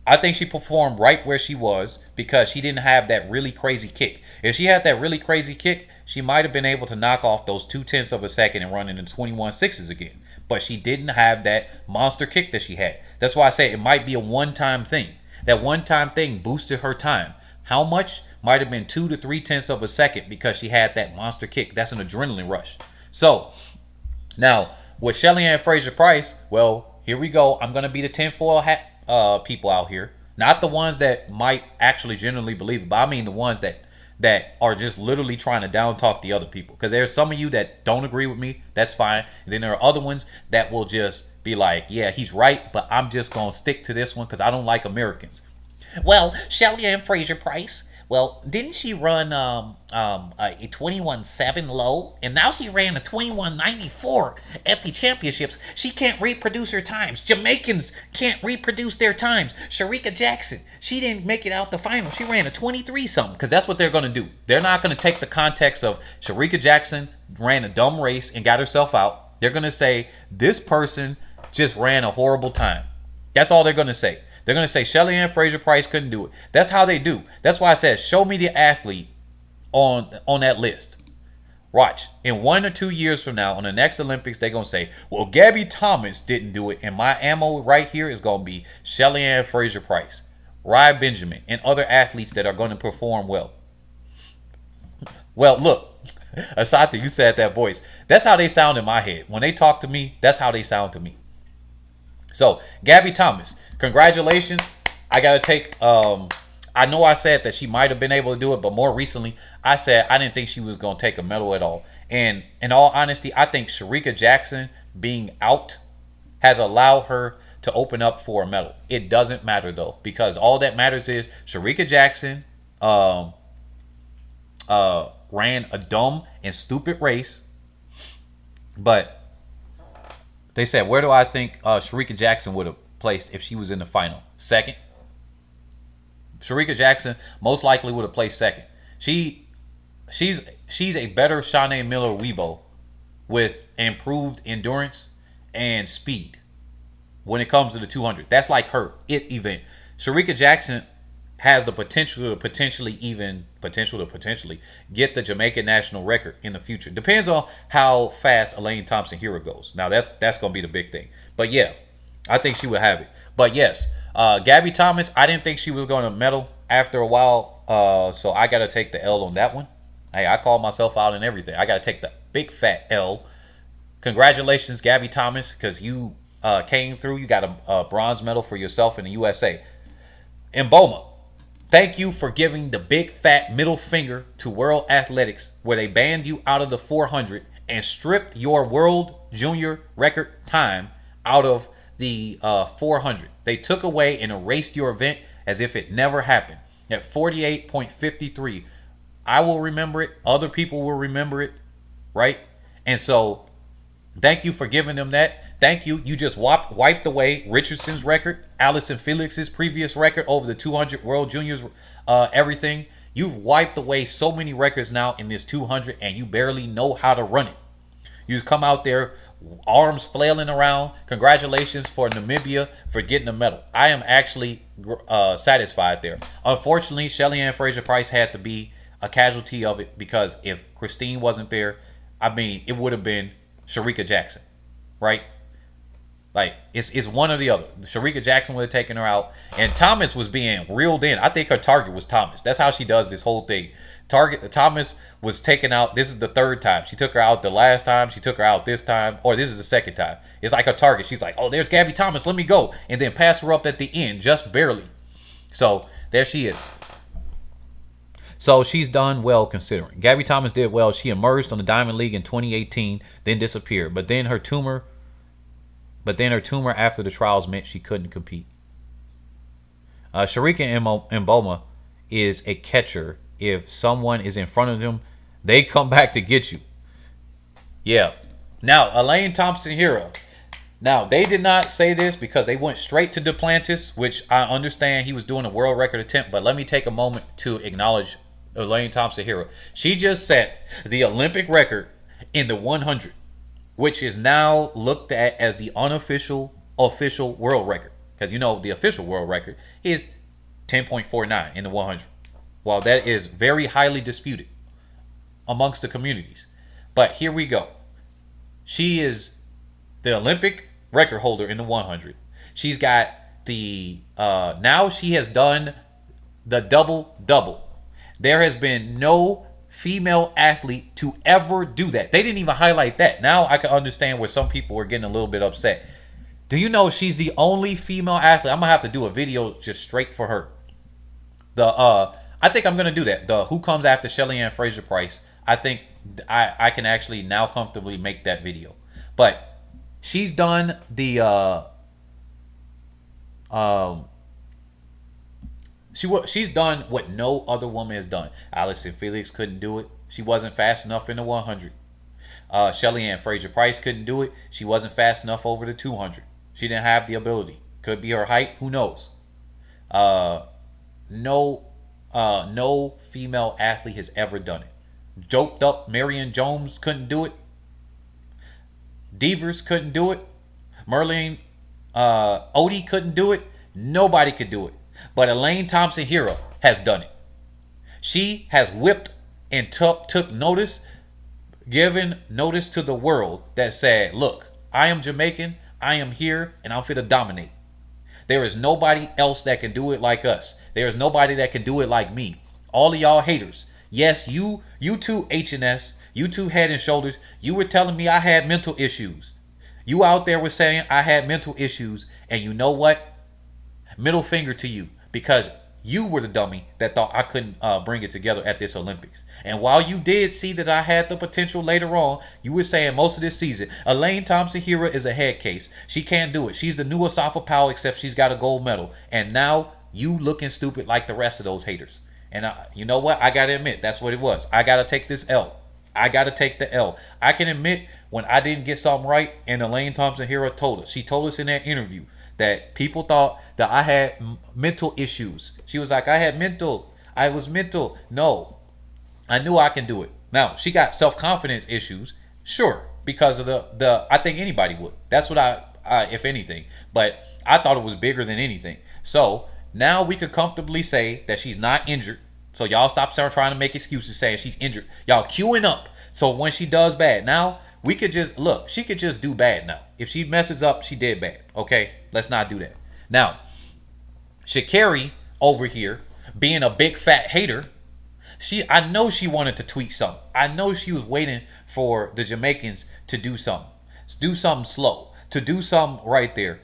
I think she performed right where she was because she didn't have that really crazy kick. If she had that really crazy kick, she might have been able to knock off those 0.2 of a second and run into 21.6s again. But she didn't have that monster kick that she had. That's why I say it might be a one-time thing. That one-time thing boosted her time. How much? Might have been 2 to 3/10 of a second because she had that monster kick. That's an adrenaline rush. So, now, with Shelly-Ann Fraser-Pryce, well, here we go. I'm going to be the tinfoil hat people out here. Not the ones that might actually genuinely believe it, but I mean the ones that are just literally trying to down talk the other people. Because there's some of you that don't agree with me. That's fine. And then there are other ones that will just be like, yeah, he's right, but I'm just going to stick to this one because I don't like Americans. Well, Shelly-Ann Fraser-Pryce, well, didn't she run a 21.7 low? And now she ran a 21.94 at the championships. She can't reproduce her times. Jamaicans can't reproduce their times. Shericka Jackson, she didn't make it out the final. She ran a 23 something because that's what they're going to do. They're not going to take the context of Shericka Jackson ran a dumb race and got herself out. They're going to say this person just ran a horrible time. That's all they're going to say. They're going to say Shelly-Ann Fraser-Pryce couldn't do it. That's how they do. That's why I said, show me the athlete on that list. Watch. In 1 or 2 years from now, on the next Olympics, they're going to say, well, Gabby Thomas didn't do it. And my ammo right here is going to be Shelly-Ann Fraser-Pryce, Rye Benjamin, and other athletes that are going to perform well. Well, look, Asante, you said that voice. That's how they sound in my head. When they talk to me, that's how they sound to me. So, Gabby Thomas, congratulations. I got to take, I know I said that she might have been able to do it, but more recently, I said I didn't think she was going to take a medal at all. And in all honesty, I think Shericka Jackson being out has allowed her to open up for a medal. It doesn't matter, though, because all that matters is Shericka Jackson ran a dumb and stupid race, but they said, where do I think Shericka Jackson would have placed if she was in the final? Second. Shericka Jackson most likely would have placed second. She's a better Shanae Miller-Uibo with improved endurance and speed when it comes to the 200. That's like her event. Shericka Jackson has the potential to potentially get the Jamaican national record in the future. Depends on how fast Elaine Thompson-Herah goes. Now that's gonna be the big thing. But yeah, I think she would have it. But yes, Gabby Thomas, I didn't think she was going to medal after a while, so I got to take the L on that one. Hey, I called myself out and everything. I got to take the big fat L. Congratulations, Gabby Thomas, because you came through. You got a bronze medal for yourself in the USA. Mboma, thank you for giving the big fat middle finger to World Athletics, where they banned you out of the 400 and stripped your world junior record time out of the 400. They took away and erased your event. as if it never happened. At 48.53, I will remember it. Other people will remember it, right? And so, thank you for giving them that. Thank you. You just wiped away Richardson's record, Allison Felix's previous record over the 200 World Juniors, everything. You've wiped away so many records now in this 200, and you barely know how to run it. You just come out there, arms flailing around. Congratulations for Namibia for getting a medal. I am actually satisfied there. Unfortunately, Shelly-Ann Fraser-Pryce had to be a casualty of it, because if Christine wasn't there, I mean, it would have been Shericka Jackson, right? Like, it's one or the other. Shericka Jackson would have taken her out, and Thomas was being reeled in. I think her target was Thomas. That's how she does this whole thing. Thomas was taken out. This is the third time. She took her out the last time. She took her out this time, or this is the second time. It's like a target. She's like, oh, there's Gabby Thomas. Let me go. And then pass her up at the end, just barely. So there she is. So she's done well considering. Gabby Thomas did well. She emerged on the Diamond League in 2018, then disappeared. But then her tumor after the trials meant she couldn't compete. Shericka Mboma is a catcher. If someone is in front of them, they come back to get you. Yeah. Now, Elaine Thompson-Herah. Now, they did not say this because they went straight to Duplantis, which I understand he was doing a world record attempt. But let me take a moment to acknowledge Elaine Thompson-Herah. She just set the Olympic record in the 100, which is now looked at as the official world record. Because, you know, the official world record is 10.49 in the 100. Well, that is very highly disputed amongst the communities. But here we go. She is the Olympic record holder in the 100. She's got the, now she has done the double-double. There has been no female athlete to ever do that. They didn't even highlight that. Now I can understand where some people were getting a little bit upset. Do you know she's the only female athlete? I'm going to have to do a video just straight for her. I think I'm going to do that. The who comes after Shelly-Ann Fraser-Pryce. I think I can actually now comfortably make that video. But she's done the she's done what no other woman has done. Allison Felix couldn't do it. She wasn't fast enough in the 100. Shelly-Ann Fraser-Pryce couldn't do it. She wasn't fast enough over the 200. She didn't have the ability. Could be her height. Who knows? No female athlete has ever done it. Doped up Marion Jones couldn't do it. Devers couldn't do it. Merlene Odie couldn't do it. Nobody could do it. But Elaine Thompson-Herah has done it. She has whipped and took notice, given notice to the world that said, look, I am Jamaican, I am here, and I'm fit to dominate. There is nobody else that can do it like us. There is nobody that can do it like me. All of y'all haters. Yes, you too, HNS, you too, Head and Shoulders, you were telling me I had mental issues. You out there were saying I had mental issues, and you know what? Middle finger to you, because you were the dummy that thought I couldn't bring it together at this Olympics. And while you did see that I had the potential later on, you were saying most of this season, Elaine Thompson-Herah is a head case. She can't do it. She's the new Asafa Powell, except she's got a gold medal. And now you looking stupid like the rest of those haters. And you know what? I got to admit, that's what it was. I got to take this L. I got to take the L. I can admit when I didn't get something right, and Elaine Thompson-Herah told us. She told us in that interview that people thought that I had mental issues. She was like, I was mental. No, I knew I can do it. Now, she got self-confidence issues, sure, because of the I think anybody would. That's what I if anything. But I thought it was bigger than anything. So now we could comfortably say that she's not injured. So y'all stop trying to make excuses saying she's injured. Y'all queuing up. So when she does bad, now we could just, look, she could just do bad now. If she messes up, she did bad. Okay? Let's not do that. Now, Sha'Carri over here, being a big fat hater, I know she wanted to tweet something. I know she was waiting for the Jamaicans to do something. Do something slow. To do something right there.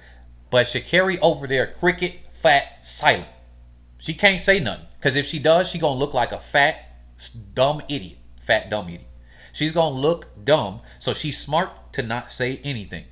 But Sha'Carri over there, cricket, fat, silent. She can't say nothing. Because if she does, she going to look like a fat, dumb idiot. Fat, dumb idiot. She's going to look dumb. So she's smart to not say anything.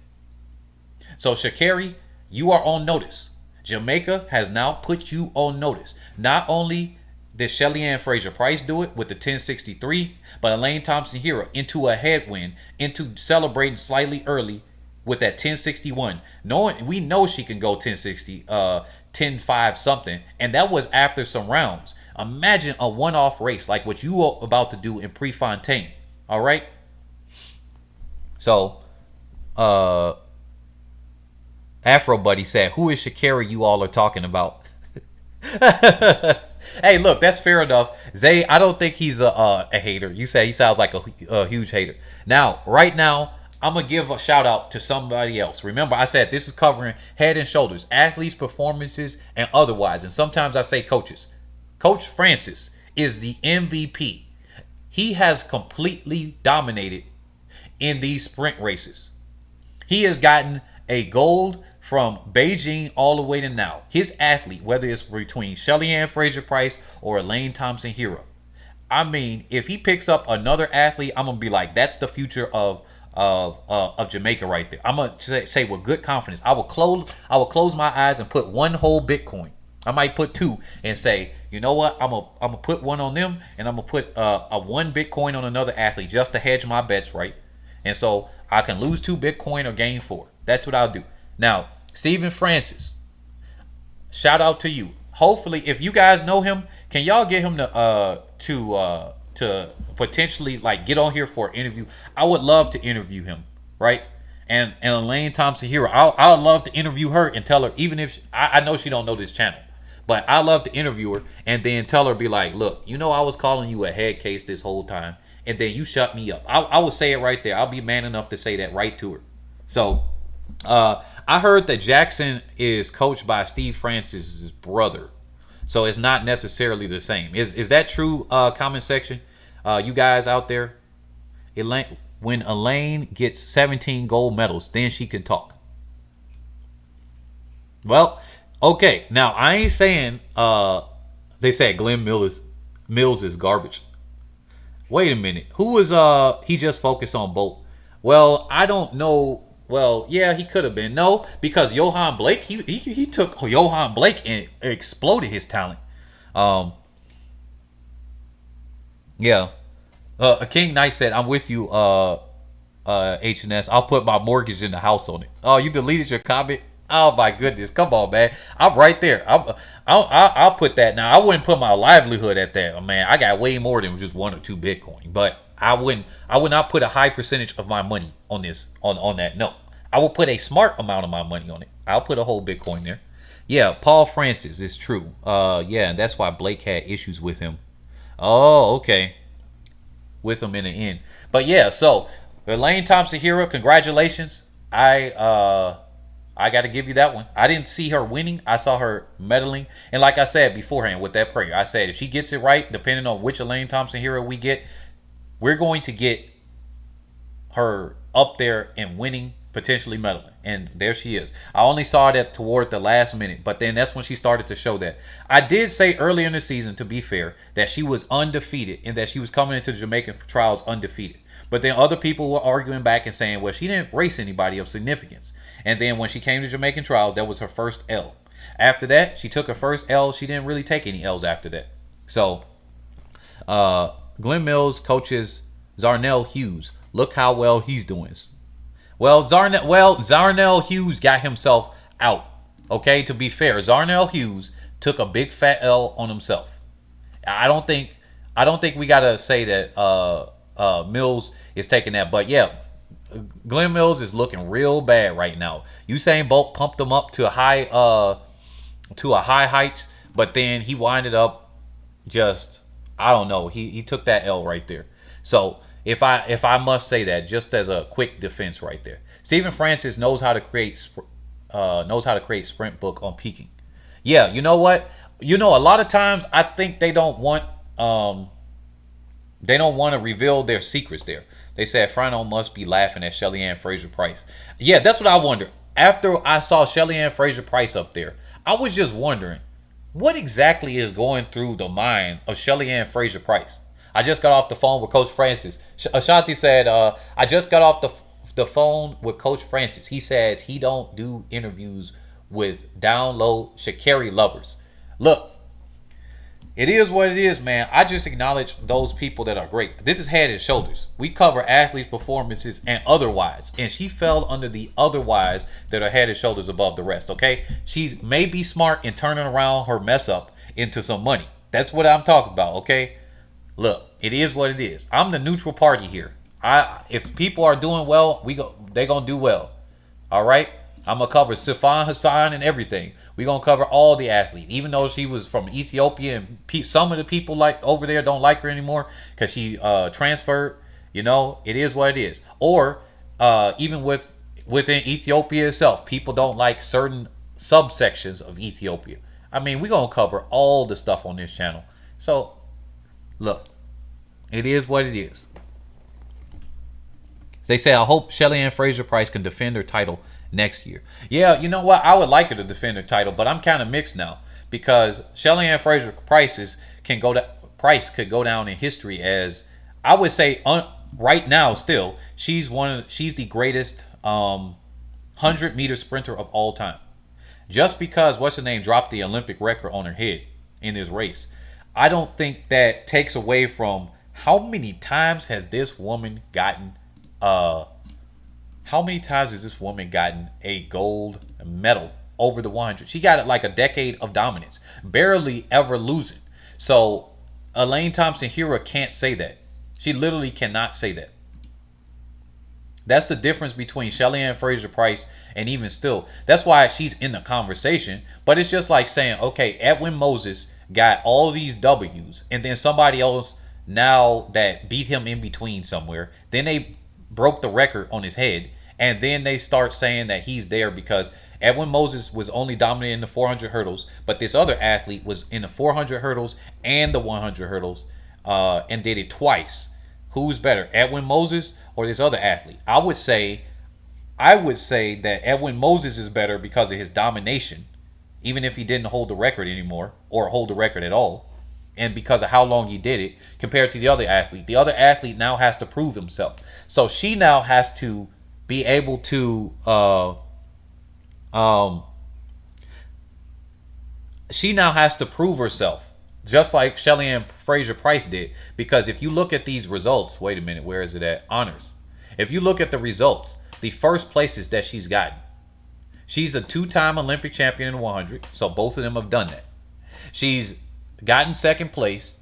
So Sha'Carri, you are on notice. Jamaica has now put you on notice. Not only did Shelly-Ann Fraser-Pryce do it with the 1063, but Elaine Thompson-Herah into a headwind, into celebrating slightly early with that 1061. Knowing we know she can go 1060, 10.5 something, and that was after some rounds. Imagine a one-off race like what you are about to do in Prefontaine. All right. So, Afro Buddy said, "Who is Shakira you all are talking about?" Hey, look, that's fair enough. Zay, I don't think he's a hater. You say he sounds like a huge hater. Now, right now, I'm gonna give a shout out to somebody else. Remember, I said this is covering Head and Shoulders, athletes' performances, and otherwise. And sometimes I say coaches. Coach Francis is the MVP. He has completely dominated in these sprint races. He has gotten a gold from Beijing all the way to now. His athlete, whether it's between Shelly-Ann Fraser-Pryce or Elaine Thompson-Herah, I mean, if he picks up another athlete, I'm gonna be like, that's the future of Jamaica right there. I'm gonna say with good confidence, I will close my eyes and put one whole Bitcoin. I might put two and say, you know what? I'm gonna put one on them, and I'm gonna put a one Bitcoin on another athlete just to hedge my bets, right? And so I can lose 2 Bitcoin or gain 4. That's what I'll do. Now, Stephen Francis, shout out to you. Hopefully, if you guys know him, can y'all get him to potentially like get on here for an interview? I would love to interview him, right? And Elaine Thompson-Herah, I would love to interview her and tell her, even if I know she don't know this channel, but I love to interview her and then tell her, be like, look, you know, I was calling you a head case this whole time, and then you shut me up. I would say it right there. I'll be man enough to say that right to her. So I heard that Jackson is coached by Steve Francis' brother, so it's not necessarily the same. Is that true? Comment section, you guys out there. When Elaine gets 17 gold medals, then she can talk. Well, okay. Now I ain't saying they said Glenn Mills is garbage. Wait a minute. Who was he just focused on Bolt? Well, I don't know. Well, yeah, he could have been. No, because Johan Blake, he took Johan Blake and exploded his talent. Yeah. King Knight said, "I'm with you, HNS. I'll put my mortgage in the house on it." Oh, you deleted your comment? Oh my goodness! Come on, man. I'm right there. I'll put that now. I wouldn't put my livelihood at that, man. I got way more than just 1 or 2 Bitcoin, but I would not put a high percentage of my money on this on that. No, I will put a smart amount of my money on it. I'll put a whole Bitcoin there. Yeah, Paul Francis is true. Yeah, and that's why Blake had issues with him. Oh, okay. With him in the end. But yeah, so Elaine Thompson-Herah, congratulations. I got to give you that one. I didn't see her winning. I saw her medaling. And like I said beforehand with that prayer, I said if she gets it right, depending on which Elaine Thompson-Herah we get, we're going to get her up there and winning, potentially medaling. And there she is. I only saw that toward the last minute, but then that's when she started to show that. I did say earlier in the season, to be fair, that she was undefeated and that she was coming into the Jamaican trials undefeated. But then other people were arguing back and saying, well, she didn't race anybody of significance. And then when she came to Jamaican trials, that was her first L. After that, she took her first L. She didn't really take any L's after that. So, Glenn Mills coaches Zarnell Hughes. Look how well he's doing. Well, Zarnell Hughes got himself out. Okay, to be fair, Zarnell Hughes took a big fat L on himself. I don't think we gotta say that Mills is taking that, but yeah, Glenn Mills is looking real bad right now. Usain Bolt pumped him up to a high heights, but then he winded up just, I don't know. He took that L right there. So if I must say that, just as a quick defense right there, Stephen Francis knows how to create sprint book on peaking. Yeah, you know what? You know, a lot of times I think they don't want to reveal their secrets there. They said Frano must be laughing at Shelly-Ann Fraser-Pryce. Yeah, that's what I wonder. After I saw Shelly-Ann Fraser-Pryce up there, I was just wondering what exactly is going through the mind of Shelly-Ann Fraser-Pryce. I just got off the phone with Coach Francis. Ashanti said, I just got off the phone with Coach Francis. He says he don't do interviews with down low Sha'Carri lovers. Look, it is what it is, man. I just acknowledge those people that are great. This is Head and Shoulders. We cover athletes' performances and otherwise. And she fell under the otherwise that are head and shoulders above the rest, okay? She may be smart in turning around her mess up into some money. That's what I'm talking about, okay? Look, it is what it is. I'm the neutral party here. If people are doing well, they gonna do well. All right? I'm gonna cover Sifan Hassan and everything. We're gonna cover all the athletes, even though she was from Ethiopia and some of the people like over there don't like her anymore because she transferred. You know, it is what it is. Or even within Ethiopia itself, people don't like certain subsections of Ethiopia. I mean, we're gonna cover all the stuff on this channel. So, look, it is what it is. They say, I hope Shelly-Ann Fraser-Pryce can defend her title next year. Yeah, you know what? I would like her to defend her title, but I'm kind of mixed now because Shelly-Ann Fraser-Pryce could go down in history as, I would say, right now still, she's the greatest 100-meter sprinter of all time. Just because what's her name dropped the Olympic record on her head in this race, I don't think that takes away from how many times has this woman gotten a gold medal over the 100? She got it like a decade of dominance, barely ever losing. So Elaine Thompson-Herah can't say that. She literally cannot say that. That's the difference between Shelly-Ann Fraser-Pryce and even still. That's why she's in the conversation. But it's just like saying, okay, Edwin Moses got all these W's, and then somebody else now that beat him in between somewhere, then they broke the record on his head, and then they start saying that he's there because Edwin Moses was only dominant in the 400 hurdles, but this other athlete was in the 400 hurdles and the 100 hurdles and did it twice. Who's better, Edwin Moses or this other athlete? I would say that Edwin Moses is better because of his domination, even if he didn't hold the record anymore or hold the record at all, and because of how long he did it compared to the other athlete. The other athlete now has to prove himself. So she now has to be able to she now has to prove herself, just like Shelly-Ann Fraser-Pryce did. Because if you look at these results, wait a minute, where is it at? Honors. If you look at the results, the first places that she's gotten, she's a 2-time Olympic champion in 100, so both of them have done that. She's gotten second place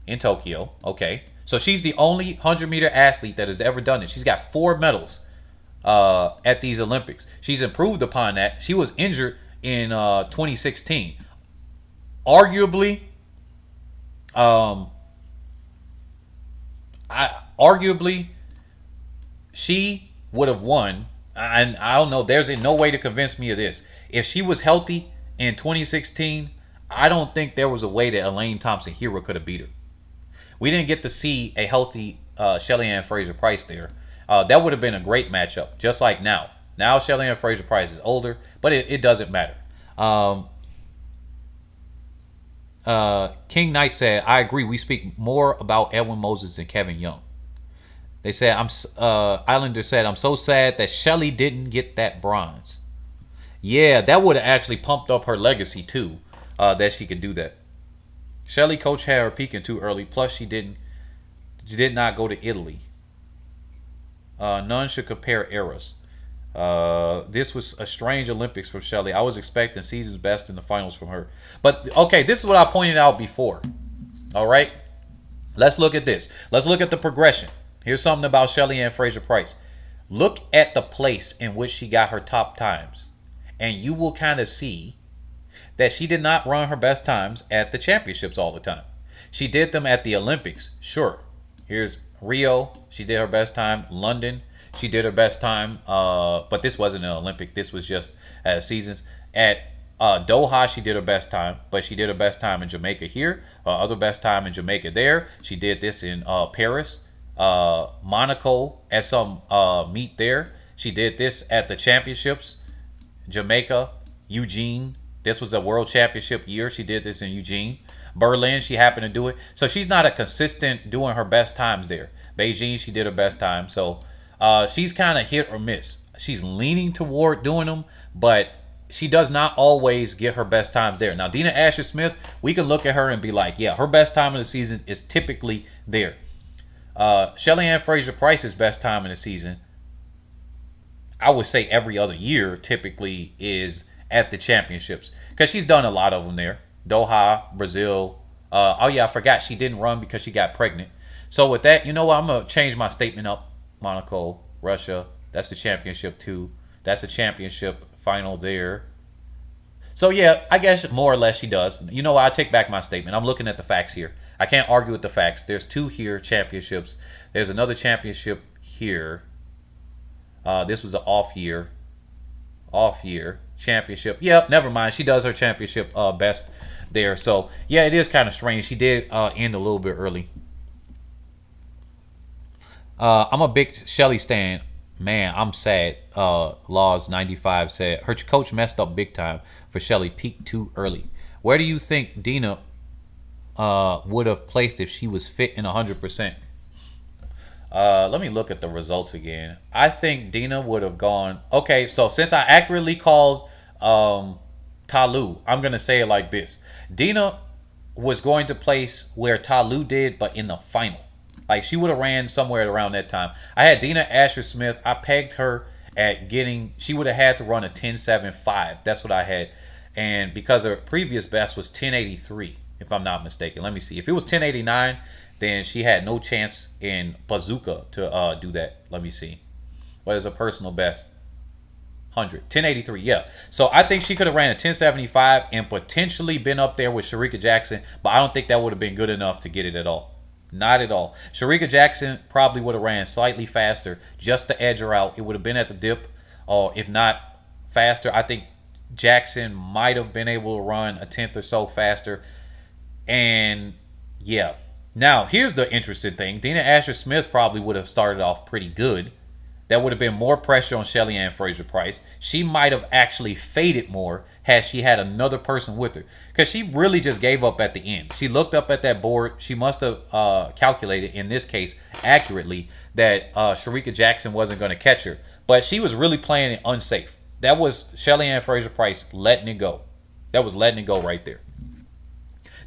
in Tokyo. Okay, so she's the only 100-meter athlete that has ever done it. She's got 4 medals at these Olympics. She's improved upon that. She was injured in 2016. Arguably, she would have won. And I don't know. There's no way to convince me of this. If she was healthy in 2016, I don't think there was a way that Elaine Thompson-Herah could have beat her. We didn't get to see a healthy Shelly-Ann Fraser-Pryce there. That would have been a great matchup, just like now. Now Shelly-Ann Fraser-Pryce is older, but it doesn't matter. King Knight said, I agree. We speak more about Edwin Moses than Kevin Young. They said, Islander said, I'm so sad that Shelly didn't get that bronze. Yeah, that would have actually pumped up her legacy too, that she could do that. Shelly coach had her peaking too early. Plus, she did not go to Italy. None should compare eras. This was a strange Olympics for Shelly. I was expecting season's best in the finals from her. But, okay, this is what I pointed out before. All right? Let's look at this. Let's look at the progression. Here's something about Shelly-Ann Fraser-Pryce. Look at the place in which she got her top times. And you will kind of see that she did not run her best times at the championships all the time. She did them at the Olympics, sure. Here's Rio. She did her best time. London. She did her best time, but this wasn't an Olympic. This was just seasons. At Doha, she did her best time, but she did her best time in Jamaica here. Other best time in Jamaica there. She did this in Paris, Monaco at some meet there. She did this at the championships, Jamaica, Eugene. This was a world championship year. She did this in Eugene. Berlin, she happened to do it. So she's not a consistent doing her best times there. Beijing, she did her best time. So she's kind of hit or miss. She's leaning toward doing them, but she does not always get her best times there. Now, Dina Asher Smith, we can look at her and be like, yeah, her best time of the season is typically there. Shelly-Ann Fraser-Pryce's best time in the season, I would say every other year, typically is at the championships because she's done a lot of them there. Doha, Brazil. Oh yeah, I forgot she didn't run because she got pregnant. So with that, you know what? I'm gonna change my statement up. Monaco, Russia. That's the championship too. That's the championship final there. So yeah, I guess more or less she does. You know what? I take back my statement. I'm looking at the facts here. I can't argue with the facts. There's two here championships. There's another championship here. This was an off year championship. Yep, never mind. She does her championship best there. So yeah, it is kind of strange. She did end a little bit early. I'm a big Shelly stan. Man, I'm sad. Laws 95 said her coach messed up big time for Shelly. Peaked too early. Where do you think Dina would have placed if she was fit and 100%? Let me look at the results again. I think Dina would have gone. Okay, so since I accurately called Talu, I'm gonna say it like this: Dina was going to place where Talu did, but in the final. Like she would have ran somewhere around that time. I had Dina Asher Smith. I pegged her at getting. She would have had to run a 10.75. That's what I had, and because her previous best was 10.83, if I'm not mistaken. Let me see. If it was 10.89. Then she had no chance in Bazooka to do that. Let me see. What is her personal best? 1083, yeah. So I think she could have ran a 1075 and potentially been up there with Shericka Jackson, but I don't think that would have been good enough to get it at all. Not at all. Shericka Jackson probably would have ran slightly faster just to edge her out. It would have been at the dip, or if not faster. I think Jackson might have been able to run a tenth or so faster. And yeah. Now, here's the interesting thing. Dina Asher Smith probably would have started off pretty good. That would have been more pressure on Shelly-Ann Fraser-Pryce. She might have actually faded more had she had another person with her. Because she really just gave up at the end. She looked up at that board. She must have calculated, in this case, accurately, that Shericka Jackson wasn't going to catch her. But she was really playing it unsafe. That was Shelly-Ann Fraser-Pryce letting it go. That was letting it go right there.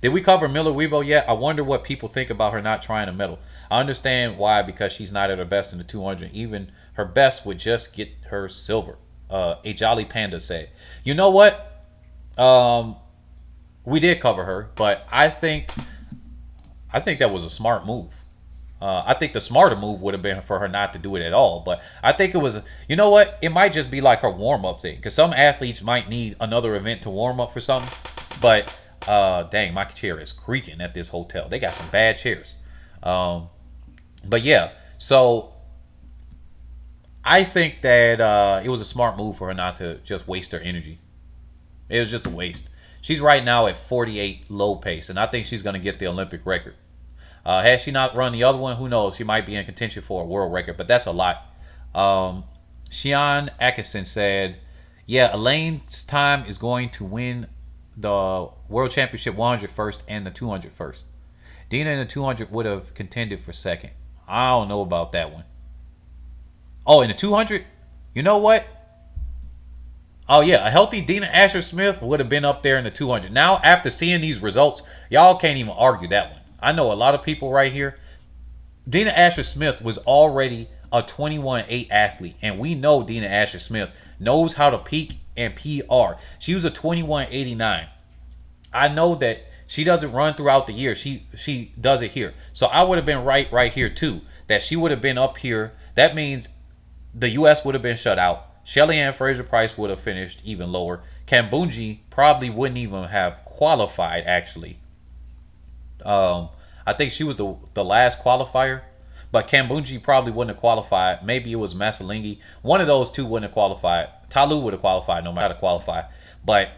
Did we cover Miller-Uibo yet? I wonder what people think about her not trying to medal. I understand why, because she's not at her best in the 200. Even her best would just get her silver. A Jolly Panda said. You know what? We did cover her, but I think that was a smart move. I think the smarter move would have been for her not to do it at all. But I think it was, you know what? It might just be like her warm-up thing. Because some athletes might need another event to warm up for something. But dang, my chair is creaking at this hotel. They got some bad chairs. But yeah, so I think that it was a smart move for her not to just waste her energy. It was just a waste. She's right now at 48 low pace, and I think she's going to get the Olympic record. Had she not run the other one, who knows? She might be in contention for a world record, but that's a lot. Shion Atkinson said, yeah, Elaine's time is going to win the World Championship 100 first and the 200 first. Dina in the 200 would have contended for second. I don't know about that one. Oh, in the 200? You know what? Oh, yeah. A healthy Dina Asher Smith would have been up there in the 200. Now, after seeing these results, y'all can't even argue that one. I know a lot of people right here. Dina Asher Smith was already a 21.8 athlete. And we know Dina Asher Smith knows how to peak and PR. She was a 21.89. I know that she doesn't run throughout the year. She does it here. So I would have been right here too. That she would have been up here. That means the U.S. would have been shut out. Shelly-Ann Fraser-Pryce would have finished even lower. Kambunji probably wouldn't even have qualified, actually. I think she was the last qualifier. But Kambunji probably wouldn't have qualified. Maybe it was Masalingi. One of those two wouldn't have qualified. Talu would have qualified no matter how to qualify. But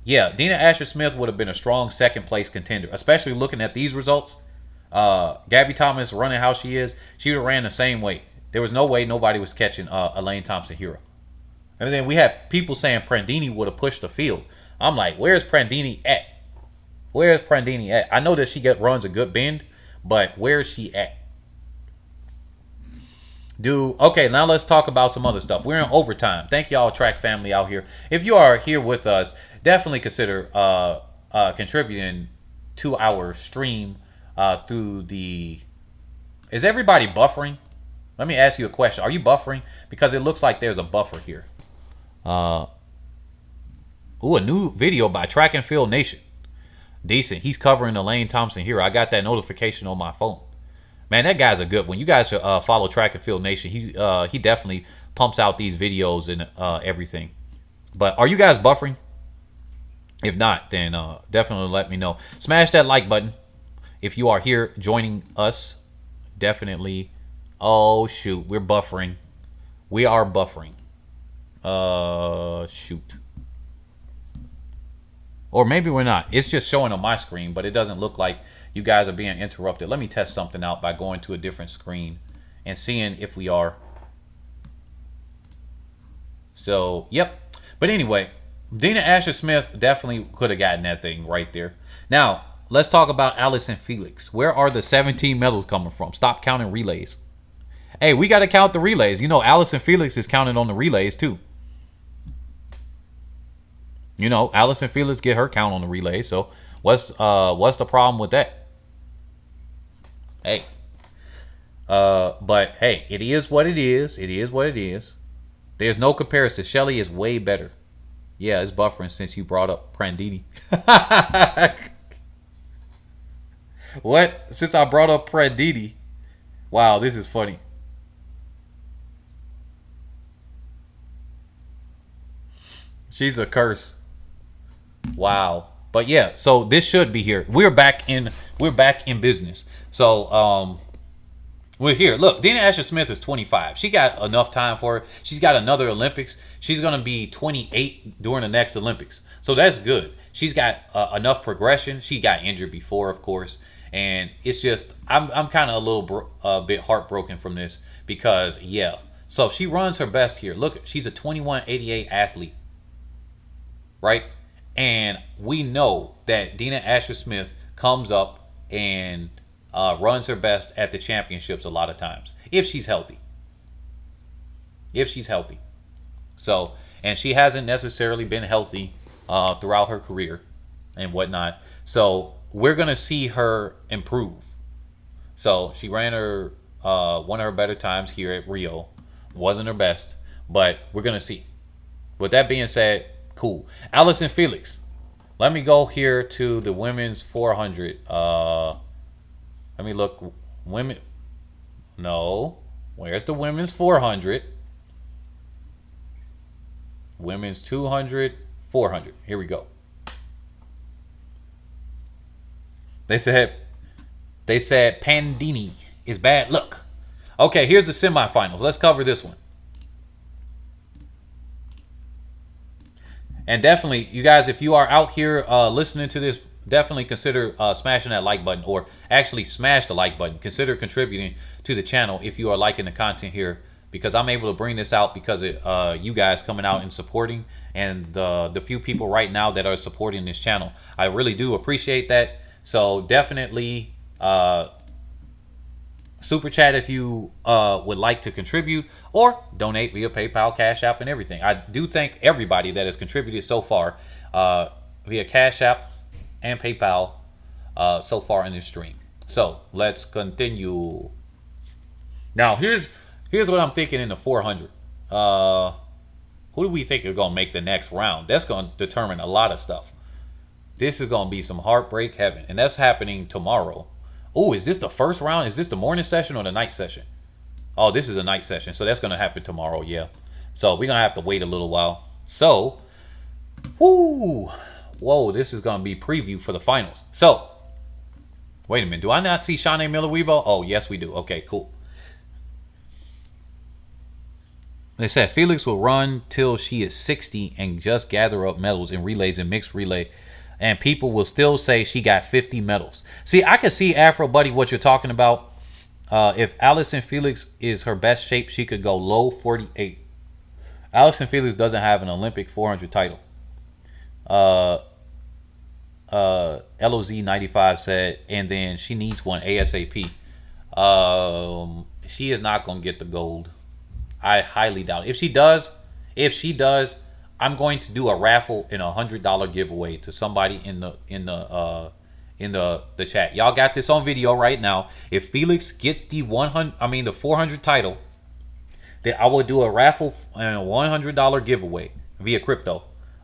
yeah, Dina Asher Smith would have been a strong second place contender, especially looking at these results. Gabby Thomas running how she is, she would have ran the same way. There was no way nobody was catching Elaine Thompson-Herah. And then we had people saying Prandini would have pushed the field. I'm like, where's Prandini at? Where's Prandini at? I know that she runs a good bend, but where's she at? Okay, now let's talk about some other stuff. We're in overtime. Thank y'all, track family out here. If you are here with us, definitely consider contributing to our stream through the. Is everybody buffering? Let me ask you a question. Are you buffering? Because it looks like there's a buffer here. Ooh, a new video by Track and Field Nation. Decent. He's covering the Lane Thompson-Herah. I got that notification on my phone. Man, that guy's a good one. You guys should follow Track and Field Nation. He definitely pumps out these videos and everything. But are you guys buffering? If not, then definitely let me know. Smash that like button. If you are here joining us, definitely. Oh, shoot. We're buffering. We are buffering. Shoot. Or maybe we're not. It's just showing on my screen, but it doesn't look like you guys are being interrupted. Let me test something out by going to a different screen and seeing if we are. So, yep. But anyway, Dina Asher Smith definitely could have gotten that thing right there. Now, let's talk about Allison Felix. Where are the 17 medals coming from? Stop counting relays. Hey, we got to count the relays. You know, Allison Felix is counted on the relays too. You know, Allison Felix get her count on the relays. So what's the problem with that? Hey. But hey, it is what it is. It is what it is. There's no comparison. Shelly is way better. Yeah, it's buffering since you brought up Prandini. What? Since I brought up Prandini. Wow, this is funny. She's a curse. Wow. But yeah, so this should be here. We're back in business. So we're here. Look, Dina Asher Smith is 25. She got enough time for it. She's got another Olympics. She's gonna be 28 during the next Olympics. So that's good. She's got enough progression. She got injured before, of course, and it's just I'm kind of a little bit heartbroken from this because yeah. So she runs her best here. Look, she's a 21.88 athlete, right? And we know that Dina Asher Smith comes up and runs her best at the championships a lot of times if she's healthy. If she's healthy. So, and she hasn't necessarily been healthy throughout her career and whatnot. So we're gonna see her improve. So she ran her one of her better times here at Rio. Wasn't her best, but we're gonna see. With that being said, cool. Allison Felix. Let me go here to the women's 400. Let me look. Women. No. Where's the women's 400? Women's 200, 400. Here we go. They said Pandini is bad luck. Okay, here's the semifinals. Let's cover this one. And definitely, you guys, if you are out here listening to this, definitely consider smashing that like button, or actually smash the like button. Consider contributing to the channel if you are liking the content here, because I'm able to bring this out because of you guys coming out and supporting, and the few people right now that are supporting this channel. I really do appreciate that. So definitely super chat if you would like to contribute, or donate via PayPal, Cash App, and everything. I do thank everybody that has contributed so far via Cash App and PayPal so far in this stream. So let's continue. Now here's what I'm thinking in the 400. Who do we think are gonna make the next round? That's gonna determine a lot of stuff. This is gonna be some heartbreak heaven, and that's happening tomorrow. Oh, is this the first round? Is this the morning session or the night session? Oh, this is the night session, so that's gonna happen tomorrow. Yeah, so we're gonna have to wait a little while. So, whoa, this is gonna be preview for the finals. So, wait a minute, do I not see Shanae Miller-Uibo? Oh, yes, we do. Okay, cool. They said Felix will run till she is 60 and just gather up medals in relays and mixed relay, and people will still say she got 50 medals. See, I can see, Afro Buddy, what you're talking about. If Allison Felix is her best shape, she could go low 48. Allison Felix doesn't have an Olympic 400 title. LOZ95 said, and then she needs one ASAP. she is not gonna get the gold. I highly doubt it. If she does, I'm going to do a raffle and $100 giveaway to somebody in the chat. Y'all got this on video right now. If Felix gets the 400 title, then I will do a raffle and a $100 giveaway via crypto.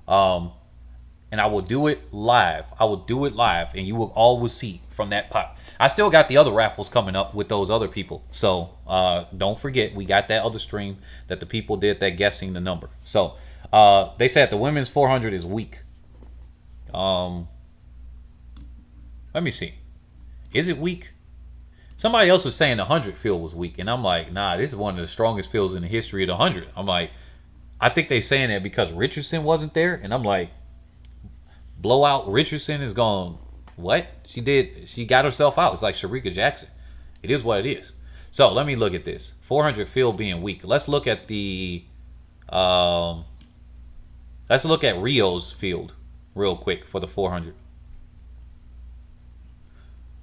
And I will do it live. And you will all will see from that pot. I still got the other raffles coming up with those other people. So don't forget, we got that other stream that the people did that guessing the number. So they said the women's 400 is weak. Let me see. Is it weak? Somebody else was saying the 100 field was weak, and I'm like, nah, this is one of the strongest fields in the history of the 100. I'm like, I think they saying that because Richardson wasn't there, and I'm like, blowout Richardson is gone. What? She got herself out. It's like Shericka Jackson. It is what it is. So let me look at this. 400 field being weak. Let's look at Rio's field real quick for the 400.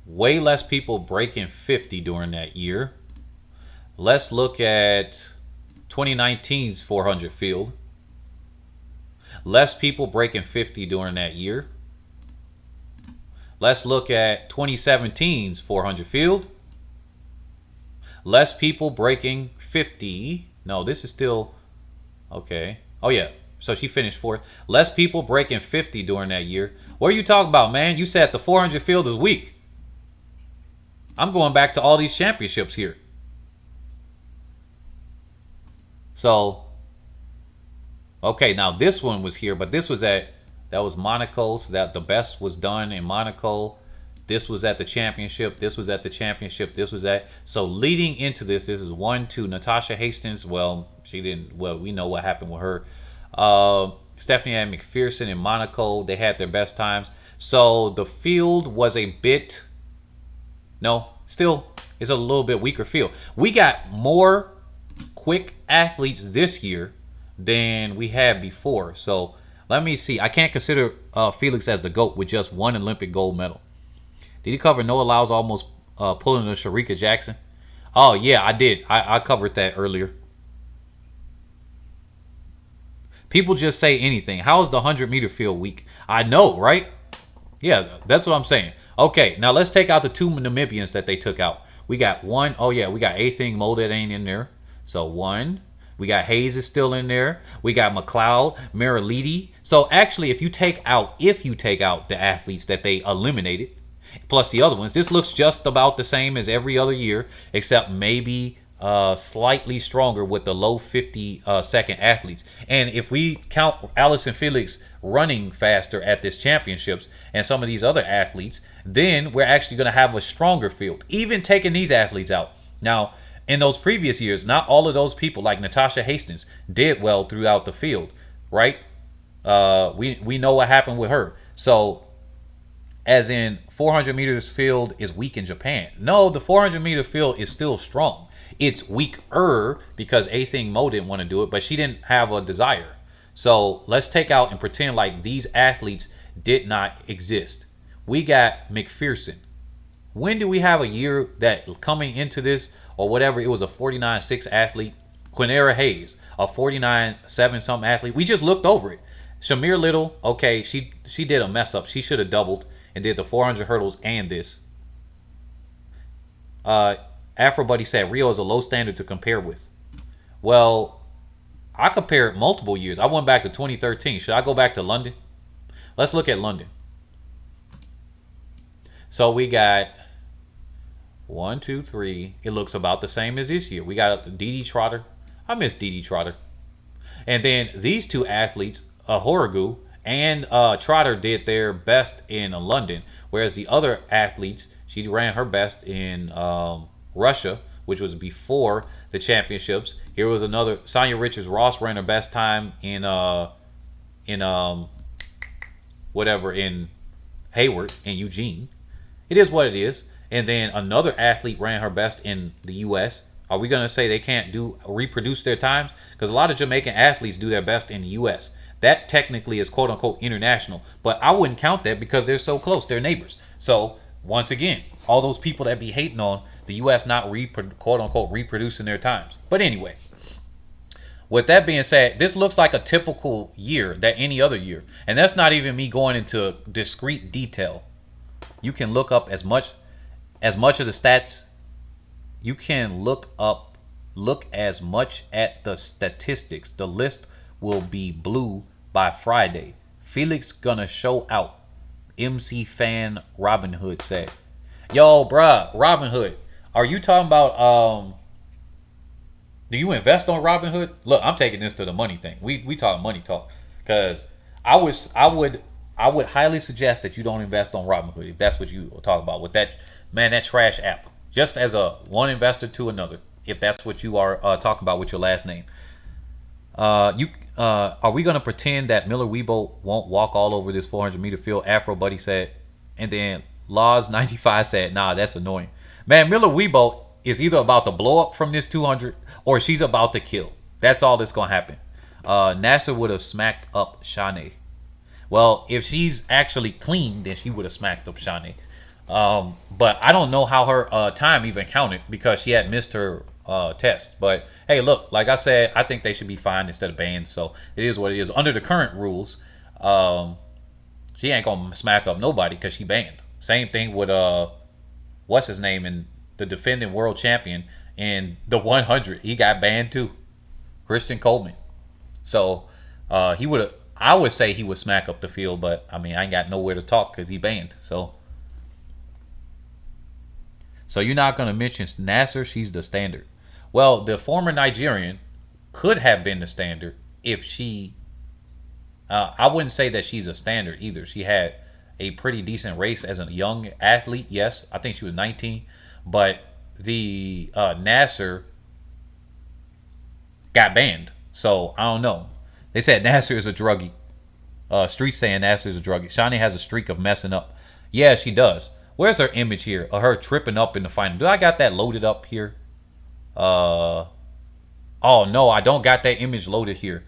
Way less people breaking 50 during that year. Let's look at 2019's 400 field. Less people breaking 50 during that year. Let's look at 2017's 400 field. Less people breaking 50. No, this is still okay. Oh yeah. So she finished fourth. Less people breaking 50 during that year. What are you talking about, man? You said the 400 field is weak. I'm going back to all these championships here. So, okay, now this one was here, but this was that was Monaco, so that the best was done in Monaco. This was at the championship. This was at the championship. This was at. So leading into this is 1-2. Natasha Hastings. Well, she didn't. Well, we know what happened with her. Stephanie Ann McPherson in Monaco. They had their best times. So the field was a bit. No, still it's a little bit weaker field. We got more quick athletes this year than we had before. So let me see. I can't consider Felix as the GOAT with just one Olympic gold medal. Did he cover Noah Lyles almost pulling a Shericka Jackson? Oh, yeah, I did. I covered that earlier. People just say anything. How is the 100-meter field weak? I know, right? Yeah, that's what I'm saying. Okay, now let's take out the two Namibians that they took out. We got one. Oh, yeah, we got Athing Mo that ain't in there. So one. We got Hayes is still in there. We got McLeod, Marilidi. So actually, if you take out the athletes that they eliminated, plus the other ones, this looks just about the same as every other year, except maybe slightly stronger with the low 50-second athletes. And if we count Allison Felix running faster at this championships and some of these other athletes, then we're actually going to have a stronger field, even taking these athletes out. Now, in those previous years, not all of those people like Natasha Hastings did well throughout the field, right? We know what happened with her. So, as in 400 meters field is weak in Japan. No, the 400 meter field is still strong. It's weaker because Athing Mo didn't want to do it, but she didn't have a desire. So let's take out and pretend like these athletes did not exist. We got McPherson. When do we have a year that coming into this or whatever, it was a 49.6 athlete? Quinera Hayes, a 49.7 something athlete. We just looked over it. Shamir Little, okay, she did a mess up. She should have doubled and did the 400 hurdles and this. Afro Buddy said Rio is a low standard to compare with. Well, I compared multiple years. I went back to 2013. Should I go back to London? Let's look at London. So we got 1, 2, 3. It looks about the same as this year. We got Dee Dee Trotter. I miss Dee Dee Trotter. And then these two athletes, Horrigu and Trotter, did their best in London, whereas the other athletes, she ran her best in Russia, which was before the championships. Here was another Sonia Richards Ross ran her best time in Hayward in Eugene. It is what it is. And then another athlete ran her best in the U.S. Are we going to say they can't reproduce their times? Because a lot of Jamaican athletes do their best in the U.S. That technically is quote unquote international, but I wouldn't count that because they're so close. They're neighbors. So once again, all those people that be hating on the U.S. not quote unquote reproducing their times. But anyway, with that being said, this looks like a typical year that any other year, and that's not even me going into discrete detail. You can look up as much of the stats. You can look as much at the statistics. The list will be blue by Friday. Felix gonna show out. MC fan Robin Hood said. Yo, bruh, Robin Hood, are you talking about do you invest on Robin Hood? Look, I'm taking this to the money thing. We talk money talk. Cause I would highly suggest that you don't invest on Robin Hood if that's what you talk about with that trash app. Just as a one investor to another, if that's what you are talking about with your last name. Are we gonna pretend that Miller-Uibo won't walk all over this 400-meter field? Afro Buddy said, and then Laws 95 said, nah, that's annoying. Man, Miller-Uibo is either about to blow up from this 200 or she's about to kill. That's all that's gonna happen. Nasser would have smacked up Shanae. Well, if she's actually clean, then she would have smacked up Shanae. But I don't know how her time even counted because she had missed her test. But hey, look, like I said, I think they should be fined instead of banned. So it is what it is. Under the current rules, she ain't gonna smack up nobody because she banned. Same thing with what's his name, and the defending world champion in the 100. He got banned too, Christian Coleman. So he would have. I would say he would smack up the field, but I mean I ain't got nowhere to talk because he banned. So you're not gonna mention Nasser? She's the standard. Well, the former Nigerian could have been the standard if she. I wouldn't say that she's a standard either. She had a pretty decent race as a young athlete. Yes, I think she was 19, but the Nasser got banned. So I don't know. They said Nasser is a druggie. Street saying Nasser is a druggie. Shani has a streak of messing up. Yeah, she does. Where's her image here of her tripping up in the final? Do I got that loaded up here? Oh no, I don't got that image loaded here.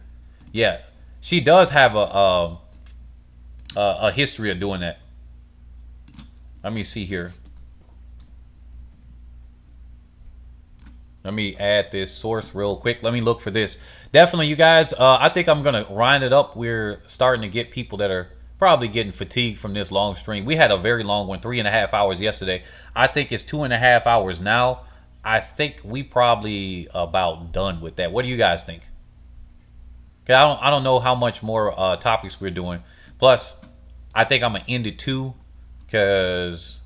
Yeah, she does have a history of doing that. Let me see here. Let me add this source real quick. Let me look for this. Definitely, you guys. I think I'm gonna wind it up. We're starting to get people that are probably getting fatigued from this long stream. We had a very long one, 3.5 hours yesterday. I think it's 2.5 hours now. I think we probably about done with that. What do you guys think? Cause I don't know how much more topics we're doing. Plus, I think I'm gonna end it too, cause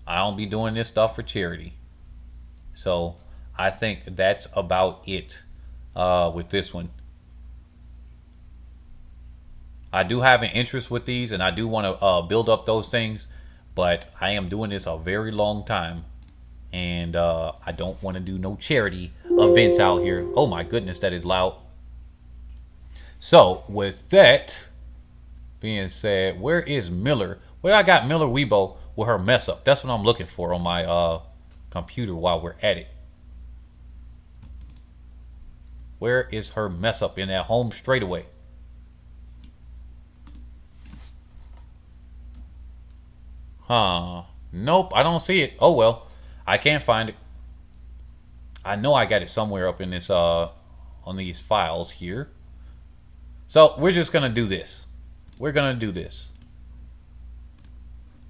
I don't be doing this stuff for charity. So I think that's about it with this one. I do have an interest with these, and I do want to build up those things, but I am doing this a very long time, and I don't want to do no charity events out here. Oh my goodness, that is loud. So with that being said, where is Miller? Where I got Miller-Uibo with her mess up? That's what I'm looking for on my computer while we're at it. Where is her mess up in that home straightaway? Huh. Nope, I don't see it. Oh well. I can't find it. I know I got it somewhere up in this on these files here. So we're just gonna do this. We're gonna do this.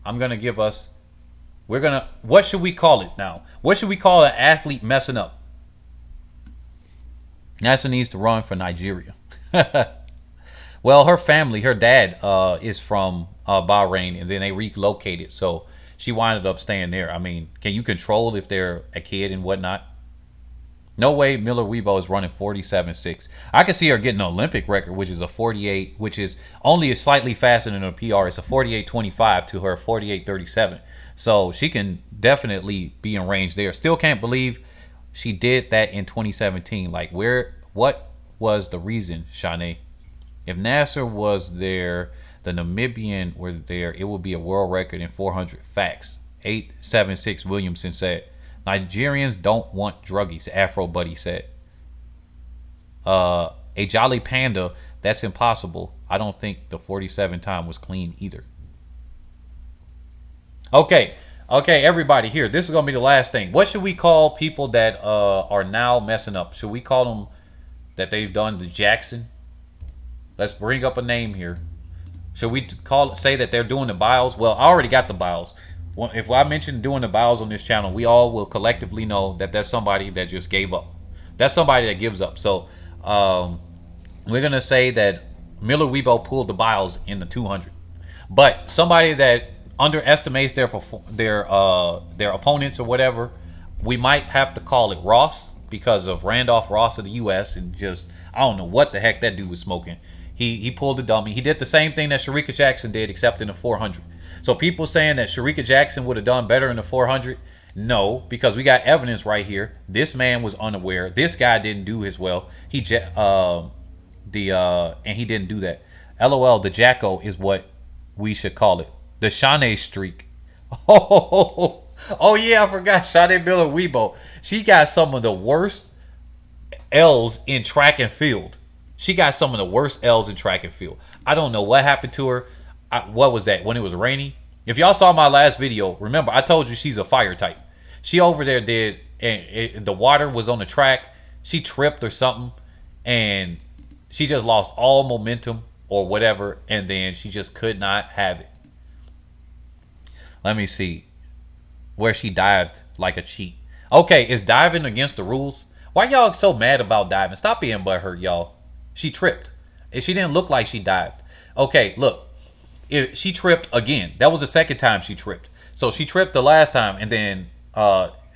I'm gonna give us what should we call it now? What should we call an athlete messing up? NASA needs to run for Nigeria. Well, her family, her dad is from Bahrain, and then they relocated. So she winded up staying there. I mean, can you control if they're a kid and whatnot? No way Miller-Uibo is running 47.6. I can see her getting an Olympic record, which is a 48, which is only slightly faster than her PR. It's a 48.25 to her 48.37. So she can definitely be in range there. Still can't believe she did that in 2017. Like, what was the reason, Shanae? If Nasser was there, the Namibian were there, it would be a world record in 400 facts. 876 Williamson said. Nigerians don't want druggies, Afro Buddy said. A Jolly Panda, that's impossible. I don't think the 47 time was clean either. Okay. Okay, everybody here. This is gonna be the last thing. What should we call people that are now messing up? Should we call them that they've done the Jackson? Let's bring up a name here. Should we say that they're doing the bios? Well, I already got the bios. If I mention doing the bios on this channel, we all will collectively know that that's somebody that just gave up. That's somebody that gives up. So we're gonna say that Miller-Uibo pulled the bios in the 200, but somebody that underestimates their opponents or whatever, we might have to call it Ross because of Randolph Ross of the U.S. and just I don't know what the heck that dude was smoking. He pulled the dummy. He did the same thing that Shericka Jackson did, except in the 400. So people saying that Shericka Jackson would have done better in the 400, no, because we got evidence right here. This man was unaware. This guy didn't do as well. And he didn't do that. LOL, the Jacko is what we should call it. The Shanae streak. Oh yeah, I forgot Shanae Miller-Uibo. She got some of the worst L's in track and field. She got some of the worst L's in track and field. I don't know what happened to her. What was that? When it was rainy? If y'all saw my last video, remember I told you she's a fire type. She over there did, and the water was on the track. She tripped or something, and she just lost all momentum or whatever, and then she just could not have it. Let me see where she dived like a cheat. Okay, is diving against the rules? Why y'all so mad about diving? Stop being butthurt, y'all. She tripped. She didn't look like she dived. Okay, look. If she tripped again. That was the second time she tripped. So she tripped the last time and then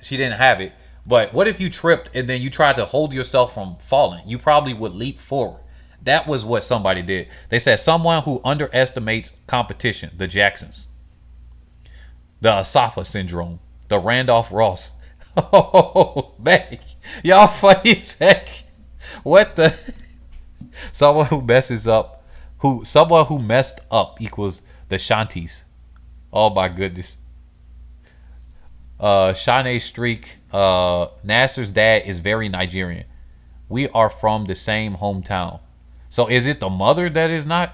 she didn't have it. But what if you tripped and then you tried to hold yourself from falling? You probably would leap forward. That was what somebody did. They said someone who underestimates competition. The Jacksons. The Asafa syndrome. The Randolph Ross. Oh, man. Y'all funny as heck. What the... Someone who messes up, someone who messed up equals the Shanties. Oh my goodness. Shanae streak. Nasser's dad is very Nigerian. We are from the same hometown. So is it the mother that is not?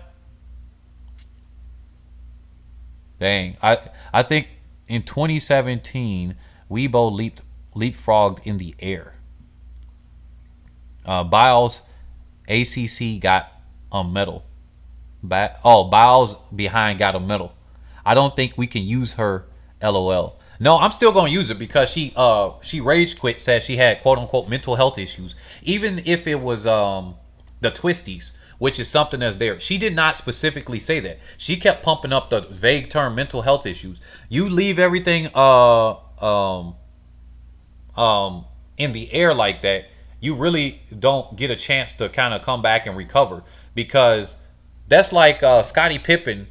Dang. I think in 2017 Uibo leapfrogged in the air. Biles ACC got a medal. Biles behind got a medal. I don't think we can use her. LOL. No, I'm still gonna use it because she rage quit. Said she had quote unquote mental health issues. Even if it was the twisties, which is something that's there. She did not specifically say that. She kept pumping up the vague term mental health issues. You leave everything in the air like that, you really don't get a chance to kind of come back and recover, because that's like Scottie Pippen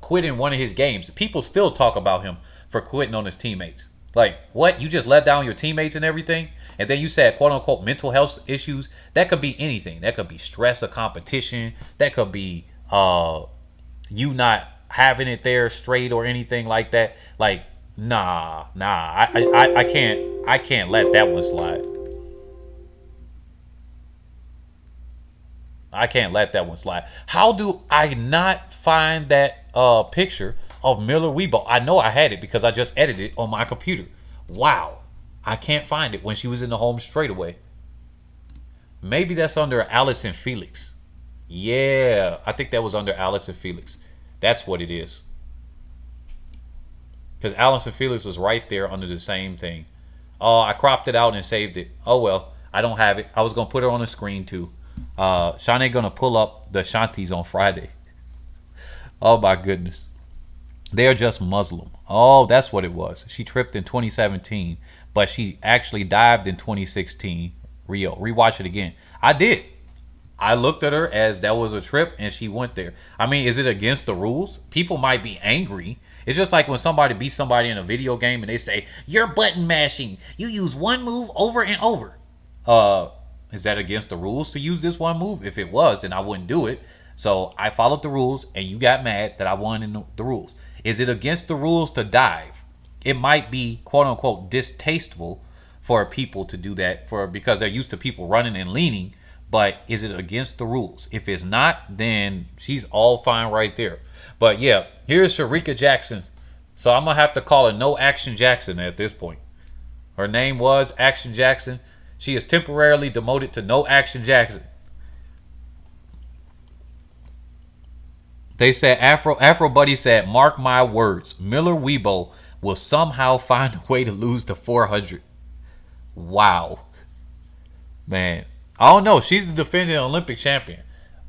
quitting one of his games. People still talk about him for quitting on his teammates. Like, what? You just let down your teammates and everything? And then you said, quote unquote, mental health issues. That could be anything. That could be stress of competition. That could be you not having it there straight or anything like that. Like, nah. I can't let that one slide. I can't let that one slide. How do I not find that picture of Miller-Uibo? I know I had it because I just edited it on my computer. Wow. I can't find it when she was in the home straightaway. Maybe that's under Allison Felix. Yeah, I think that was under Allison Felix. That's what it is. Because Allison Felix was right there under the same thing. Oh, I cropped it out and saved it. Oh, well, I don't have it. I was going to put it on the screen, too. Shanae going to pull up the Shanties on Friday. Oh, my goodness. They're just Muslim. Oh, that's what it was. She tripped in 2017, but she actually dived in 2016. Rio. Rewatch it again. I did. I looked at her as that was a trip and she went there. I mean, is it against the rules? People might be angry. It's just like when somebody beats somebody in a video game and they say, you're button mashing. You use one move over and over. Is that against the rules to use this one move? If it was, then I wouldn't do it. So I followed the rules and you got mad that I won in the rules. Is it against the rules to dive? It might be quote unquote distasteful for people to do that because they're used to people running and leaning. But is it against the rules? If it's not, then she's all fine right there. But yeah, here's Shericka Jackson So I'm gonna have to call her No Action Jackson at this point. Her name was Action Jackson. She is temporarily demoted to No Action Jackson. They said Afro Buddy said, "Mark my words, Miller-Uibo will somehow find a way to lose the 400." Wow, man. I don't know. She's the defending Olympic champion.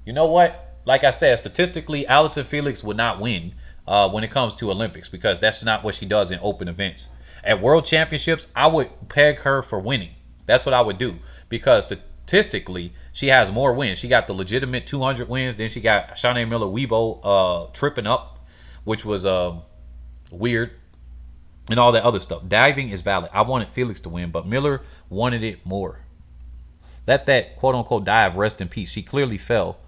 You know what? Like I said, statistically, Allison Felix would not win when it comes to Olympics because that's not what she does in open events. At World Championships, I would peg her for winning. That's what I would do because statistically, she has more wins. She got the legitimate 200 wins. Then she got Shanae Miller-Uibo tripping up, which was weird, and all that other stuff. Diving is valid. I wanted Felix to win, but Miller wanted it more. Let that quote unquote dive rest in peace. She clearly fell.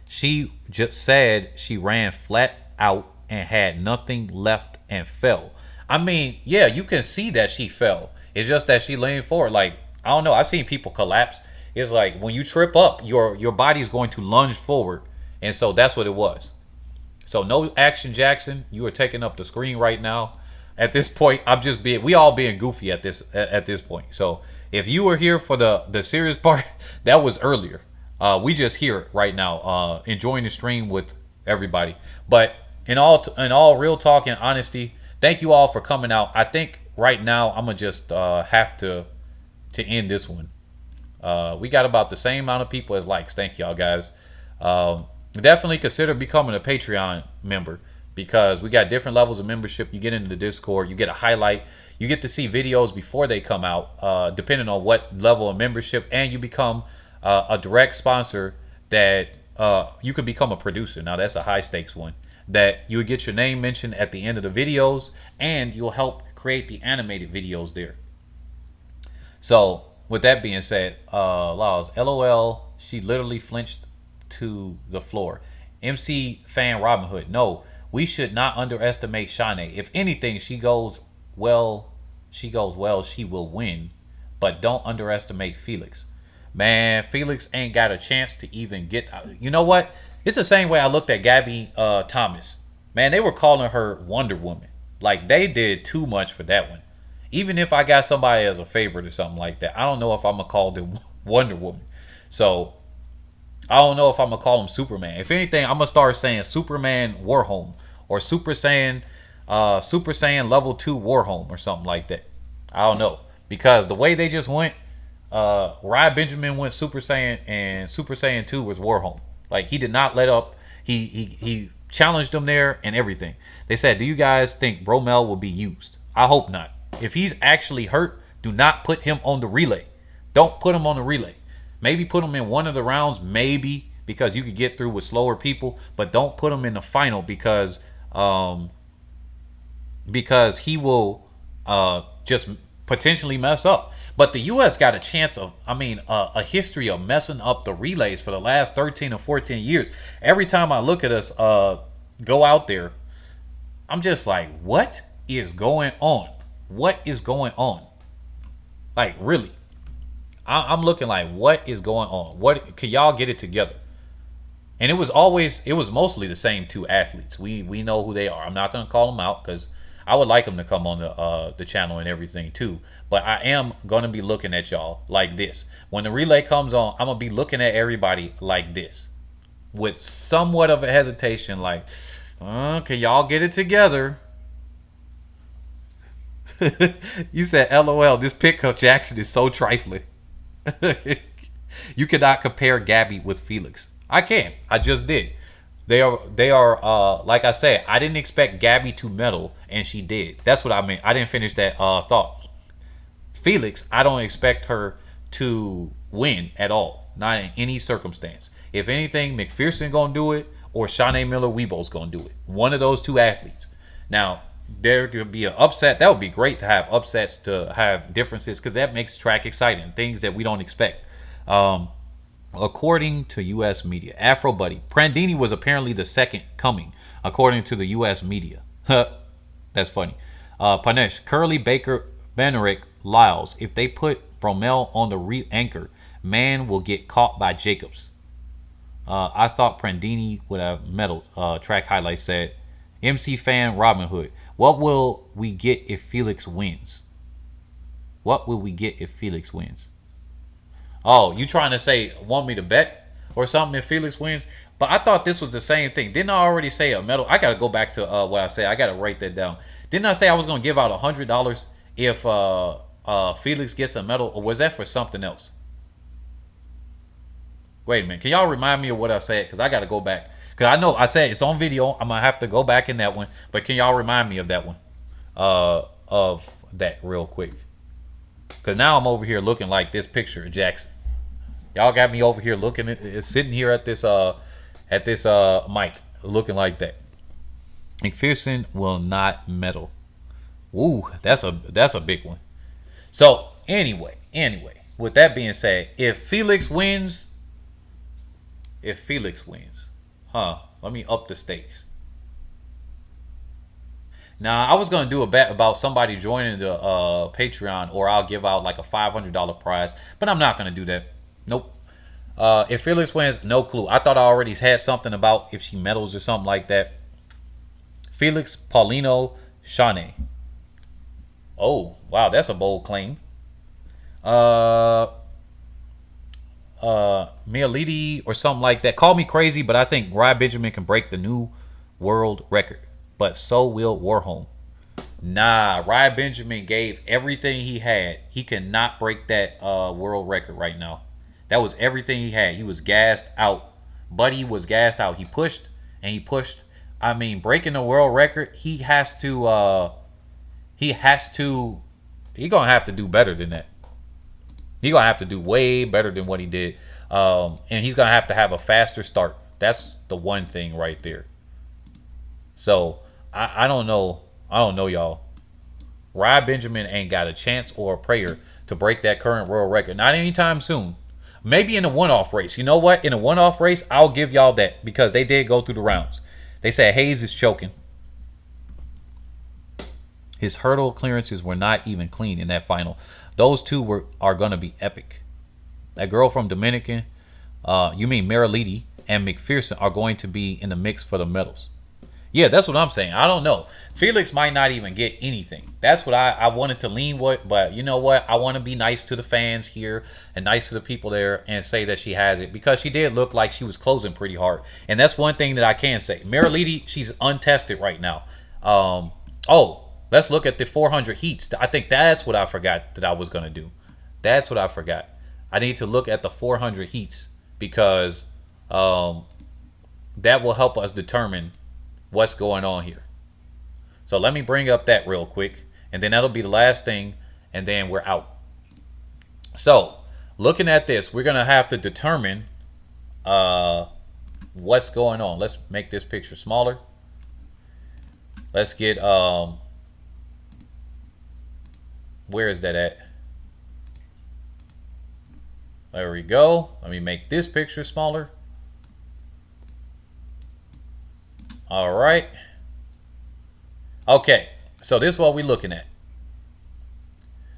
She just said she ran flat out and had nothing left and fell. I mean, yeah, you can see that she fell. It's just that she leaned forward. Like, I don't know. I've seen people collapse. It's like when you trip up, your body is going to lunge forward. And so that's what it was. So No Action Jackson, you are taking up the screen right now. At this point, we all being goofy at this point. So if you were here for the serious part, that was earlier. We just here it right now, enjoying the stream with everybody. But in all real talk and honesty, thank you all for coming out. I think right now I'm gonna just have to end this one. We got about the same amount of people as likes. Thank y'all guys. Definitely consider becoming a Patreon member because we got different levels of membership. You get into the Discord, you get a highlight, you get to see videos before they come out, depending on what level of membership, and you become a direct sponsor that you could become a producer. Now that's a high stakes one. That you'll get your name mentioned at the end of the videos, and you'll help create the animated videos there. So with that being said, Laws, LOL, she literally flinched to the floor. MC Fan Robin Hood, no, we should not underestimate Shanae. If anything, she goes well, she will win. But don't underestimate Felix. Man, Felix ain't got a chance to even get. You know what? It's the same way I looked at Gabby Thomas. Man, they were calling her Wonder Woman. Like, they did too much for that one. Even if I got somebody as a favorite or something like that, I don't know if I'm going to call them Wonder Woman. So, I don't know if I'm going to call him Superman. If anything, I'm going to start saying Superman Warhome or Super Saiyan Level 2 Warhome or something like that. I don't know. Because the way they just went, Ryan Benjamin went Super Saiyan and Super Saiyan 2 was Warhome. Like, he did not let up. He challenged them there and everything. They said, do you guys think Bromell will be used? I hope not. If he's actually hurt, do not put him on the relay. Don't put him on the relay. Maybe put him in one of the rounds, maybe, because you could get through with slower people. But don't put him in the final because he will just potentially mess up. But the U.S. got a chance of, a history of messing up the relays for the last 13 or 14 years. Every time I look at us go out there, I'm just like, what is going on? What is going on? Like, really? I'm looking like, what is going on? What can y'all get it together? And it was mostly the same two athletes. We know who they are. I'm not gonna call them out because I would like them to come on the channel and everything too. But I am gonna be looking at y'all like this. When the relay comes on, I'm gonna be looking at everybody like this, with somewhat of a hesitation, like, can y'all get it together? You said, LOL, this pickup Jackson is so trifling. You cannot compare Gabby with Felix. I can. I just did. They are like I said, I didn't expect Gabby to medal, and she did. That's what I meant. I didn't finish that thought. Felix, I don't expect her to win at all. Not in any circumstance. If anything, McPherson gonna do it, or Shanae Miller-Uibo's gonna do it. One of those two athletes. Now, there could be an upset. That would be great to have upsets, to have differences, because that makes track exciting. Things that we don't expect. According to U.S. media, Afro Buddy, Prandini was apparently the second coming, according to the U.S. media. That's funny. Panesh, Curly, Baker, Benerick, Lyles. If they put Bromell on the re-anchor, man will get caught by Jacobs. I thought Prandini would have medaled. Track highlights said MC Fan Robin Hood. What will we get if Felix wins? What will we get if Felix wins? Oh, you trying to say want me to bet or something if Felix wins? But I thought this was the same thing. Didn't I already say a medal? I gotta go back to what I said. I gotta write that down. Didn't I say I was gonna give out $100 if Felix gets a medal, or was that for something else? Wait a minute. Can y'all remind me of what I said? Because I gotta go back. Because I know I said it's on video. I'm gonna have to go back in that one. But can y'all remind me of that one? Of that real quick. Because now I'm over here looking like this picture of Jackson. Y'all got me over here looking at sitting here at this mic looking like that. McPherson will not medal. Ooh, that's a big one. So anyway, with that being said, if Felix wins, let me up the stakes. Now, I was gonna do a bet about somebody joining the Patreon, or I'll give out like a $500 prize, but I'm not gonna do that. Nope. If Felix wins, no clue. I thought I already had something about if she medals or something like that. Felix Paulino Shane. Oh, wow, that's a bold claim. Mialiti or something like that. Call me crazy, but I think Ryan Benjamin can break the new world record. But so will Warholm. Nah, Ryan Benjamin gave everything he had. He cannot break that world record right now. That was everything he had. He was gassed out. Buddy was gassed out. He pushed and he pushed. I mean, breaking the world record, he has to he's gonna have to do better than that. He's gonna have to do way better than what he did. And he's gonna have to have a faster start. That's the one thing right there. So I don't know. Y'all. Ryan Benjamin ain't got a chance or a prayer to break that current world record. Not anytime soon. Maybe in a one-off race. You know what? In a one-off race, I'll give y'all that, because they did go through the rounds. They said Hayes is choking. His hurdle clearances were not even clean in that final. Those two are going to be epic. That girl from Dominican, you mean Marie-Josee, and McPherson are going to be in the mix for the medals. Yeah, that's what I'm saying. I don't know. Felix might not even get anything. That's what I wanted to lean with. But you know what? I want to be nice to the fans here and nice to the people there and say that she has it, because she did look like she was closing pretty hard. And that's one thing that I can say. Marie-Josee, she's untested right now. Let's look at the 400 heats. I think that's what I forgot that I was going to do. That's what I forgot. I need to look at the 400 heats, because that will help us determine what's going on here. So let me bring up that real quick, and then that'll be the last thing, and then we're out. So looking at this, we're gonna have to determine what's going on. Let's make this picture smaller. Let's get where is that at? There we go. Let me make this picture smaller. All right. Okay. So this is what we're looking at.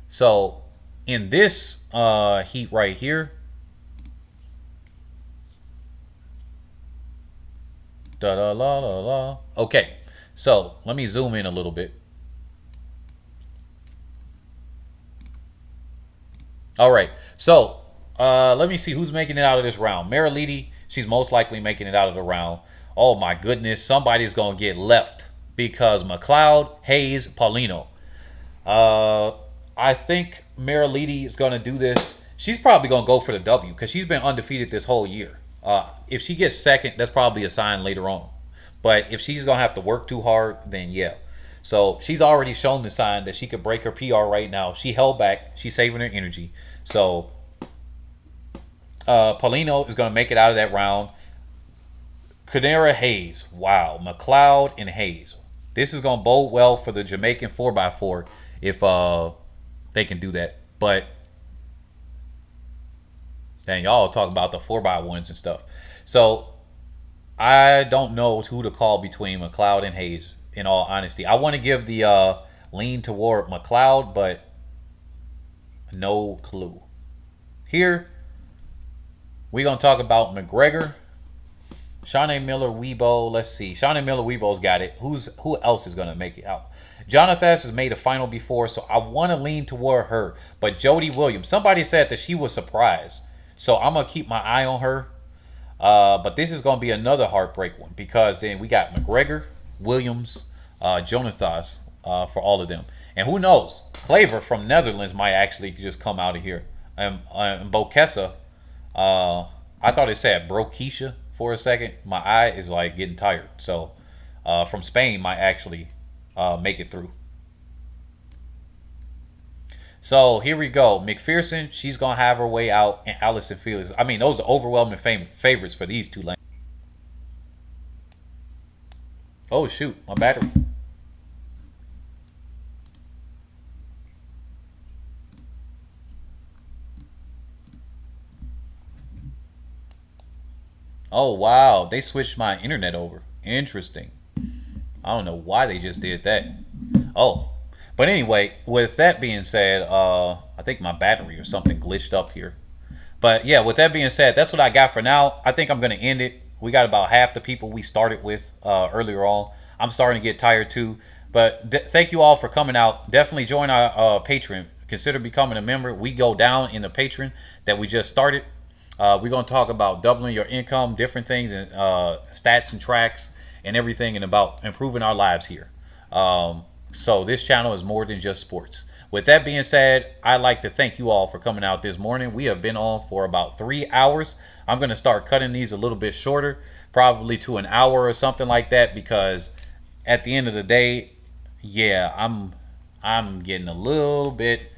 So in this heat right here, okay. So let me zoom in a little bit. All right. So let me see who's making it out of this round. Marie-Josee, she's most likely making it out of the round. Oh my goodness, somebody's gonna get left, because McLeod, Hayes, Paulino. I think Marie-Josee is gonna do this. She's probably gonna go for the W, because she's been undefeated this whole year. If she gets second, that's probably a sign later on. But if she's gonna have to work too hard, then yeah. So she's already shown the sign that she could break her PR right now. She held back. She's saving her energy. So Paulino is gonna make it out of that round. Canera, Hayes. Wow. McLeod and Hayes. This is going to bode well for the Jamaican 4x4 if they can do that. But then y'all talk about the 4x1s and stuff. So I don't know who to call between McLeod and Hayes, in all honesty. I want to give the lean toward McLeod, but no clue. Here, we're going to talk about McGregor Shawnee Miller-Uibo. Let's see. Shawnee Miller-Uibo's got it. Who else is gonna make it out? Jonathan has made a final before, so I want to lean toward her. But Jody Williams, somebody said that she was surprised, so I'm gonna keep my eye on her. But this is gonna be another heartbreak one because then we got McGregor, Williams, Jonathas for all of them, and who knows? Claver from Netherlands might actually just come out of here. And Bokessa, I thought it said Brokeisha for a second. My eye is like getting tired. So from Spain might actually make it through. So here we go. McPherson, she's gonna have her way out, and Allison Felix. I mean, those are overwhelming favorites for these two lanes. Oh shoot, my battery. Oh wow, they switched my internet over. Interesting. I don't know why they just did that. Oh, but anyway, with that being said, I think my battery or something glitched up here. But yeah, with that being said, that's what I got for now. I think I'm gonna end it. We got about half the people we started with earlier on. I'm starting to get tired too. But thank you all for coming out. Definitely join our Patreon. Consider becoming a member. We go down in the Patreon that we just started. We're going to talk about doubling your income, different things, and stats and tracks and everything, and about improving our lives here. So this channel is more than just sports. With that being said, I'd like to thank you all for coming out this morning. We have been on for about 3 hours. I'm going to start cutting these a little bit shorter, probably to an hour or something like that, because at the end of the day, yeah, I'm getting a little bit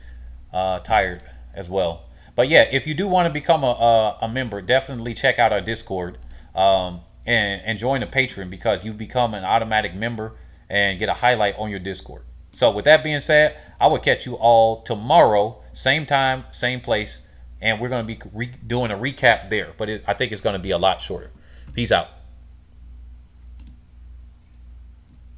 tired as well. But yeah, if you do want to become a member, definitely check out our Discord and join the Patreon, because you become an automatic member and get a highlight on your Discord. So with that being said, I will catch you all tomorrow, same time, same place, and we're going to be doing a recap there. But I think it's going to be a lot shorter. Peace out.